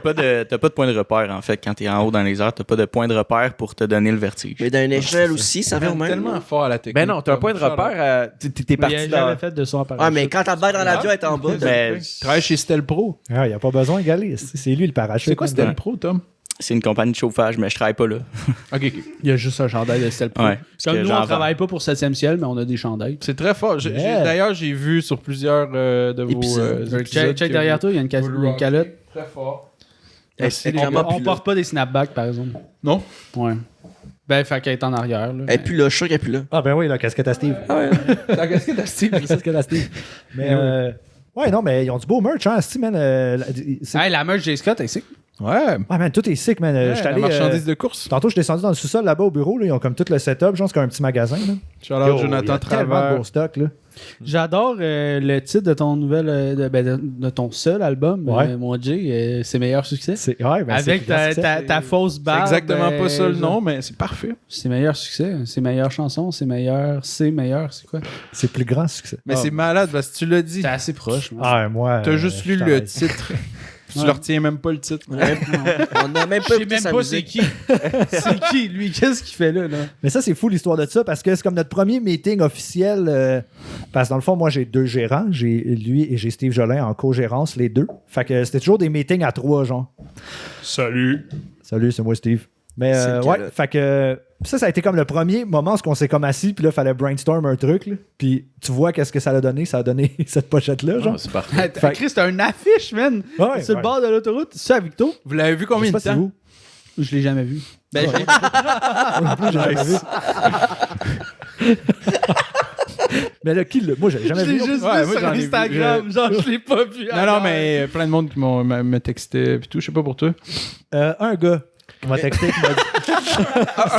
D: pas de point de repère, en fait. Quand t'es en haut dans les airs, t'as pas de point de repère pour te donner le vertige.
F: Mais dans une échelle aussi, ça va au même.
B: tellement fort à la technique.
E: Ben non, t'as un point de repère, t'es
A: Il
E: parti
A: a
E: dans...
A: jamais fait de son en parachute.
F: Ah, mais quand ta balle dans l'avion est en bas,
E: Mais
B: Tu travailles chez Stel Pro.
C: Il n'y a pas besoin d'égaler. C'est lui le parachute.
B: C'est quoi
C: man.
B: Stel Pro, Tom?
D: c'est une compagnie de chauffage, mais je travaille pas là.
B: Ok, ok.
A: Il y a juste un chandail de Stell Pro.
D: Ouais, parce
A: Comme
D: que
A: nous,
D: j'en
A: on
D: vends.
A: travaille pas pour 7e ciel, mais on a des chandails.
B: C'est très fort.
C: Yeah.
B: D'ailleurs, j'ai vu sur plusieurs de vos
F: Épisodes.
B: épisodes
A: Check
B: que
A: derrière
B: vous-
A: toi, il y a
B: vous
A: une calotte.
B: Très fort.
F: elle est clairement
A: On
F: plus là.
A: porte pas des snapbacks, par exemple.
B: Non?
A: Ouais. Ben, fait qu'elle est en arrière. Là,
F: Elle est plus là, je suis sûr qu'elle est plus là.
C: Ah ben oui, la casquette à Steve.
B: La casquette à Steve.
C: La casquette à Steve. Mais ouais, non, mais ils ont du beau merch, hein, Steve, man.
A: Hey, la merch J. Scott, elle sait.
B: Ouais.
C: Ah, man, tout est sick, man. J'étais
B: La
C: allé,
B: marchandise de course.
C: tantôt, je suis descendu dans le sous-sol là-bas au bureau. Là, ils ont comme tout le setup. Je pense qu'il y a un petit magasin. Là.
B: Shout-out
C: Yo,
B: Jonathan
C: il y a tellement de
B: Travers.
C: beau stock. Là.
A: J'adore le titre de ton nouvel, de ton seul album,
C: Ouais.
A: mon J, C'est meilleur succès.
C: Ouais, ben,
A: Avec
C: c'est
A: ta fausse
B: C'est
A: barbe.
B: exactement pas ça le nom, mais c'est parfait.
A: C'est meilleur succès, c'est meilleure chanson, c'est meilleur, c'est quoi?
C: c'est plus grand succès.
B: Mais c'est malade parce que tu l'as dit.
A: C'est assez proche. moi.
C: Ah, moi.
B: T'as juste lu
C: je
B: le
C: t'arrête.
B: titre. Tu
A: Ouais.
B: leur retiens même pas le titre.
F: On a même
A: Je
F: pas
A: sais
F: écouté
A: même
F: sa
A: pas c'est
F: musique.
A: qui. C'est qui, lui? Qu'est-ce qu'il fait là?
C: Mais ça, c'est fou l'histoire de ça parce que c'est comme notre premier meeting officiel. Parce que dans le fond, moi, j'ai 2 gérants. J'ai lui et j'ai Steve Jolin en co-gérance, les 2. Fait que c'était toujours des meetings à 3, genre.
B: Salut.
C: Salut, c'est moi, Steve. Mais
F: C'est le
C: ouais,
F: calotte.
C: fait que ça a été comme le premier moment où on s'est comme assis, puis là, il fallait brainstorm un truc. Là. Puis tu vois qu'est-ce que ça a donné. Ça a donné cette pochette-là, genre.
E: Ah, c'est parfait.
A: Hey, Chris, t'as une affiche, man!
C: Ouais,
A: Sur le
C: ouais.
A: bord de l'autoroute. C'est ça, Victo?
B: Vous l'avez vu
C: Je
B: combien
C: sais
B: de
C: pas c'est
B: temps?
C: où.
A: Je l'ai jamais vu. Ben,
C: Ouais. Moi non plus, j'ai jamais vu. Mais là, qui l'a? Moi, j'ai jamais
A: je l'ai
C: vu.
A: juste
B: Ouais,
A: vu
B: moi,
A: sur
B: j'en ai vu.
A: Instagram. Genre, je l'ai pas vu.
B: Non, non, mais plein de monde qui me textait pis tout. Je sais pas pour toi.
C: Un gars qui m'a texté, qui m'a dit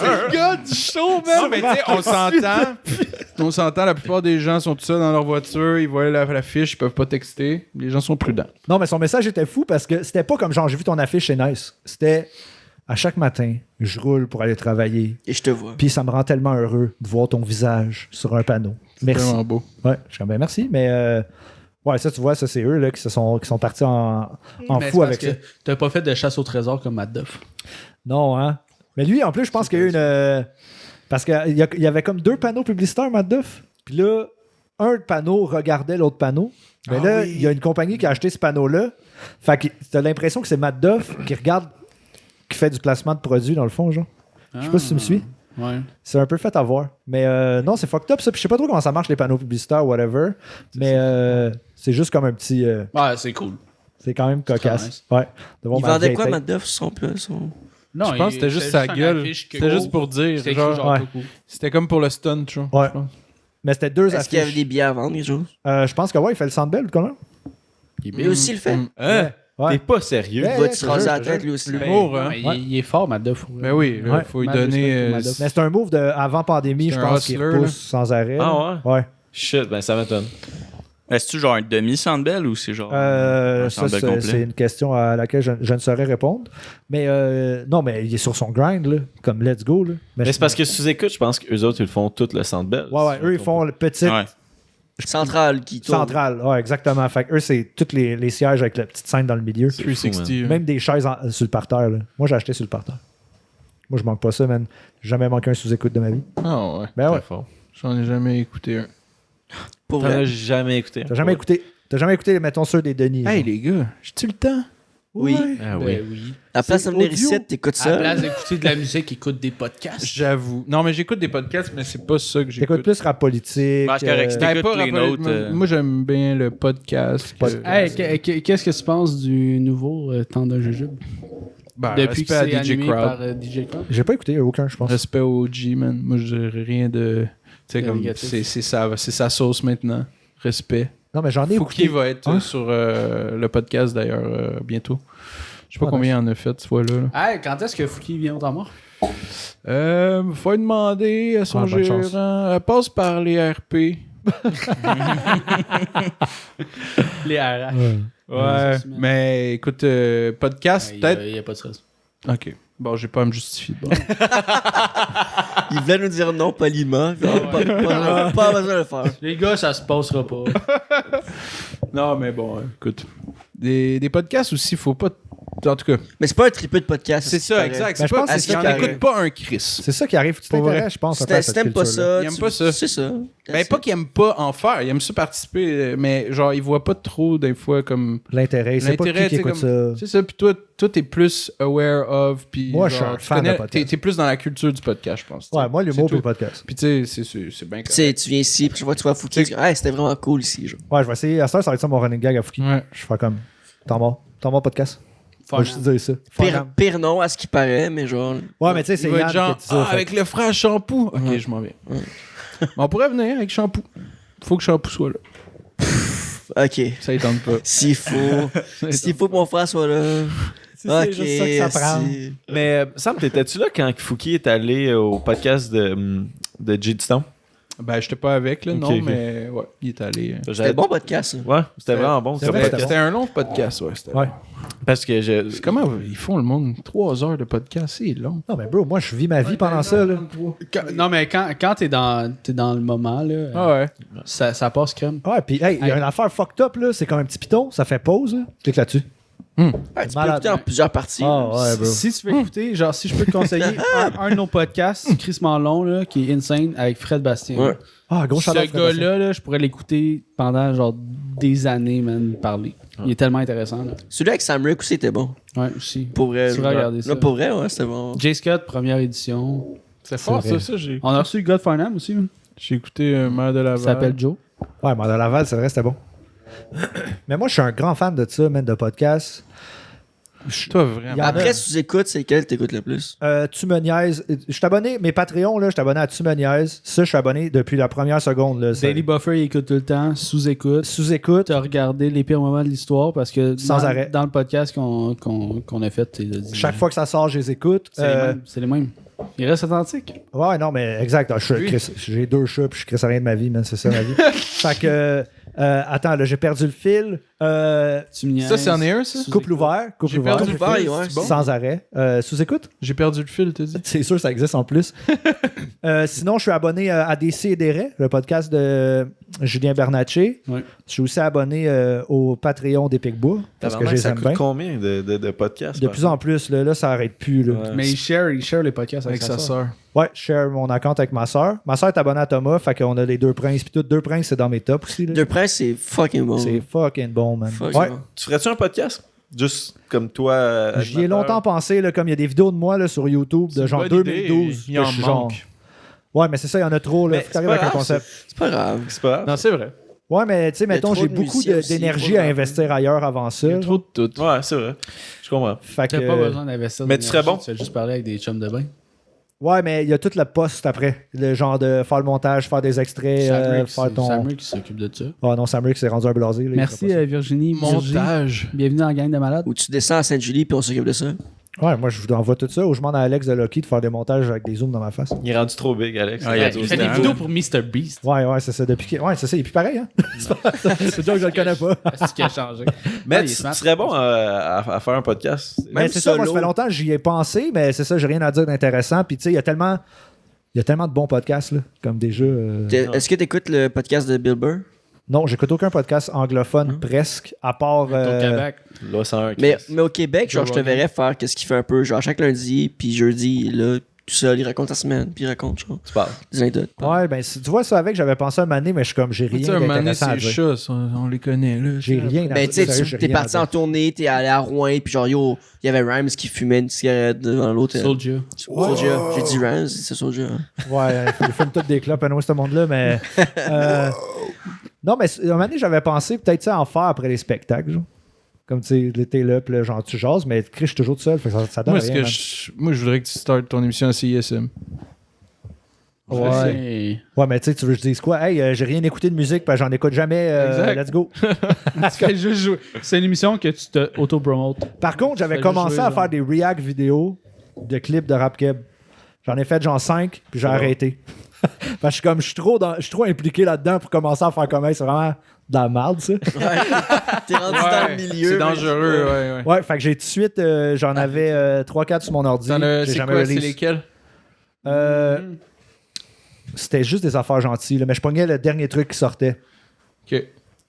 A: le gars du show, man!
B: Non, mais tu sais, on s'entend. On s'entend, la plupart des gens sont tout seuls dans leur voiture, ils voient la fiche, ils peuvent pas texter. Les gens sont prudents.
C: Non, mais son message était fou parce que c'était pas comme genre j'ai vu ton affiche chez Nice. C'était à chaque matin, je roule pour aller travailler.
F: Et je te vois.
C: Puis ça me rend tellement heureux de voir ton visage sur un panneau. Merci.
B: Vraiment beau.
C: Ouais, je suis comme ben merci, mais ouais, ça tu vois, ça c'est eux là, qui sont partis en
A: Mais
C: fou
A: c'est
C: avec ça.
A: parce que t'as pas fait de chasse au trésor comme Matt Duff.
C: Non, hein. Mais lui, en plus, je pense qu'il y a eu une. Parce qu'il y avait comme 2 panneaux publicitaires, Matt Duff. Puis là, un panneau regardait l'autre panneau. Mais
B: Ah
C: là,
B: oui.
C: il y a une compagnie qui a acheté ce panneau-là. Fait que t'as l'impression que c'est Matt Duff qui regarde, qui fait du placement de produits dans le fond, genre. Je sais pas si tu me suis.
A: Ouais.
C: C'est un peu fait à voir. Mais non, c'est fucked up ça. Puis je sais pas trop comment ça marche les panneaux publicitaires, whatever. Mais c'est juste comme un petit.
A: Ouais, c'est cool.
C: C'est quand même cocasse.
A: nice.
C: Ouais. De voir
F: Il
C: ma
F: vendait
C: vieille
F: quoi,
C: tête.
F: Matt Duff, son
A: Non,
B: Je pense que c'était juste sa gueule. C'était juste pour dire.
A: C'était
B: Genre,
A: écrit genre
C: ouais.
A: coucou.
B: c'était comme pour le stunt, tu vois.
C: Ouais.
B: je pense.
C: Mais c'était 2
F: Est-ce qu'il y avait
C: affiches.
F: des billets à vendre, quelque chose?
C: Je pense que ouais, il fait le Sandbell quand même.
F: Lui aussi, il le fait.
B: Mm.
E: Hein? T'es pas sérieux.
C: Ouais.
F: Il va te se raser la
C: je-
F: tête, lui aussi.
B: L'humour, hein.
A: Non, mais il est fort, Madoff.
B: Ben oui, là,
C: Ouais.
B: faut lui
A: Madoff,
B: donner.
A: Madoff.
C: Mais c'est un move de avant pandémie,
B: C'est
C: je
B: un
C: pense qu'il
B: hustler,
C: repousse sans arrêt.
E: Ah
C: ouais? Ouais.
E: Shit, ben ça m'étonne.
D: Est-ce-tu genre un demi-Sandbell ou c'est genre
C: Ça,
D: un Sandbell
C: c'est
D: complet?
C: une question à laquelle je ne saurais répondre. Mais non, mais il est sur son grind, là, comme let's go. Là.
E: Mais c'est parce que sous-écoute, je pense qu'eux autres, ils le font tout le Sandbell.
C: Ouais, eux, ils font le petit
D: Ouais.
F: Central qui tourne.
C: central. Ouais, exactement. Fait que eux, c'est tous les sièges avec la petite scène dans le milieu.
B: 360. hein.
C: Même des chaises sur le parterre. Là. Moi, j'ai acheté sur le parterre. Moi, je manque pas ça, man. J'ai jamais manqué un sous-écoute de ma vie.
B: Ah ouais.
C: Ben ouais.
E: Très fort.
B: J'en ai jamais écouté un.
F: Pour
E: T'en
F: vrai.
E: as jamais écouté.
C: T'as jamais écouté. T'as jamais écouté, mettons, ceux des Denis.
B: Hey
C: genre.
B: les gars, j'ai-tu le temps?
F: Oui.
E: Ah
A: Ben
E: oui.
A: oui.
F: À la place de venir
C: audio.
F: ici, t'écoutes
A: À la
F: ça.
A: place d'écouter de la musique, écoute des podcasts.
B: J'avoue. Non, mais j'écoute des podcasts, mais c'est pas ça que
C: T'écoutes
B: j'écoute.
C: plus rap politique.
D: Ben, c'est correct,
C: euh,
D: T'écoutes
B: pas
D: les
B: rappelé-
D: nôtres,
B: Moi, j'aime bien le podcast. que-
A: Hey, qu'est-ce que tu penses du nouveau Temps d'un jujube?
B: Ben,
A: Depuis que
B: respect à
A: c'est
B: DJ
A: animé
B: Crowd.
A: par DJ Crowd?
C: J'ai pas écouté aucun, je pense.
B: Respect au G, man. Moi, je dirais rien de. Tu sais,
A: De
B: comme.
A: négatif.
B: C'est sa sauce maintenant. Respect.
C: Non, mais j'en ai
B: Fouki
C: écouté.
B: va être
C: Hein?
B: sur le podcast d'ailleurs bientôt. Je sais pas
C: Ah,
B: combien il en a fait cette fois-là. là.
A: Hey, quand est-ce que Fouki vient au temps mort?
B: Faut lui demander à son
C: Ah, bonne chance.
B: gérant. Elle passe par les RP.
A: Les RH.
B: Ouais,
A: c'est
B: mais écoute, podcast, peut-être.
A: Il n'y a pas de stress.
B: Ok. Bon, j'ai pas à me justifier. Bon.
F: Il voulait nous dire non poliment. Pas besoin de le faire.
A: Les gars, ça se passera pas.
B: Non, mais bon, écoute. Des podcasts aussi, faut pas. En tout cas,
F: Mais c'est pas un triple de podcast.
B: c'est ça, exact.
C: Ben,
B: C'est
C: je pense
B: pas,
C: que c'est
B: il
C: ça
B: en
C: qui arrive.
B: écoute pas un Chris.
C: C'est ça qui arrive. Tu
B: Pour vrai.
C: t'intéresses, je pense. un peu à
F: Si
C: cette
F: t'aimes pas
C: culture-là.
F: ça,
B: Il aime pas ça.
F: C'est ça.
B: Ben, pas qu'il aime pas en faire, il aime ça participer, mais genre, il voit pas trop, des fois, comme.
C: L'intérêt. C'est pas
B: L'intérêt,
C: qui
B: tu sais,
C: écoute
B: comme-
C: ça.
B: C'est ça, puis toi, t'es plus aware of, puis.
C: Moi, je suis
B: genre,
C: un
B: tu
C: fan de
B: connais-
C: podcast.
B: T'es plus dans la culture du podcast, je pense. tu sais.
C: Ouais, moi, l'humour
B: C'est
C: et le
B: tout.
C: podcast.
B: Puis tu sais, c'est bien
F: Tu sais, tu viens ici, puis tu vois Fouki, tu dis, hey, c'était vraiment cool ici. Genre.
C: Ouais, je vais essayer. À ça va être ça mon running gag à Fouki.
B: Ouais.
C: Je fais comme. T'en mort podcast. Je vais juste dire ça.
F: Pire nom à ce qui paraît, mais genre.
C: Ouais, mais tu sais, c'est
B: Il va
C: Yann
B: être genre,
C: qui dit ça. fait
B: avec le frère Shampoo. Ok, je m'en vais. Mais on pourrait venir avec Shampoo. Faut que Shampoo soit là.
F: Ok.
B: Ça étende pas.
F: S'il faut que mon frère soit là. Ok.
C: juste ça que ça prend.
F: si-
E: Mais Sam, t'étais-tu là quand Fouki est allé au podcast de J. Stone?
B: Ben, j'étais pas avec, là,
E: Ok,
B: non,
E: ok.
B: mais ouais, il est allé.
F: C'était un bon podcast, ça.
E: Ouais, c'était vraiment bon.
C: c'est
E: comme
C: vrai,
E: podcast.
B: C'était un long podcast, ouais. c'était-
C: Ouais.
E: Parce que
B: C'est comment ils font le monde 3 heures de podcast, c'est long.
C: Non, mais bro, moi, je vis ma vie pendant ça. Là.
A: Non, mais quand t'es dans le moment, là,
B: Ah ouais.
A: ça passe crème.
C: Ouais, puis, hey, il y a une affaire fucked up, là. C'est comme un petit piton. Ça fait pause, là. Clique là-dessus.
F: Ouais, tu peux
C: Malade.
F: écouter en plusieurs parties.
C: Ah, ouais, bro.
A: Si tu veux écouter, genre, si je peux te conseiller un de nos podcasts, Chris Long, là, qui est insane, avec Fred Bastien.
F: Ouais.
C: Ah, gros
A: Ce
C: shout-out, Fred Bastien.
A: gars-là, là, je pourrais l'écouter pendant genre des années, man, parler. Il est tellement intéressant. Là.
F: Celui avec Sam Rick aussi était bon.
A: Ouais, aussi.
F: Pour vrai.
A: Tu vas regarder ça.
F: Non, pour vrai, ouais, c'était bon.
A: J. Scott, première édition.
B: C'est fort,
C: vrai.
B: ça, j'ai
A: On a reçu le gars de Farnham aussi, man.
B: écouté Mère de Laval.
A: Il s'appelle Joe.
C: Ouais, mais dans Laval, c'est vrai, c'était bon. Mais moi, je suis un grand fan de ça, man, de podcast.
B: Toi, vraiment.
C: Il y en a-
F: Après, si tu écoutes, c'est quel t'écoutes le plus?
C: Tu me niaises. Je suis abonné, mes Patreons, là, je suis abonné à Tu me niaises. Ça, je suis abonné depuis la première seconde. Là, ça-
A: Daily Buffer, il écoute tout le temps, sous-écoute.
C: Sous-écoute.
A: Tu as regardé les pires moments de l'histoire parce que
C: Sans
A: dans,
C: arrêt.
A: dans le podcast qu'on a fait, tu l'as dit.
C: Chaque fois que ça sort, je les écoute.
A: C'est les mêmes. C'est les mêmes. Il reste authentique.
C: Ouais, non, mais exact. J'ai 2 chats, puis je crisse rien de ma vie, man. C'est ça, ma vie. Fait que. Attends, là, j'ai perdu le fil.
A: Tu me niaises.
B: Ça, c'en est un, ça?
C: Couple ouvert. Couple
B: J'ai
C: ouvert.
B: perdu le
F: Couple
B: fil,
F: ouvert, ouais.
B: c'est bon?
C: Sans arrêt. Sous-écoute?
B: J'ai perdu le fil, t'as dit.
C: C'est sûr, ça existe en plus. Sinon, je suis abonné à DC et des le podcast de Julien Bernatchez.
A: Ouais.
C: Je suis aussi abonné au Patreon des Picbois parce que je les
E: ça
C: aime
E: coûte
C: bien.
E: combien de podcasts?
C: De plus en plus, là, ça arrête plus. Là.
E: Ouais.
A: Mais il share les podcasts avec,
B: Avec sa sœur.
C: Ouais, je share mon account avec ma soeur. Ma soeur est abonnée à Thomas, fait qu'on a les Deux Princes. Puis tout, Deux Princes, c'est dans mes tops aussi. Là.
F: Deux Princes, c'est fucking bon.
C: C'est fucking bon, man.
F: Fucking
C: Ouais.
F: bon.
E: Tu ferais-tu un podcast? Juste comme toi.
C: J'y ai longtemps pensé, là, comme il y a des vidéos de moi là, sur YouTube de
B: C'est
C: genre
B: une bonne
C: 2012.
B: idée. Il
C: que
B: en
C: je suis genre-
B: manque.
C: Ouais, mais c'est ça, il y en a trop. Là.
E: Mais
C: Faut
E: c'est
C: t'arrives
E: pas
C: avec un
E: grave,
C: concept.
F: C'est pas grave.
E: C'est pas grave.
B: Non, c'est vrai.
C: Ouais, mais tu sais, mettons,
F: trop
C: j'ai
F: de
C: beaucoup
F: musiciens aussi,
C: d'énergie
F: faut
C: à
F: le
C: investir ailleurs avant ça.
B: Il y a
C: là.
B: trop de tout.
E: Ouais, c'est vrai. Je comprends.
C: Fait
A: T'as
C: que,
A: pas besoin d'investir.
E: Mais tu serais
A: d'énergie,
E: bon.
A: Tu vas juste parler avec des chums de bain.
C: Ouais, mais il y a tout le post après. Le genre de faire le montage, faire des extraits, faire ton.
A: Sam Rick qui s'occupe de ça.
C: Ah non, Sam Rick s'est rendu un blasé. là, il
A: Merci
C: fera pas
A: Virginie.
B: Montage.
A: Bienvenue dans la gang de malades.
F: Ou tu descends à Sainte-Julie puis on s'occupe de ça.
C: ça. Ouais, moi je vous envoie tout ça. Ou je demande à Alex de Lucky de faire des montages avec des zooms dans ma face.
E: Il est rendu trop big, Alex.
D: Ah, il a
E: Radio
D: dit-
A: Il fait des
E: Star.
A: vidéos pour Mr. Beast.
C: Ouais, ouais, c'est ça. Ouais, c'est ça. Il est plus pareil, hein. C'est déjà que je le connais pas.
A: C'est ce qui a changé.
E: Mais
A: Ouais, il est
E: tu
A: smart.
E: serais bon à faire un podcast.
C: Mais
F: Même
C: c'est ça, moi, ça
F: solo.
C: fait longtemps que j'y ai pensé, mais c'est ça, j'ai rien à dire d'intéressant. Puis tu sais, il y a tellement de bons podcasts, là, comme déjà.
F: Est-ce que tu écoutes le podcast de Bill Burr?
C: Non, j'écoute aucun podcast anglophone, presque, à part.
A: Au Québec.
E: Là, 101
F: Mais au Québec, genre, je te verrais faire qu'est-ce qu'il fait un peu, genre, chaque lundi, puis jeudi, là, tout seul, il raconte sa semaine, puis il raconte, genre,
E: Tu parles.
F: des anecdotes.
C: Ouais, ben, tu vois, ça avec, j'avais pensé un moment donné, mais je suis comme, j'ai
B: Tu sais,
C: rien
B: un moment donné,
C: d'intéressant à
B: c'est
C: dire.
B: chats, ça, on les connaît, là.
C: J'ai rien à
F: Ben,
C: dire.
F: tu sais,
C: Sérieux, j'ai
F: t'es
C: rien à
F: parti en
C: dire.
F: tournée, t'es allé à Rouen, puis genre, yo, il y avait Rhymes qui fumait une cigarette devant l'autre.
A: Soulja.
F: Soulja. J'ai dit Rhymes, c'est Soulja.
C: Ouais, ils fument toutes des clopes, anyway, ce monde-là, mais. Non, mais un moment donné, j'avais pensé peut-être ça en faire après les spectacles, genre. Comme tu sais, l'été là, puis là, genre, tu jases, mais je suis toujours tout seul, fait que ça donne
B: Moi,
C: rien. man.
B: moi, je voudrais que tu startes ton émission à CISM.
C: Ouais. Ouais, mais tu sais, tu veux que je dise quoi? Hey, j'ai rien écouté de musique, parce que j'en écoute jamais.
B: Exact.
C: Let's go.
A: Tu fais juste jouer. C'est une émission que tu te auto-promotes.
C: Par contre, j'avais
A: Fais
C: commencé
A: juste
C: à
A: jouer,
C: faire
A: genre.
C: des react vidéos de clips de rap keb. J'en ai fait genre 5, puis j'ai arrêté. Parce que je suis trop impliqué là-dedans pour commencer à faire comme hey, c'est vraiment de la merde, ça.
F: T'es rendu dans le milieu.
B: C'est
F: mais-
B: dangereux, ouais.
C: Ouais, fait que j'ai tout de suite, j'en avais 3-4 sur mon ordi. J'ai
B: C'est
C: jamais
B: quoi, c'est
C: release.
B: lesquels?
C: C'était juste des affaires gentilles, là, mais je pognais le dernier truc qui sortait.
B: Ok.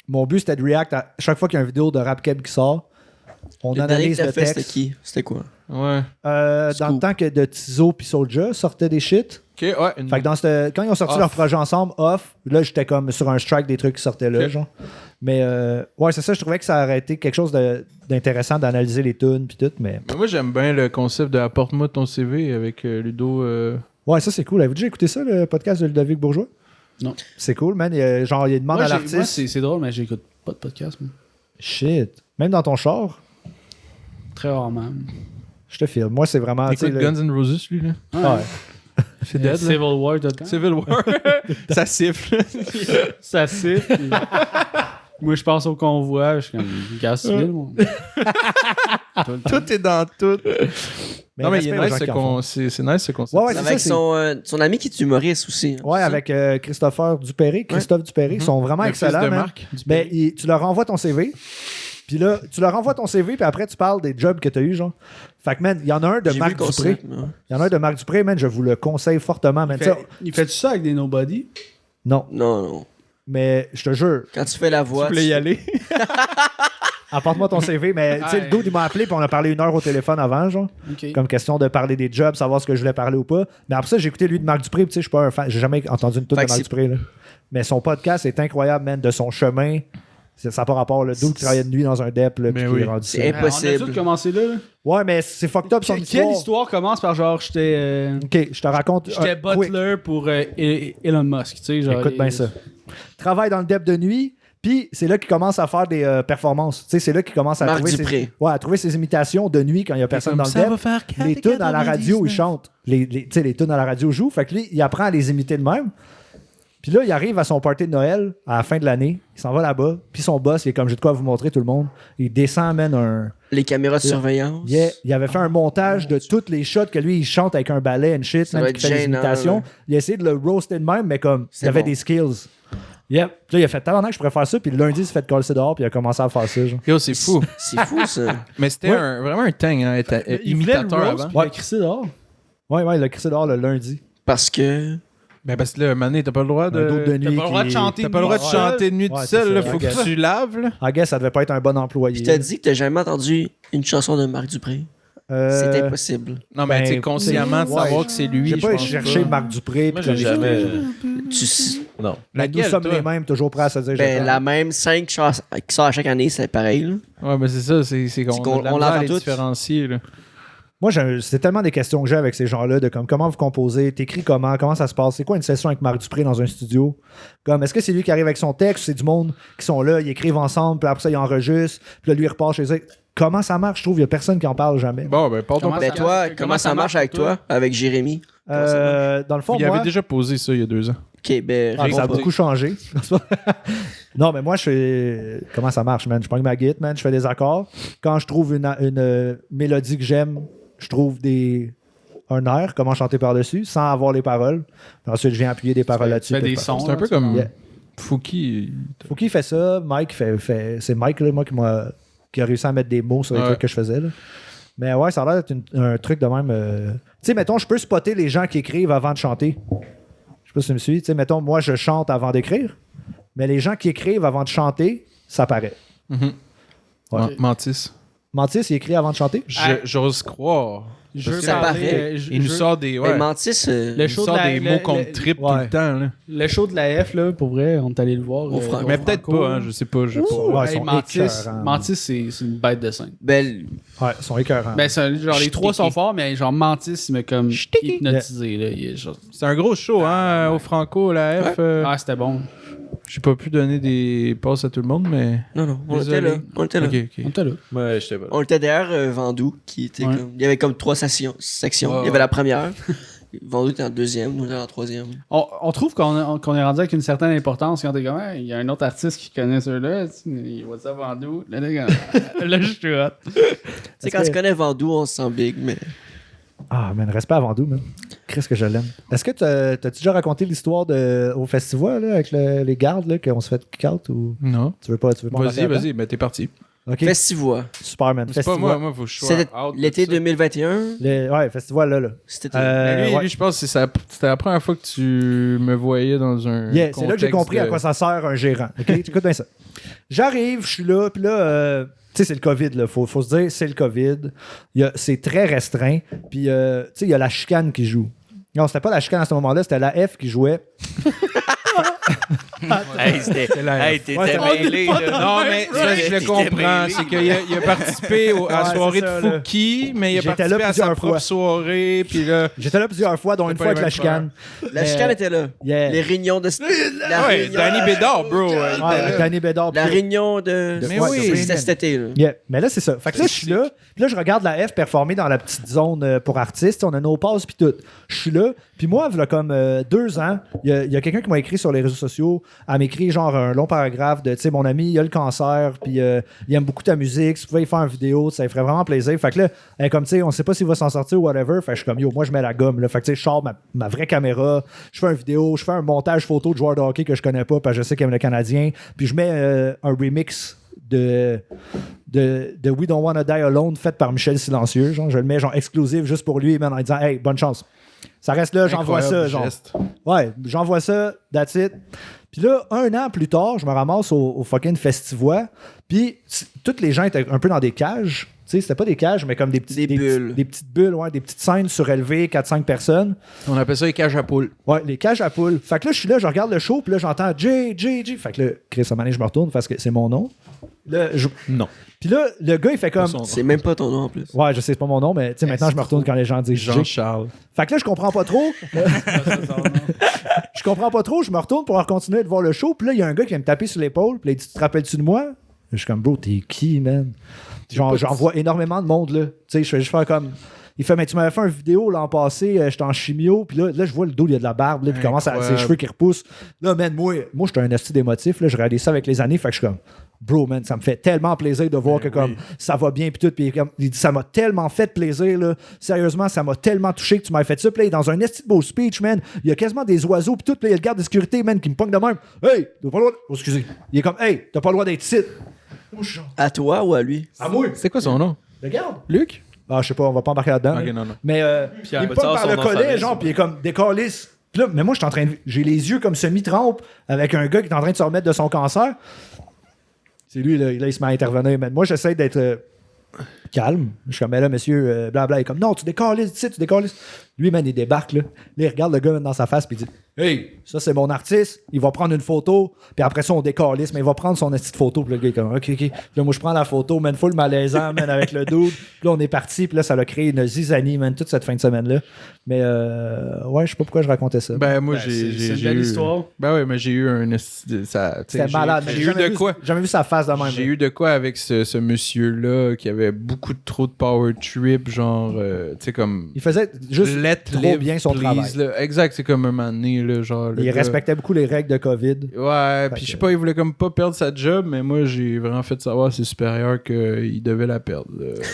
C: Mon but, c'était de react à chaque fois qu'il y a une vidéo de rap keb qui sort. On
F: Le dernier
C: analyse
F: que t'as
C: le
F: fait, c'était
C: texte.
F: qui? C'était quoi?
B: Ouais.
C: Dans le
F: Scoop.
C: temps que de Tizo puis Soulja sortaient des shit.
B: Ok, ouais.
C: Fait que quand ils ont sorti
B: Off.
C: leur projet ensemble, off, là, j'étais comme sur un strike des trucs qui sortaient là,
B: Ok.
C: genre. Mais ouais, c'est ça, je trouvais que ça aurait été quelque chose d'intéressant d'analyser les tunes puis tout, mais...
B: Mais moi, j'aime bien le concept de apporte-moi ton CV avec Ludo.
C: Ouais, ça, c'est cool. Avez-vous déjà écouté ça, le podcast de Ludovic Bourgeois?
A: Non.
C: C'est cool, man. Il demande
A: Moi,
C: à
A: moi,
C: l'artiste...
A: c'est drôle, mais j'écoute pas de podcast. Moi.
C: Shit. Même dans ton char,
A: Très rarement.
C: je te filme. Moi, c'est vraiment... tu sais,
B: Écoute
C: le-
B: Guns N' Roses, lui, là.
C: Ouais.
B: C'est dead, là.
A: Civil War tout le temps.
B: Civil War. Ça siffle.
A: Ça siffle. puis- Moi, je pense au convoi. Je suis comme gaz civil, moi. Tout le temps.
B: Tout est dans tout. Non, mais il est
C: respect aux
B: nice
C: gens
B: ce
C: qui en font.
B: c'est nice ce concept.
C: Ouais, ouais, c'est
F: Avec
C: ça.
F: son ami qui est humoriste aussi.
C: Ouais, avec Christophe Dupéré. Ils sont vraiment
B: Le fils
C: excellents,
B: de
C: man.
B: Marc du
C: Ben,
B: Pays.
C: tu leur envoies ton CV. Puis là, tu leur envoies ton CV, puis après, tu parles des jobs que tu as eu, genre. Fait que, man, il y en a un de
F: J'ai vu
C: Marc
F: le
C: Dupré.
F: concept, ouais.
C: Il y en a un de Marc Dupré, man, je vous le conseille fortement, man. Ça-
A: Il fait-tu ça avec des nobody?
C: non,
F: Non.
C: mais je te jure,
F: Quand tu fais la voix.
B: Tu voulais y aller?
C: apporte-moi ton CV. Mais, tu sais, le dude, il m'a appelé, puis on a parlé 1 heure au téléphone avant, genre.
A: OK.
C: Comme question de parler des jobs, savoir ce que je voulais parler ou pas. Mais après ça, j'ai écouté lui de Marc Dupré, puis tu sais, je suis pas un fan. J'ai jamais entendu une toute
F: Fait
C: de
F: que
C: Marc
F: c'est-
C: Dupré, là. Mais son podcast est incroyable, man, de son chemin. Ça n'a pas rapport, le dude qui travaillait de nuit dans un DEP, là, puis
B: Ben
C: qui
B: oui.
C: est rendu ça.
F: C'est
A: On
F: impossible.
A: a tous commencé là.
C: Ouais, mais c'est fucked up son
A: Quelle histoire commence par genre, j'étais
C: Ok, je te raconte.
A: j'étais
C: quick.
A: butler pour Elon Musk, tu sais, genre.
C: Écoute bien ça. Travaille dans le DEP de nuit, puis c'est là qu'il commence à faire des performances. Tu sais, c'est là qu'il commence à
F: Marc
C: trouver
F: Dupré.
C: à trouver ses imitations de nuit quand il y a personne dans le DEP. Les tunes à la radio, il chante. Tu sais, les tunes à la radio jouent. Fait que lui, il apprend à les imiter de même. Puis là, il arrive à son party de Noël à la fin de l'année. Il s'en va là-bas. Puis son boss, il est comme, j'ai de quoi vous montrer tout le monde. Il descend, amène un...
F: Les caméras de surveillance.
C: Yeah, il avait fait un montage de toutes les shots que lui, il chante avec un ballet and shit,
F: Ça
C: même
F: doit
C: qu'il
F: être
C: fait des
F: gênant,
C: imitations.
F: là.
C: Il a essayé de le roaster de même, mais comme,
F: C'est
C: il avait
F: bon.
C: des skills. Yep. Puis là, il a fait tabarnak, je pourrais faire ça. Puis le lundi, il s'est fait coller dehors, puis il a commencé à faire ça. Genre.
B: Yo, c'est fou.
F: C'est fou, ça.
B: Mais c'était
C: Ouais.
B: vraiment un thing, hein, être
A: Il voulait le
B: imitateur
A: roast,
B: avant.
A: puis il a crissé dehors.
C: Ouais, il a crissé dehors le lundi.
F: Parce que.
B: Ben, parce que là, Mané, t'as pas le droit
C: Un doute de
B: de.
C: nuit.
A: T'as pas le droit de
C: qui-
A: chanter.
B: T'as pas le droit de
A: Ouais.
B: chanter de nuit tout
C: Ouais, c'est
B: seul, là.
C: ça,
B: Faut
C: ok.
B: que tu laves, là.
C: I guess, ça devait pas être un bon employé.
F: Puis t'as dit que t'as jamais entendu une chanson de Marc Dupré. C'est impossible.
B: Non, mais
C: Ben,
B: tu sais, consciemment, de
C: ouais.
B: savoir que c'est lui.
C: J'ai
B: je
C: pas
B: pense
C: cherché
B: pas.
C: Marc Dupré.
E: Moi,
C: puis
E: j'ai
C: comme-
E: jamais. Non.
C: Mais nous
B: Laquelle,
C: sommes
B: toi?
C: les mêmes, toujours prêts à se dire. je
F: Ben,
C: t'aime.
F: la même 5 qui sort à chaque année, c'est pareil. Là.
B: Ouais, mais c'est ça, c'est qu'on
F: qu'on-
B: a de la
F: on
B: misère à
F: l'entend
B: les
F: toutes.
B: différencier, là.
C: Moi, c'est tellement des questions que j'ai avec ces gens-là, de comme comment vous composez, t'écris comment ça se passe, c'est quoi une session avec Marc Dupré dans un studio? Comme, est-ce que c'est lui qui arrive avec son texte, c'est du monde qui sont là, ils écrivent ensemble, puis après ça, ils enregistrent, puis là, lui, il repart chez eux. comment ça marche, je trouve, il y a personne qui en parle jamais.
B: Bon, ben, pardon.
A: Comment
F: Ben
A: ça-
F: toi,
A: comment
F: comment
A: ça
F: ça marche
A: marche
F: avec
A: pour toi?
F: toi, avec Jérémy?
C: Dans le fond,
B: Il y
C: moi...
B: avait déjà posé ça il y a 2 ans.
F: Ok, ben,
C: Ah, ça a
F: réponds pas.
C: beaucoup changé. Non, mais moi, je fais. Comment ça marche, man? Je prends ma guitare, man, je fais des accords. Quand je trouve une mélodie que j'aime, je trouve un air, comment chanter par-dessus, sans avoir les paroles. Puis ensuite, je viens appuyer des paroles là-dessus.
A: fais des
C: puis je
A: sons.
B: C'est un peu comme
C: Yeah.
B: Fouki.
C: Faut qu'il fait ça. Mike fait. C'est Mike, là, moi, qui a réussi à mettre des mots sur les
B: Ouais.
C: trucs que je faisais. Là. Mais ouais, ça a l'air d'être un truc de même. Tu sais, mettons, je peux spotter les gens qui écrivent avant de chanter. Je sais pas si tu me suis. Tu sais, mettons, moi, je chante avant d'écrire. Mais les gens qui écrivent avant de chanter, ça paraît. Ouais.
B: Mantis.
C: Mantis, il écrit avant de chanter?
B: J'ose croire.
A: Je veux
F: Ça
A: parler,
F: paraît.
A: je-
B: Il nous
A: je-
B: sort des.
F: Mais
B: Ouais.
F: Mantis,
A: Le
B: Il
A: show
B: nous
A: de
B: sort
A: la-
B: des
A: le-
B: mots qu'on
A: le-
B: tripe tout
C: ouais.
B: le temps. Là.
A: Le show de la F, là, pour vrai, on est allé le voir.
F: Au Franco.
B: Mais peut-être
A: Franco.
B: pas, hein, je sais pas. Je sais pas.
C: Ouais, ils
A: Hey,
C: sont
A: Mantis,
C: écœurants.
A: Mantis, c'est une bête de scène.
F: ben,
C: Ouais, ils sont écœurants.
A: Ben, genre, les trois sont forts, mais genre, Mantis, il m'a comme hypnotisé, là. Il est genre...
B: C'est un gros show, hein, au Franco, la F.
A: Ah, c'était bon.
B: J'ai pas pu donner des passes à tout le monde, mais.
F: non, on était
B: Désolé.
F: là. On était là.
B: Ok, ok.
A: On était là.
E: Ouais, j'étais pas.
F: On était derrière Vendoux, qui était
A: Ouais.
F: comme. Il y avait comme 3 sections.
B: Ouais,
F: Il y avait la première. Vendoux était en deuxième, nous on était en troisième.
A: On trouve qu'on est rendu avec une certaine importance quand t'es comme, hey, il y a un autre artiste qui connaît ceux-là. What's up, Vandou? Là, les gars, là, je suis hot.
F: Tu sais, quand tu connais Vendoux, on se sent big, mais.
C: Ah, man, respect à Vendoux, man. Qu'est-ce que je l'aime. Est-ce que t'as-tu déjà raconté l'histoire au festival, là, avec les gardes, là, qu'on se fait kick-out ou
B: Non.
C: tu veux pas
B: Vas-y,
C: embarquer là-dedans?
B: vas-y, ben t'es parti.
C: OK.
F: Festivois.
C: Super, man.
B: C'est pas
C: Festival.
B: moi, faut que je sois
F: C'était
B: out de
F: l'été
B: ça.
F: 2021.
C: Ouais, festival, là.
F: C'était.
B: Mais lui,
C: ouais.
B: lui, je pense que c'était la première fois que tu me voyais dans un.
C: Yeah, c'est là que j'ai
B: contexte
C: compris à
B: de-
C: quoi ça sert un gérant. OK? Écoute bien ça. J'arrive, je suis là, puis là, tu sais, c'est le COVID, là. Faut se dire, c'est le COVID. C'est très restreint. Puis, tu sais, il y a la chicane qui joue. Non, c'était pas la chicane à ce moment-là, c'était la F qui jouait.
D: Hey, c'était.
B: la
D: Hey,
B: F.
D: t'étais
C: Ouais,
D: mêlé, là.
B: Non, mais ça, je le
D: T'étais
B: comprends.
D: mêlé.
B: C'est qu'il a participé à la
C: Ouais,
B: soirée
C: c'est ça,
B: de
C: là.
B: Fouki, mais il a
C: J'étais
B: participé
C: là
B: à sa
C: plusieurs
B: propre
C: fois.
B: soirée. Puis là.
C: J'étais là plusieurs fois, dont
B: C'est
C: une
B: pas
C: fois
B: les
C: avec la
B: mêmes
C: chicane.
F: La chicane était là.
C: Yeah.
F: Les réunions de. La
B: Ouais,
F: réunion-
B: Danny Bédard, bro. il était
C: Ouais,
B: là.
C: Danny Bédard.
F: La
C: puis-
F: réunion de.
B: Mais
C: ouais,
B: oui.
F: C'était cet été, là.
C: Yeah. Mais là, c'est ça. Fait que là, je suis là. Puis là, je regarde la F performer dans la petite zone pour artistes. On a nos passes puis tout. Je suis là. Puis moi, il y a comme 2 ans, il y a quelqu'un qui m'a écrit sur les réseaux sociaux. Elle m'écrit genre un long paragraphe de, tu sais, mon ami, il a le cancer. Puis il aime beaucoup ta musique. Si tu pouvais y faire une vidéo, ça lui ferait vraiment plaisir. Fait que là, elle est comme, tu sais, on sait pas s'il va s'en sortir ou whatever. Fait que je suis comme, yo, moi, je mets la gomme. Là. Fait que, tu sais, je sors ma vraie caméra. Je fais une vidéo. Je fais un montage photo de joueurs de hockey que je connais pas parce que je sais qu'il aime le Canadien. Puis je mets un remix de We Don't Wanna Die Alone fait par Michel Silencieux. Genre, je le mets genre exclusif juste pour lui, man, en disant hey, bonne chance. Ça reste là, j'envoie ça.
B: Incroyable
C: Genre.
B: geste.
C: Ouais, j'envoie ça, that's it. Puis là, 1 an plus tard, je me ramasse au fucking Festivois. Puis toutes les gens étaient un peu dans des cages. Tu sais, c'était pas des cages, mais comme des petites
F: Des bulles.
C: Des petites bulles, ouais, des petites scènes surélevées, 4-5 personnes.
B: On appelle ça les cages à poules.
C: Ouais, les cages à poules. Fait que là, je suis là, je regarde le show, puis là, j'entends J. Fait que là, Chris, à un moment donné, je me retourne parce que c'est mon nom. Là,
E: Non.
C: Puis là, le gars, il fait comme.
F: C'est même pas ton nom en plus.
C: Ouais, je sais, c'est pas mon nom, mais tu sais, maintenant, je me retourne quand les gens disent J.
B: Jean-Charles.
C: Fait que là, je comprends pas trop. Je comprends pas trop, je me retourne pour continuer de voir le show, puis là, il y a un gars qui vient me taper sur l'épaule, puis là, il dit, tu te rappelles-tu de moi? Je suis comme, bro, t'es qui, man? Genre, j'en vois énormément de monde, là. Tu sais, je fais juste faire comme. Il fait, mais tu m'avais fait une vidéo l'an passé, j'étais en chimio, puis là, je vois le dos, il y a de la barbe, là, puis commence à ses
B: Incroyable.
C: cheveux qui repoussent. Là, man, moi j'étais un esti d'émotif, là, je réalise ça avec les années, fait que je suis comme, bro, man, ça me fait tellement plaisir de voir que comme ça va bien, puis tout, puis comme, il dit, ça m'a tellement fait plaisir, là, sérieusement, ça m'a tellement touché que tu m'avais fait ça, puis là, il est dans un esti de beau speech, man, il y a quasiment des oiseaux, puis tout, puis là, il y a le garde de sécurité, man, qui me pogne de même, hey, t'as pas le droit, oh, excusez, il est comme, hey, t'as pas le droit d'être ici. Moi, je suis genre,
F: À toi ou à lui?
C: à moi,
B: C'est quoi son nom?
C: le garde.
B: Luc?
C: Ah, je sais pas, on va pas embarquer là-dedans.
B: Ok,
C: là.
B: non, non.
C: Mais
E: Pierre,
C: il me
E: tu
C: pogne
E: sors
C: par
E: son
C: le
E: nom de
C: collet,
E: famille,
C: genre,
E: s'il
C: puis il est comme décalisse. Puis là, mais moi, je suis en train de. J'ai les yeux comme semi-trempes avec un gars qui est en train de se remettre de son cancer. C'est lui, là, il se met à intervenir. Mais moi, j'essaie d'être calme. Je suis comme, mais là, monsieur, blabla. Il est comme, non, tu décalisses ici, tu décalisses. Lui, man, il débarque, là. Là, il regarde le gars man, dans sa face, puis il dit hey, ça, c'est mon artiste. Il va prendre une photo, puis après ça, on décalisse, mais il va prendre son petite photo. Puis le gars est comme OK. Puis là, moi, je prends la photo, man, full malaisant, man, avec le dude. Puis là, on est parti, puis là, ça a créé une zizanie, man, toute cette fin de semaine-là. Mais, ouais, je sais pas pourquoi je racontais ça.
B: Ben, moi,
A: C'est
B: j'ai
A: une belle
B: eu...
A: histoire.
B: Ben oui, mais j'ai eu un...
C: C'était malade, mais
B: J'ai eu de quoi...
C: J'ai jamais vu sa face de même.
B: J'ai eu de quoi avec ce monsieur-là qui avait beaucoup trop de power trip, genre, tu sais, comme...
C: Il faisait juste
B: let
C: trop
B: live,
C: bien son
B: please,
C: travail.
B: là. Exact, c'est comme un moment donné, là, genre... le
C: Il
B: gars-
C: respectait beaucoup les règles de COVID.
B: Ouais,
C: Fait
B: puis je sais
C: que-
B: pas, il voulait comme pas perdre sa job, mais moi, j'ai vraiment fait savoir à ses supérieurs qu'il devait la perdre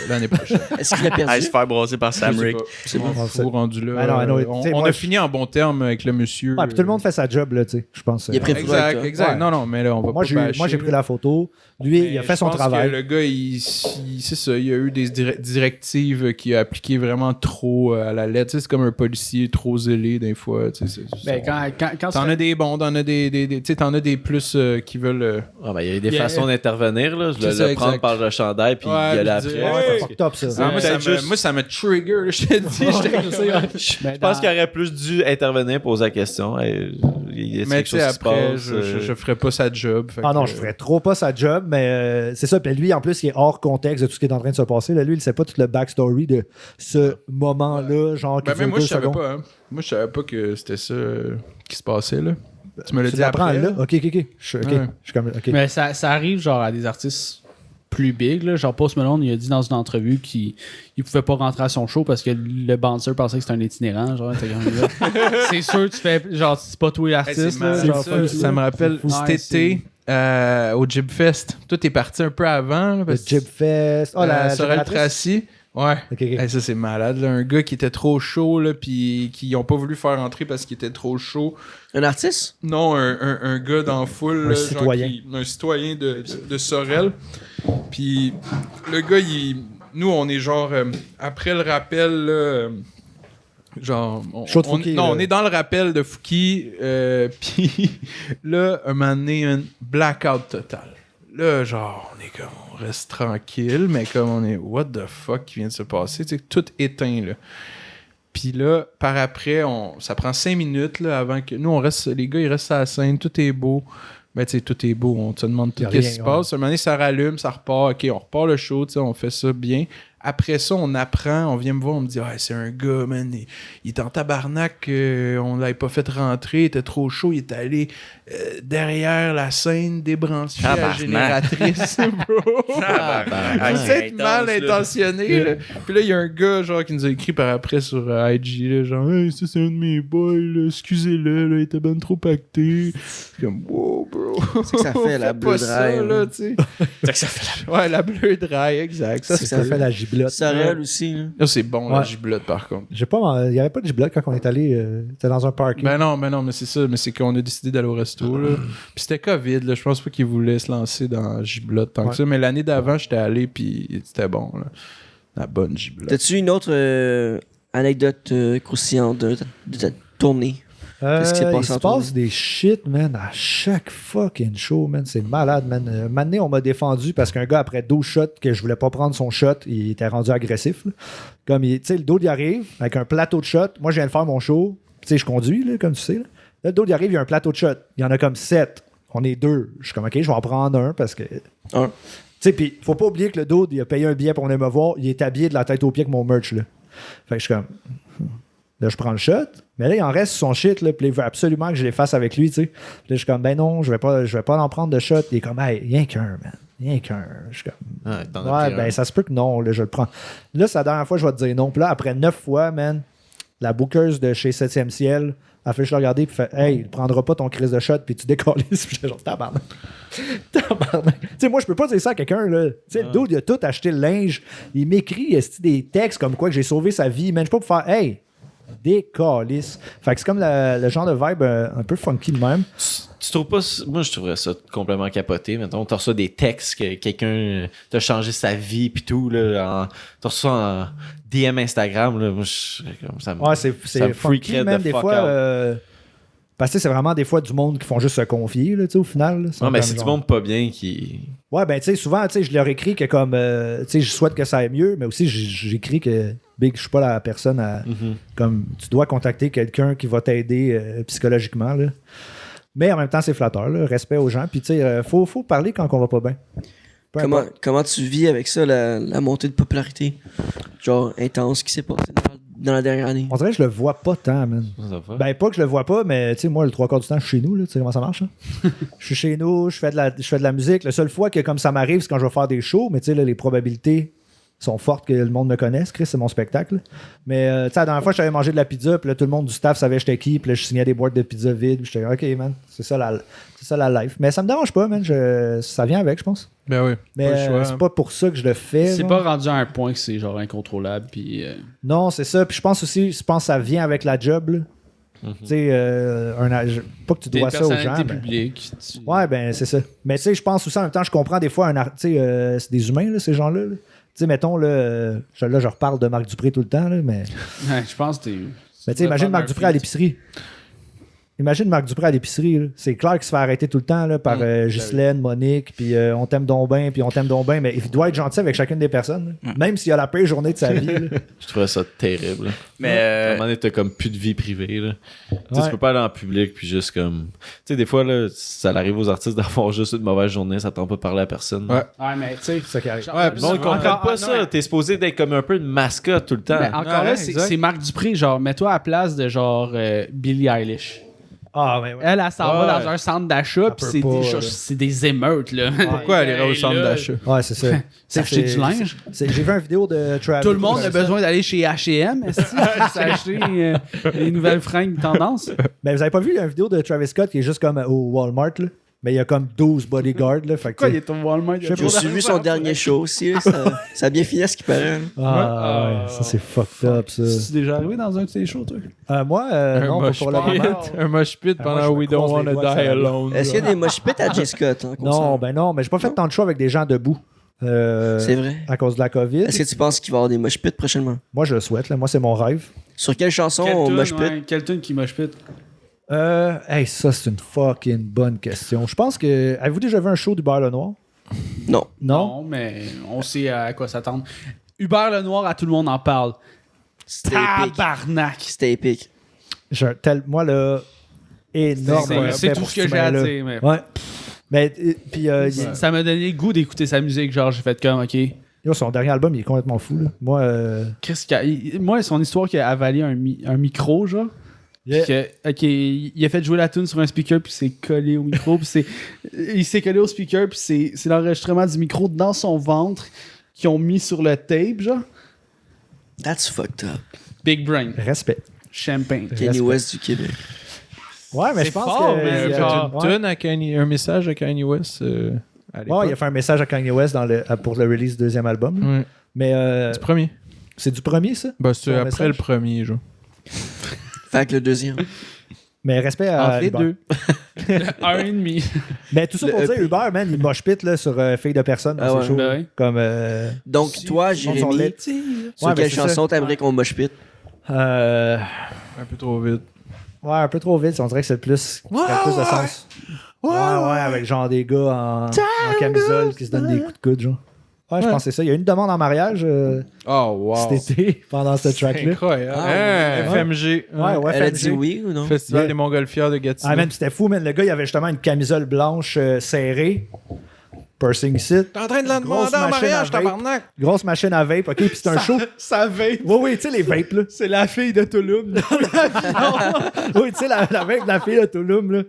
B: l'année prochaine.
F: Est-ce qu'il a perdu?
D: Allez se faire brasser par Sam
B: Je sais
D: Rick.
B: pas.
F: C'est bon.
B: On fou rendu là.
C: Ben non, non, tu sais,
B: on
C: moi,
B: a
C: je-
B: fini en bon terme avec le monsieur.
C: Ouais, puis tout le monde fait sa job, là, tu sais, je pense.
F: Il a pris le avec
B: Exact,
F: toi.
B: exact.
C: Ouais.
B: Non, non, mais là, on va
C: Moi,
B: pas
C: j'ai
B: bâcher,
C: pris
B: là.
C: la photo. Lui, il a
B: Mais
C: fait
B: je
C: son
B: pense
C: travail.
B: que le gars, c'est ça, il y a eu des directives qui a appliqué vraiment trop à la lettre. Tu sais, c'est comme un policier trop zélé des fois. Tu sais,
A: Ben, quand
B: t'en as des bons, t'en as tu sais, t'en as des plus qui veulent.
E: Ah, ben, il y a des
A: Yeah.
E: façons d'intervenir. Là. Je
B: C'est
E: le
B: ça,
E: prendre
B: exact.
E: par le chandail puis
B: Ouais,
E: y aller
B: puis
E: après.
B: dire,
C: Ouais,
B: Ouais.
C: c'est fucked up, ça.
B: Ah, moi,
E: peut-être juste-
B: moi, ça me trigger, là, je te dis.
A: je
E: Je pense qu'il aurait plus dû intervenir, poser la question. Hey, il y a
B: Mais
E: quelque
B: tu
E: chose
B: sais,
E: qui se
B: après,
E: passe.
B: je ferais pas sa job. fait
C: Ah non,
B: que-
C: je ferais trop pas sa job, mais c'est ça. Puis lui, en plus, il est hors contexte de tout ce qui est en train de se passer. Là, lui, il sait pas toute le backstory de ce moment-là, genre qui
B: Ben,
C: dure
B: même moi,
C: 2
B: je savais
C: secondes.
B: pas. Hein. Moi, je savais pas que c'était ça qui se passait, là. Tu me l'as
C: Tu
B: dit
C: l'apprends
B: après.
C: là? OK. Je
B: Ouais.
C: suis comme... OK.
A: Mais ça arrive genre à des artistes plus big, là. Genre Post Malone, il a dit dans une entrevue qu'il pouvait pas rentrer à son show parce que le bouncer pensait que c'était un itinérant. Genre, t'es comme, là, c'est sûr, tu fais genre, c'est pas toi
B: Hey,
A: l'artiste.
B: c'est
A: là,
B: malade,
A: genre,
B: ça,
A: pas-
B: ça me rappelle
A: c'est fou.
B: cet
A: Ouais,
B: été au Jib Fest. Toi, t'es parti un peu avant. Là,
C: Le
B: parce que-
C: Jib Fest. Oh, la
B: Sorel
C: génératrice?
B: Tracy. Ouais.
C: OK.
B: Hey, ça, c'est malade. Là. Un gars qui était trop chaud, là, puis qui n'ont pas voulu faire entrer parce qu'il était trop chaud.
F: Un artiste?
B: Non, un gars dans la foule.
C: Un
B: là,
C: citoyen.
B: Un citoyen de Sorel. Puis le gars, nous, on est genre... après le rappel, là, genre...
C: Chaud de Fouki,
B: non,
C: là.
B: on est dans le rappel de Fouki. Puis là, un moment donné, un blackout total. Là, genre, on est comme... On reste tranquille, mais comme on est... What the fuck qui vient de se passer? Tu sais, tout éteint, là. Puis là, par après, ça prend 5 minutes là, avant que... Nous, on reste... Les gars, ils restent à la scène. Tout est beau. Ben, tu sais, tout est beau. On te demande tout
C: Y a
B: qu'est-ce
C: rien,
B: qui se
C: ouais.
B: passe. À un moment donné, ça rallume, ça repart. OK, on repart le show, tu sais, on fait ça bien. Après ça, on apprend, on vient me voir, on me dit « c'est un gars, man, il est en tabarnak, on l'avait pas fait rentrer, il était trop chaud, il est allé derrière la scène, débrancher la
D: Tabarnak.
B: génératrice. » bro.
D: Ah,
B: C'est être mal intentionné. Là. Puis là, il y a un gars genre qui nous a écrit par après sur IG, là, genre « Hey, ça, c'est un de mes boys, là, excusez-le, là, il était ben trop pacté. » Comme « Wow, bro. »
F: C'est que ça fait la
B: Fais
F: bleu
B: pas ça,
F: dry.
B: là, tu sais.
D: C'est que ça fait
B: Ouais, la bleue dry, exact. Ça,
C: C'est ça fait la giblotte.
F: Sorel aussi. Là.
B: Là, c'est bon, la
C: Ouais.
B: giblotte, par contre.
C: Il n'y avait pas de giblotte quand on est allé. C'était dans un parking.
B: Ben non, mais c'est ça. Mais c'est qu'on a décidé d'aller au resto, là. Puis c'était COVID, là. Je pense pas qu'ils voulaient se lancer dans giblotte tant
C: Ouais.
B: que ça. Mais l'année d'avant, j'étais allé, puis c'était bon, là. La bonne giblotte.
F: T'as-tu une autre anecdote croustillante de ta tournée? Qu'est-ce qui s'est
C: Il
F: passé
C: se
F: en tournée?
C: passe des shit, man, à chaque fucking show, man. C'est malade, man. Un moment donné, on m'a défendu parce qu'un gars, après 12 shots, que je voulais pas prendre son shot, il était rendu agressif. Là. Comme, tu sais, le dos, il arrive avec un plateau de shot. Moi, je viens de faire mon show. Tu sais, je conduis, là, comme tu sais. Là, le dos, il arrive, il y a un plateau de shot. Il y en a comme 7. On est 2. Je suis comme, OK, je vais en prendre un parce que...
F: Un.
C: Tu sais, puis faut pas oublier que le dude, il a payé un billet pour venir me voir. Il est habillé de la tête aux pieds avec mon merch, là. Fait que je suis comme... Là, je prends le shot, mais là, il en reste son shit, là, puis il veut absolument que je les fasse avec lui, tu sais. Puis là, je suis comme, ben non, je vais pas en prendre de shot. Il est comme, hey, rien qu'un, man. Rien qu'un. Je suis comme,
E: Ah, t'en as
C: ouais,
E: pris
C: ben
E: un.
C: ça se peut que non, là, je le prends. Là, c'est la dernière fois que je vais te dire non. Puis là, après 9 fois, man, la bookeuse de chez 7e Ciel a fait juste le regarder, puis fait, hey, il prendra pas ton crise de shot, puis tu décolles. Puis j'étais genre, tabarnak. Tabarnak. Tu sais, moi, je peux pas dire ça à quelqu'un, là. Tu sais, le dude, il a tout acheté le linge. Il m'écrit des textes comme quoi que j'ai sauvé sa vie, man. Je peux pas pour faire, hey, décalisse. Fait que c'est comme le genre de vibe un peu funky de même.
E: Tu trouves pas... Moi, je trouverais ça complètement capoté. Mettons, t'as reçu des textes que quelqu'un t'a changé sa vie pis tout, là. T'as reçu ça en DM Instagram, là. Moi, ça me...
C: Ouais,
E: ça
C: c'est
E: me
C: funky,
E: freakerait
C: même
E: de
C: des
E: fuck
C: fois.
E: out.
C: Parce que c'est vraiment des fois du monde qui font juste se confier, là, tu sais, au final. Là.
E: Non, mais
C: comme
E: c'est du
C: genre-
E: monde pas bien qui...
C: Ouais, ben, tu sais, souvent, tu sais, je leur écris que comme, tu sais, je souhaite que ça aille mieux, mais aussi, j'écris que Big, je suis pas la personne à. Comme tu dois contacter quelqu'un qui va t'aider psychologiquement. Là. Mais en même temps, c'est flatteur. Là. Respect aux gens. Puis tu sais, faut parler quand on va pas bien. Peu importe.
F: Comment tu vis avec ça, la montée de popularité? Genre intense qui s'est passé dans la dernière année.
C: On dirait que je le vois pas tant, man.
E: Ça va.
C: Ben, pas que je le vois pas, mais tu sais, moi, le 3/4 du temps, je suis chez nous, là. Tu sais comment ça marche, hein? Je suis chez nous, je fais de la musique. La seule fois que, comme ça m'arrive, c'est quand je vais faire des shows, mais tu sais, là, les probabilités sont fortes que le monde me connaisse. Chris, c'est mon spectacle. Mais, tu sais, la dernière fois, j'avais mangé de la pizza, puis là, tout le monde du staff savait j'étais qui, puis là, je signais des boîtes de pizza vides, puis j'étais, OK, man, c'est ça la life. Mais ça me dérange pas, man. Ça vient avec, je pense.
B: Ben oui.
C: Mais
B: pas le choix.
C: c'est pas pour ça que je le fais.
A: C'est
C: genre.
A: pas rendu à un point que c'est genre incontrôlable. Puis,
C: Non, c'est ça. Puis je pense aussi, que ça vient avec la job, là. Tu sais, pas que tu dois ça aux gens.
A: personnalité
C: mais-
A: publique.
C: Ouais, ben c'est ça. Mais tu sais, je pense aussi en même temps, je comprends des fois, c'est des humains, là, ces gens-là. Tu sais, mettons, là, je reparle de Marc Dupré tout le temps, là, mais
A: Ouais, je pense que t'es.
C: tu sais, imagine Marc Dupré à l'épicerie. Imagine Marc Dupré à l'épicerie. Là. C'est clair qu'il se fait arrêter tout le temps là, par Ghislaine, Monique, puis on t'aime donc bien, puis on t'aime donc bien. Mais il doit être gentil avec chacune des personnes. Là. Même s'il a la pire journée de sa vie. Là.
E: Je trouvais ça terrible. là.
D: Mais
E: À un moment donné, t'as comme plus de vie privée. Là. Tu sais,
C: Ouais.
E: tu peux pas aller en public puis juste comme. Tu sais, des fois, là, ça arrive aux artistes d'avoir juste une mauvaise journée, ça tente pas de parler à personne.
B: Ouais.
A: Ouais, mais tu sais.
C: C'est ça qui arrive.
B: Ouais, puis
E: Non, ils
B: souvent-
E: comprennent
A: encore-
E: pas
A: non,
E: ça.
A: mais-
E: T'es supposé d'être comme un peu une mascotte tout le temps.
A: Mais encore
B: Ouais,
A: là, c'est
B: exact.
A: c'est Marc Dupré. Genre, mets-toi à la place de genre Billie Eilish.
C: Ah, ouais.
A: Elle s'en va
E: Ouais.
A: dans un centre d'achat, puis
C: peut
A: c'est
C: pas,
A: des,
C: là.
A: c'est des émeutes, là.
B: Pourquoi elle ira au centre d'achat?
C: Ouais, c'est ça.
A: S'acheter du linge.
C: J'ai vu une vidéo de Travis.
A: Tout le monde a besoin d'aller chez H&M, est-ce que s'acheter les nouvelles fringues tendance?
C: Mais vous avez pas vu une vidéo de Travis Scott qui est juste comme au Walmart, là? Mais il y a comme 12 bodyguards, là. Fait que,
A: Pourquoi
C: tu
A: il
C: sais-
A: est au Walmart?
C: Je sais
F: J'ai aussi vu son dernier show aussi. Là, ça a bien fini à ce qui paraît. Là.
C: Ah, ouais, ça c'est fucked up, ça.
A: Tu déjà arrivé dans un de ces shows, toi?
C: Moi, non, pas pour le moment.
B: Un mosh pit
C: moi,
B: pendant
C: je me
B: We Don't
C: croise les
B: Wanna
C: doigts que
B: Die
C: ça arrive.
B: Alone.
F: Est-ce qu'il y a des mosh pits à J. Scott? Hein,
C: Non, ben non, mais j'ai pas fait tant de shows avec des gens debout.
F: C'est vrai.
C: À cause de la COVID.
F: Est-ce que tu penses qu'il va y avoir des mosh pits prochainement?
C: Moi, je le souhaite, là. Moi, c'est mon rêve.
F: Sur quelle chanson on mosh pit?
A: Quelle tune qui mosh pit?
C: Hey, ça, c'est une fucking bonne question. Je pense que. Avez-vous déjà vu un show d'Hubert Lenoir?
F: Non.
C: Non?
A: Non, mais on sait à quoi s'attendre. Hubert Lenoir, à tout le monde en parle.
F: C'était épique.
A: Tabarnak!
F: C'était épique.
C: Moi, là, énorme.
A: C'est
C: respect
A: tout
C: pour
A: ce que j'ai à
C: humain-là.
A: dire. Mais...
C: Ouais. Mais, puis,
A: Ça m'a donné le goût d'écouter sa musique. Genre, j'ai fait comme, OK.
C: son dernier album, il est complètement fou, là. Moi,
A: Moi, son histoire qu'il a avalé un micro, genre.
C: yeah.
A: Puis OK, il a fait jouer la tune sur un speaker, puis c'est collé au micro, puis il s'est collé au speaker, puis c'est l'enregistrement du micro dans son ventre qu'ils ont mis sur le tape, genre.
F: That's fucked up.
A: Big brain.
C: Respect.
A: Champagne.
F: Kenny
C: Respect.
F: West du Québec.
C: Ouais, mais
A: C'est
C: je pense
A: fort,
C: que.
A: mais
C: il y a-
A: genre,
B: Une tune à Kanye, un message à Kanye West à l'époque.
C: Ouais, il a fait un message à Kanye West pour le release du deuxième album.
B: Ouais.
C: Mais
B: C'est le premier.
C: c'est du premier, ça?
B: Bah, c'est
C: Son
B: après
C: message?
B: le premier, genre.
F: Fait que le deuxième.
C: Mais respect à.
B: Entre les
C: Hubert.
B: deux.
A: Un et demi.
C: Mais tout ça pour
F: Le
C: dire,
F: EP.
C: Hubert, man, il mosh pit là, sur Fille de personne dans
F: Ah
C: ses
F: ouais.
C: shows.
A: Ben oui.
C: Comme.
F: Donc, toi,
C: Ils sont
F: Jérémy,
C: laids.
F: sur
C: Ouais,
F: quelle
C: ben, c'est
F: chanson
C: ça.
F: t'aimerais qu'on mosh pit?
C: Euh,
B: Un peu trop vite.
C: ouais, un peu trop vite. On dirait que c'est le plus. qui ferait plus de sens. Ouais, avec genre des gars en camisole qui se donnent des coups de coude, genre. Ouais, je pense que c'est ça. Il y a eu une demande en mariage
B: Oh, wow.
C: cet été pendant ce
B: C'est
C: track-là.
B: incroyable.
F: Ah,
B: Hein,
C: ouais.
B: FMG.
C: Ouais,
F: Elle a
C: FMG.
F: dit oui ou non?
B: Festival
C: Yeah.
B: des Montgolfières de Gatineau.
C: Ah, man, c'était fou, man. Le gars, il avait justement une camisole blanche serrée. Pursing ici.
B: T'es en train de la
C: Grosse
B: demander en
C: machine
B: mariage,
C: à vape.
B: tabarnak.
C: Grosse machine à vape, ok? Puis c'est un show.
A: Ça vape.
C: Oui, oui, tu sais, les vapes, là.
A: C'est la fille de Touloum.
C: Oui, tu sais, la vape de la fille de Touloum, là.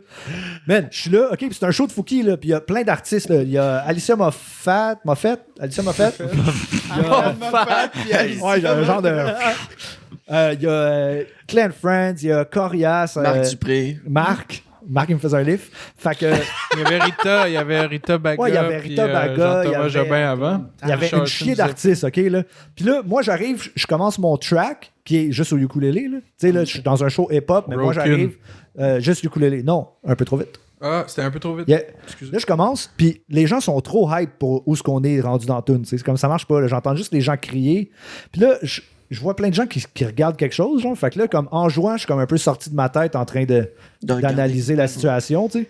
C: Man, je suis là, ok? Puis c'est un show de Fouki, là. Puis il y a plein d'artistes, là. Il y a Alicia Moffat. Alicia Moffat. Ouais, il y a un genre de. Il y a Clan Friends, il y a Corias.
F: Marc Dupré.
C: Marc, il me faisait un lift. Fait que.
B: Il y avait Rita Baga.
C: Ouais, il y avait Rita
B: puis,
C: Baga,
B: Jean-Thomas
C: il y avait-
B: Jobin avant.
C: Il y avait
B: Charles
C: une chier
B: Sims.
C: d'artistes, OK, là. Puis là, moi, j'arrive, je commence mon track, qui est juste au ukulélé, là. Tu sais, là, je suis dans un show hip-hop, mais moi,
B: Broken.
C: j'arrive juste ukulélé. Non, un peu trop vite.
B: Ah, c'était un peu trop vite.
C: Yeah.
B: Excusez.
C: Là, je commence, puis les gens sont trop hype pour où ce qu'on est rendu dans la tune. C'est comme ça marche pas, là. J'entends juste les gens crier. Puis là, je vois plein de gens qui regardent quelque chose, genre. Fait que là, comme en jouant, je suis comme un peu sorti de ma tête en train d'analyser la situation, tu sais.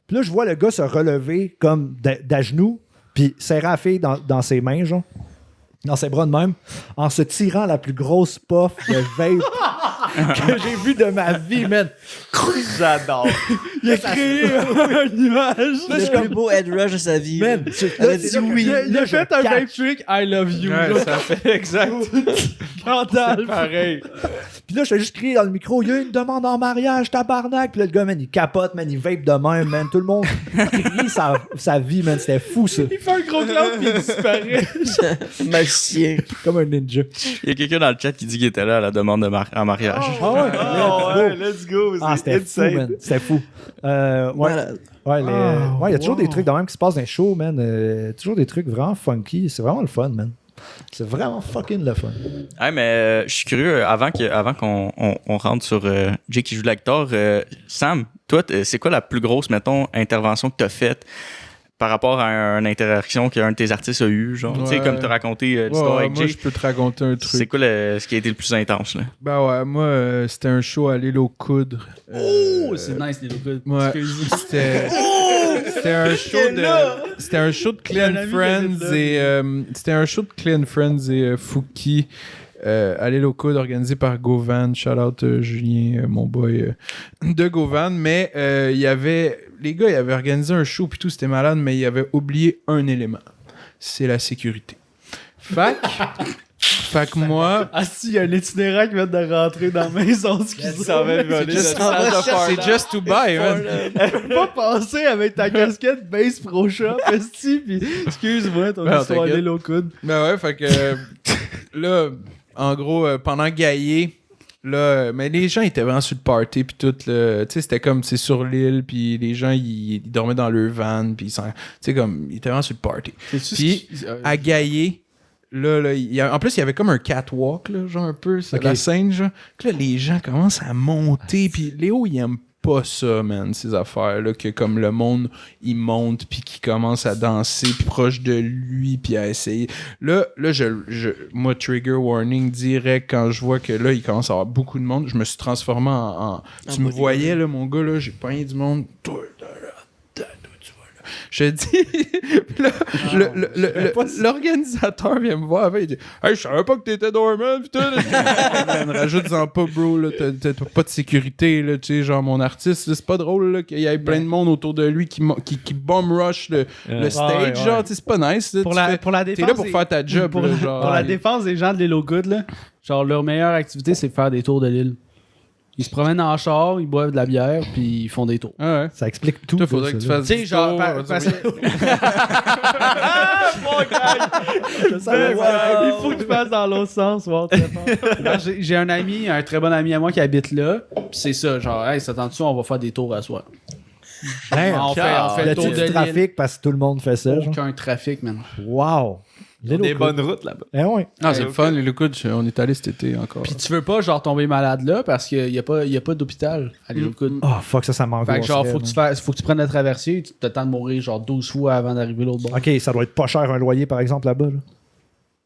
C: Puis là, je vois le gars se relever comme d'à genoux, puis serrer la fille dans ses mains, genre. dans ses bras de même, en se tirant la plus grosse puff de vape que j'ai vu de ma vie, man.
E: J'adore.
C: Il a créé un nuage.
F: Le plus beau head rush de sa vie.
C: Man,
F: Elle a dit oui.
A: Il a fait un vape trick, I love you.
B: Ouais, ça fait exact.
C: Scandale.
B: Pareil.
C: Puis là, je fais juste crier dans le micro, il y a une demande en mariage, tabarnak. Puis là, le gars, man, il capote, man, il vape de même, man. Tout le monde crie sa vie, man. C'était fou, ça.
A: Il fait un gros clown puis il disparaît.
F: Magicien.
C: Comme un ninja.
D: Il y a quelqu'un dans le chat qui dit qu'il était là à la demande en mariage.
C: Ah ouais?
E: Oh, ouais, let's go.
C: Ah, c'était fou, man. C'était fou. Ouais.
F: Malade.
C: Ouais, il y a toujours des trucs de même qui se passent dans les shows, man. Toujours des trucs vraiment funky. C'est vraiment le fun, man. C'est vraiment fucking le fun.
D: Hey, mais je suis curieux, avant qu'on rentre sur Jay qui joue de la guitare, Sam, toi, c'est quoi la plus grosse, mettons, intervention que tu as faite par rapport à une interaction qu'un de tes artistes a eu, genre, tu sais, comme tu as raconté l'histoire avec
B: moi,
D: Jay.
B: je peux te raconter un truc.
D: C'est quoi ce qui a été le plus intense, là?
B: Ben ouais, moi, c'était un show à l'île aux coudres.
A: C'est nice, les locaux.
B: Ouais, c'était un show de... C'était un show de Clean Friends et... c'était un show de Clean Friends et Fouki à l'île aux coudes organisé par Govan. Shout out Julien, mon boy de Govan. Mais il y avait... Les gars, ils avaient organisé un show puis tout, c'était malade, mais ils avaient oublié un élément. C'est la sécurité. Fait que moi...
A: Ah si, il y a un itinérant qui vient de rentrer dans la maison, excusez-moi.
B: C'est just to buy, man.
A: Elle peut pas passer avec ta casquette Bass Pro Shop, esti, pis excuse-moi, ton
B: Ben,
A: histoire
B: t'inquiète.
A: est au coude.
B: Ben ouais, fait que là, en gros, pendant Gaillé, là, mais les gens étaient vraiment sur le party puis tout, là, tu sais, c'était comme, c'est sur l'île, puis les gens, ils dormaient dans leur van, puis tu sais, comme, ils étaient vraiment sur le party. Puis, à Gaillé, là, en plus, il y avait comme un catwalk, là, genre un peu, c'est la scène, genre. Puis là, les gens commencent à monter, puis Léo, il aime pas ça, man, ces affaires-là, que comme le monde, il monte, puis qu'il commence à danser proche de lui, puis à essayer. Là, moi, trigger warning direct, quand je vois que là, il commence à avoir beaucoup de monde, je me suis transformé en tu me voyais, là, mon gars, là, j'ai pogné du monde. Toi, tu vois, là. Je te dis, puis là, l'organisateur vient me voir avant, il dit « Hey, je savais pas que t'étais dormant, putain! » Rajoute-en pas, bro, là, t'as pas de sécurité, là, tu sais, genre, mon artiste, là, c'est pas drôle, là, qu'il y ait plein de monde autour de lui qui bomb rush le stage,
C: ouais.
B: genre, tu sais, c'est pas nice, là,
A: Pour la
B: t'es
A: défense
B: là pour faire ta job,
A: pour
B: là, genre.
A: la défense des gens de l'île aux Good, là, genre, leur meilleure activité, c'est de faire des tours de l'île. Ils se promènent en char, ils boivent de la bière, puis ils font des tours.
B: Ah ouais.
C: Ça explique tout.
B: Toi, faudrait que tu fasses
A: Tu sais, genre, il faut que je passe dans l'autre sens. Voir très fort. Alors, j'ai un ami, un très bon ami à moi qui habite là. Puis c'est ça, genre, hey, ça tente-tu, on va faire des tours à soir. On fait le tour de
C: du
A: l'île.
C: trafic parce que tout le monde fait ça. genre?
A: Aucun trafic, man.
C: Wow.
E: Des bonnes routes là-bas.
C: Eh ouais.
B: Ah, c'est le fun, les locaux, on est allé cet été encore.
A: Puis tu veux pas, genre, tomber malade là parce qu'il y a pas d'hôpital à l'île aux Coudes.
C: Oh fuck, ça m'angoisse.
A: Fait que genre, faut que tu prennes la traversée, tu t'attends de mourir genre 12 fois avant d'arriver l'autre bord.
C: Ok, ça doit être pas cher un loyer par exemple là-bas. Là.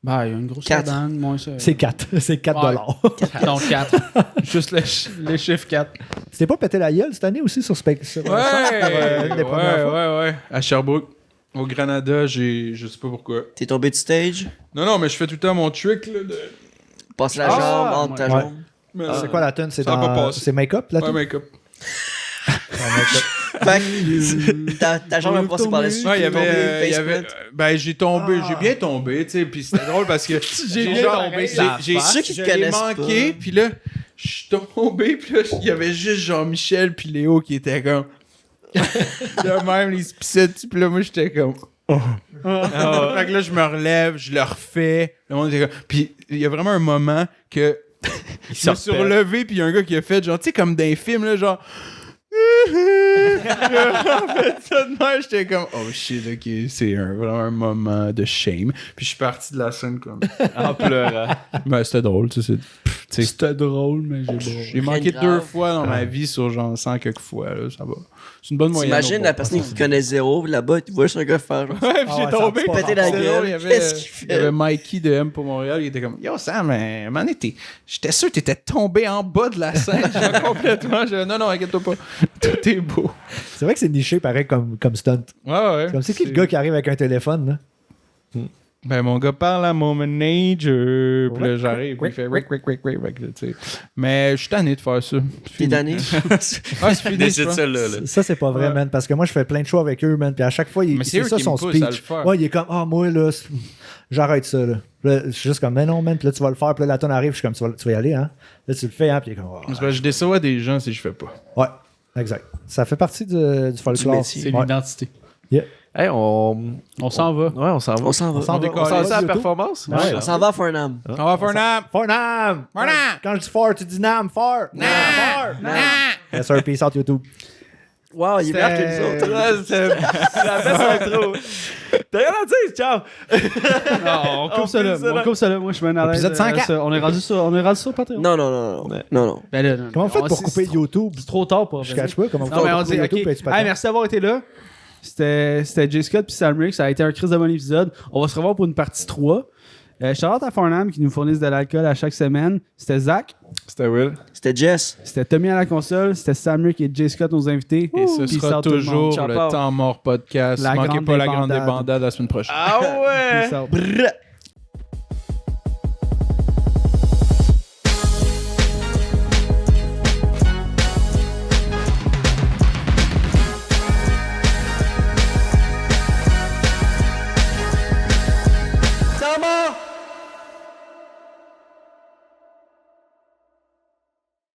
A: Ben, il y a une grosse
F: 4.
A: sedane, moins ça.
C: C'est 4. C'est 4
A: Ouais.
C: dollars.
A: Non, 4. Juste le chiffre 4.
C: C'était pas pété la gueule cette année aussi sur Space?
B: Ouais,
C: une des premières fois.
B: ouais. À Sherbrooke. Au Granada, je sais pas pourquoi.
F: T'es tombé de stage,
B: Non, mais je fais tout le temps mon trick, là, de...
F: passe la jambe entre ta
C: ouais.
F: jambe.
B: Mais
C: C'est quoi la tune? C'est
B: Ça a pas
C: dans...
B: passé.
C: C'est Make-up la
B: Ouais,
C: tune?
B: make-up.
F: Fait que ta jambe a passé par dessus.
B: Ouais, il y
F: t'es tombé
B: avait...
F: face
B: j'ai bien tombé, tu sais, puis c'était drôle parce que...
A: J'ai bien tombé,
B: j'ai
F: Ceux qui te
B: je l'ai
F: connaissent
B: manqué,
F: pas.
B: puis là, je suis tombé, puis là, il y avait juste Jean-Michel puis Léo qui étaient comme... de même, ils se pissaient dessus, puis là, moi, j'étais comme... Fait que là, je me relève, je le refais. Le monde était comme... Puis il y a vraiment un moment que je me suis relevé, puis il y a un gars qui a fait, genre, tu sais, comme dans les films, là, genre... en fait, ça de même, j'étais comme, oh shit, ok, c'est vraiment un moment de shame. Puis je suis parti de la scène comme
E: En pleurant.
B: Ben, c'était drôle, tu sais.
A: C'était drôle, mais
B: J'ai manqué
F: grave.
B: 2 fois dans ma vie sur genre 100 quelques fois, là, ça va. C'est une bonne moyenne.
F: T'imagines
B: au
F: la
B: bon.
F: personne qui connaît zéro, là-bas, tu vois juste un gars faire genre.
B: Ouais, puis
C: Ah
B: j'ai
C: ouais,
B: tombé.
C: ça a pas
F: Péter la
B: C'est drôle,
F: gueule.
B: il y avait-
F: Qu'est-ce qu'il
B: Il y avait
F: fait?
B: Mikey de M pour Montréal, il était comme Yo Sam, man, j'étais sûr que t'étais tombé en bas de la scène, genre, complètement. Non, inquiète-toi pas. Tout est beau.
C: C'est vrai que c'est niché pareil comme stunt.
B: Ouais.
C: C'est comme c'est qui le gars qui arrive avec un téléphone là?
B: Ben, mon gars parle à mon manager. Puis là, j'arrive. Puis il fait Rick. Tu sais. Mais je suis tanné de faire ça.
F: T'es tanné?
B: Ah, c'est fini.
D: Décide
B: je
D: ça, là.
C: Ça, c'est pas vrai,
B: Ouais.
C: man. Parce que moi, je fais plein de shows avec eux, man. Puis à chaque fois,
B: Mais c'est eux
C: ça
B: qui
C: son
B: me poussent à le
C: speech.
B: faire.
C: Ouais, il est comme, moi, là, j'arrête ça, là. Là, je suis juste comme, mais non, man. Puis là, tu vas le faire. Puis là, la tonne arrive. Je suis comme, tu vas y aller, hein. Là, tu le fais, hein. Puis il est comme,
B: pense. Je déçois des gens si je fais pas.
C: ouais, exact. Ça fait partie du folklore.
F: métier.
A: C'est
C: Ouais.
A: l'identité.
E: Hey,
A: On s'en va.
E: Ouais, on s'en va.
F: On s'en va.
C: s'en va.
B: décolle.
E: On s'en va à la
C: YouTube.
E: performance?
C: Ouais.
F: On s'en va à Farnham.
B: On va faire un app.
C: Farnham!
B: Farnham!
C: Quand je dis fort, tu dis nam, fort! Fort! Yes, sir, peace out, YouTube.
F: Wow, il est meilleur que nous autres.
E: Ouais, c'est la best intro. T'as rien à dire, ciao!
A: Non, on coupe ça là. On coupe ça là. Moi, je suis bien à l'aise.
C: Épisode 104.
A: On est rendu sur Patreon.
F: Non.
A: Ben là, non.
C: Comment vous faites pour
A: C'est-
C: couper YouTube?
A: C'est trop tard pour
C: Je cache pas. Comment vous
A: Non,
C: faites
A: mais
C: pour
A: on
C: couper
A: dit,
C: YouTube?
A: ok.
C: puis tu peux
A: Hey, merci d'avoir été là. C'était Jay Scott puis Sam Rick. Ça a été un crise de bon épisode. On va se revoir pour une partie 3. Shout-out à Farnham qui nous fournissent de l'alcool à chaque semaine. C'était Zach.
E: C'était Will.
F: C'était Jess.
A: C'était Tommy à la console. C'était Sam Rick et Jay Scott, nos invités.
B: Et ce
A: Peace
B: sera
A: out tout le monde.
B: toujours
E: Ciao,
B: le
E: Paul.
B: temps mort podcast.
A: La
B: Manquez
A: grande
B: pas la grande
A: débandade.
B: débandade la semaine prochaine.
E: Ah ouais!
A: Peace out.
F: Brrr.